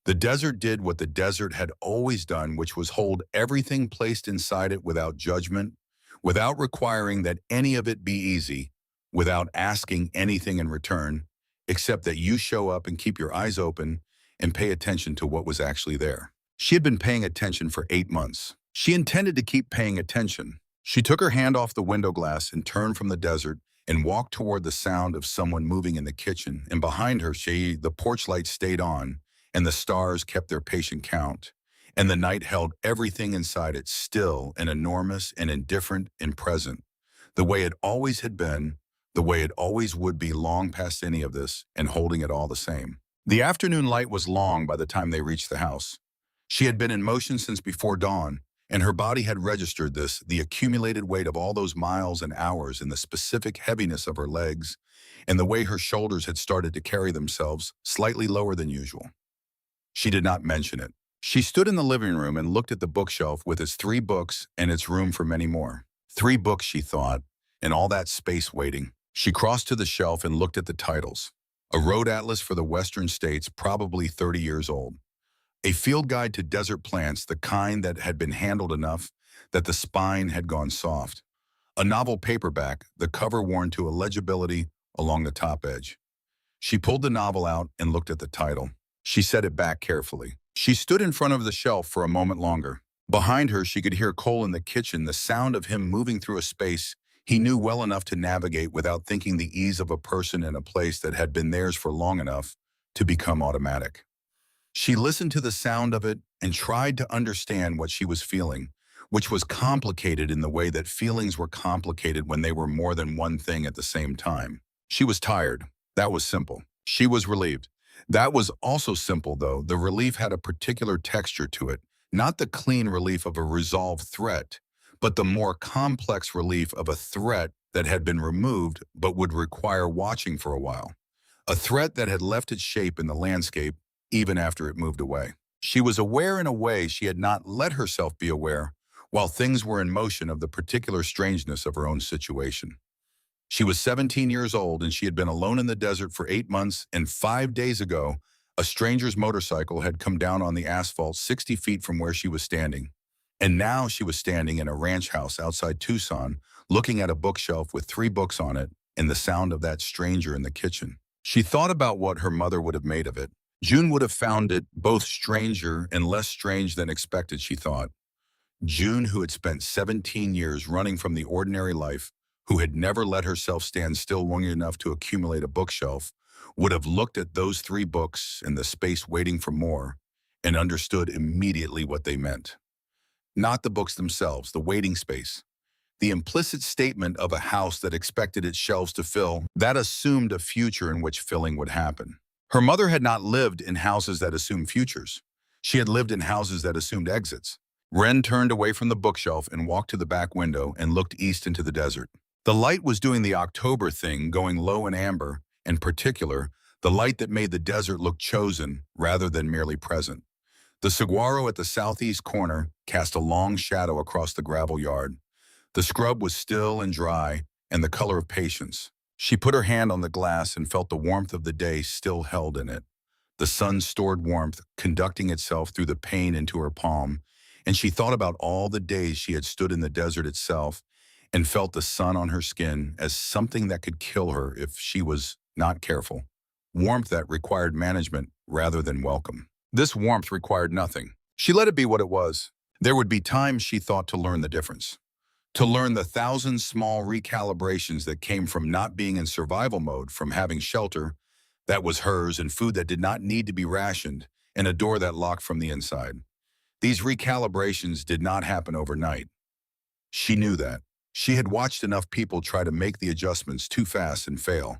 The desert did what the desert had always done, which was hold everything placed inside it without judgment, without requiring that any of it be easy, without asking anything in return, except that you show up and keep your eyes open and pay attention to what was actually there. She had been paying attention for 8 months. She intended to keep paying attention. She took her hand off the window glass and turned from the desert and walked toward the sound of someone moving in the kitchen, and behind her, the porch light stayed on, and the stars kept their patient count, and the night held everything inside it still and enormous and indifferent and present, the way it always had been, the way it always would be long past any of this, and holding it all the same. The afternoon light was long by the time they reached the house. She had been in motion since before dawn, and her body had registered this, the accumulated weight of all those miles and hours and the specific heaviness of her legs, and the way her shoulders had started to carry themselves slightly lower than usual. She did not mention it. She stood in the living room and looked at the bookshelf with its 3 books and its room for many more. 3 books, she thought, and all that space waiting. She crossed to the shelf and looked at the titles. A road atlas for the western states, probably 30 years old. A field guide to desert plants, the kind that had been handled enough that the spine had gone soft. A novel paperback, the cover worn to illegibility along the top edge. She pulled the novel out and looked at the title. She set it back carefully. She stood in front of the shelf for a moment longer. Behind her, she could hear Cole in the kitchen, the sound of him moving through a space he knew well enough to navigate without thinking, the ease of a person in a place that had been theirs for long enough to become automatic. She listened to the sound of it and tried to understand what she was feeling, which was complicated in the way that feelings were complicated when they were more than one thing at the same time. She was tired. That was simple. She was relieved. That was also simple, though. The relief had a particular texture to it, not the clean relief of a resolved threat, but the more complex relief of a threat that had been removed but would require watching for a while. A threat that had left its shape in the landscape even after it moved away. She was aware in a way she had not let herself be aware while things were in motion of the particular strangeness of her own situation. She was 17 years old and she had been alone in the desert for 8 months, and 5 days ago, a stranger's motorcycle had come down on the asphalt 60 feet from where she was standing. And now she was standing in a ranch house outside Tucson, looking at a bookshelf with 3 books on it and the sound of that stranger in the kitchen. She thought about what her mother would have made of it. June would have found it both stranger and less strange than expected, she thought. June, who had spent 17 years running from the ordinary life, who had never let herself stand still long enough to accumulate a bookshelf, would have looked at those 3 books and the space waiting for more and understood immediately what they meant. Not the books themselves, the waiting space. The implicit statement of a house that expected its shelves to fill, that assumed a future in which filling would happen. Her mother had not lived in houses that assumed futures. She had lived in houses that assumed exits. Wren turned away from the bookshelf and walked to the back window and looked east into the desert. The light was doing the October thing, going low and amber. In particular, the light that made the desert look chosen rather than merely present. The saguaro at the southeast corner cast a long shadow across the gravel yard. The scrub was still and dry, and the color of patience. She put her hand on the glass and felt the warmth of the day still held in it. The sun's stored warmth conducting itself through the pane into her palm, and she thought about all the days she had stood in the desert itself and felt the sun on her skin as something that could kill her if she was not careful. Warmth that required management rather than welcome. This warmth required nothing. She let it be what it was. There would be times she thought to learn the difference. To learn the thousand small recalibrations that came from not being in survival mode, from having shelter that was hers and food that did not need to be rationed, and a door that locked from the inside. These recalibrations did not happen overnight. She knew that. She had watched enough people try to make the adjustments too fast and fail.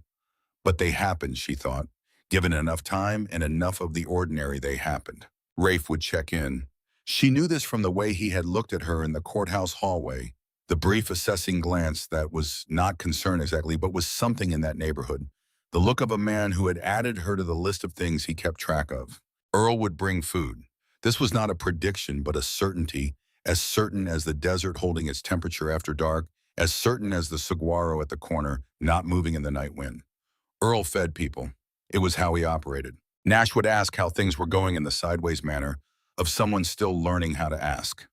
But they happened, she thought. Given enough time and enough of the ordinary, they happened. Rafe would check in. She knew this from the way he had looked at her in the courthouse hallway, the brief assessing glance that was not concern exactly, but was something in that neighborhood. The look of a man who had added her to the list of things he kept track of. Earl would bring food. This was not a prediction, but a certainty, as certain as the desert holding its temperature after dark, as certain as the saguaro at the corner not moving in the night wind. Earl fed people. It was how he operated. Nash would ask how things were going in the sideways manner of someone still learning how to ask.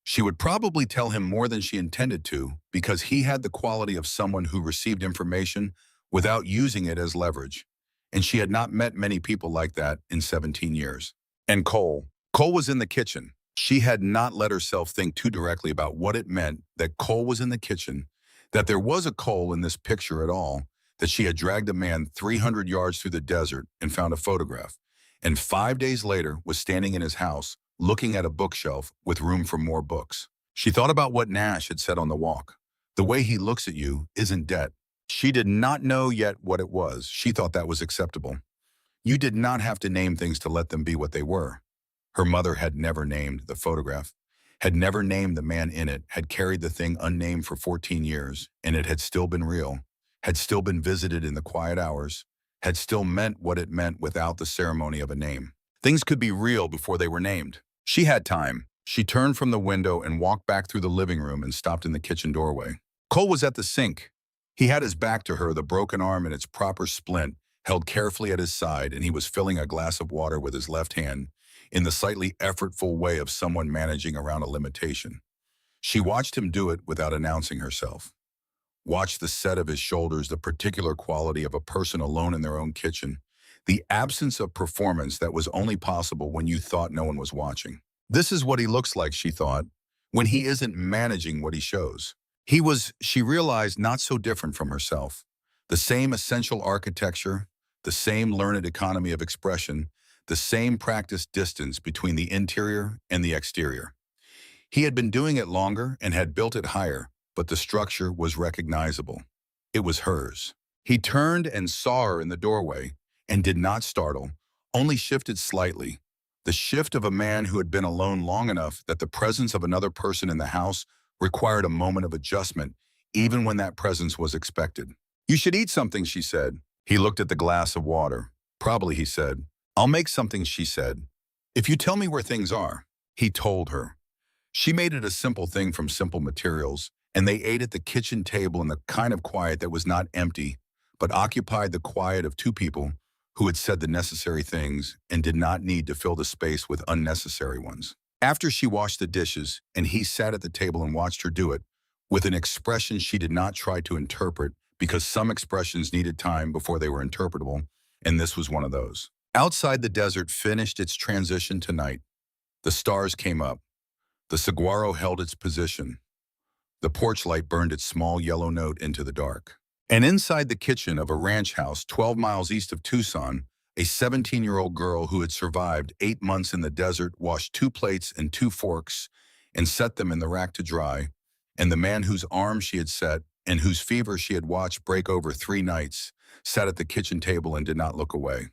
She would probably tell him more than she intended to because he had the quality of someone who received information without using it as leverage. And she had not met many people like that in 17 years. And Cole. Cole was in the kitchen. She had not let herself think too directly about what it meant that Cole was in the kitchen, that there was a Cole in this picture at all, that she had dragged a man 300 yards through the desert and found a photograph, and 5 days later was standing in his house, looking at a bookshelf with room for more books. She thought about what Nash had said on the walk. The way he looks at you isn't debt. She did not know yet what it was. She thought that was acceptable. You did not have to name things to let them be what they were. Her mother had never named the photograph, had never named the man in it, had carried the thing unnamed for 14 years, and it had still been real, had still been visited in the quiet hours, had still meant what it meant without the ceremony of a name. Things could be real before they were named. She had time. She turned from the window and walked back through the living room and stopped in the kitchen doorway. Cole was at the sink. He had his back to her, the broken arm in its proper splint held carefully at his side, and he was filling a glass of water with his left hand in the slightly effortful way of someone managing around a limitation. She watched him do it without announcing herself. Watched the set of his shoulders, the particular quality of a person alone in their own kitchen, the absence of performance that was only possible when you thought no one was watching. This is what he looks like, she thought, when he isn't managing what he shows. He was, she realized, not so different from herself. The same essential architecture, the same learned economy of expression, the same practiced distance between the interior and the exterior. He had been doing it longer and had built it higher, but the structure was recognizable. It was hers. He turned and saw her in the doorway and did not startle, only shifted slightly. The shift of a man who had been alone long enough that the presence of another person in the house required a moment of adjustment, even when that presence was expected. "You should eat something," she said. He looked at the glass of water. "Probably," he said. "I'll make something," she said. "If you tell me where things are." He told her. She made it a simple thing from simple materials, and they ate at the kitchen table in the kind of quiet that was not empty, but occupied the quiet of two people who had said the necessary things and did not need to fill the space with unnecessary ones. After she washed the dishes, and he sat at the table and watched her do it, with an expression she did not try to interpret, because some expressions needed time before they were interpretable, and this was one of those. Outside, the desert finished its transition to night. The stars came up. The saguaro held its position. The porch light burned its small yellow note into the dark. And inside the kitchen of a ranch house 12 miles east of Tucson, a 17-year-old girl who had survived 8 months in the desert washed 2 plates and 2 forks and set them in the rack to dry, and the man whose arm she had set and whose fever she had watched break over 3 nights sat at the kitchen table and did not look away.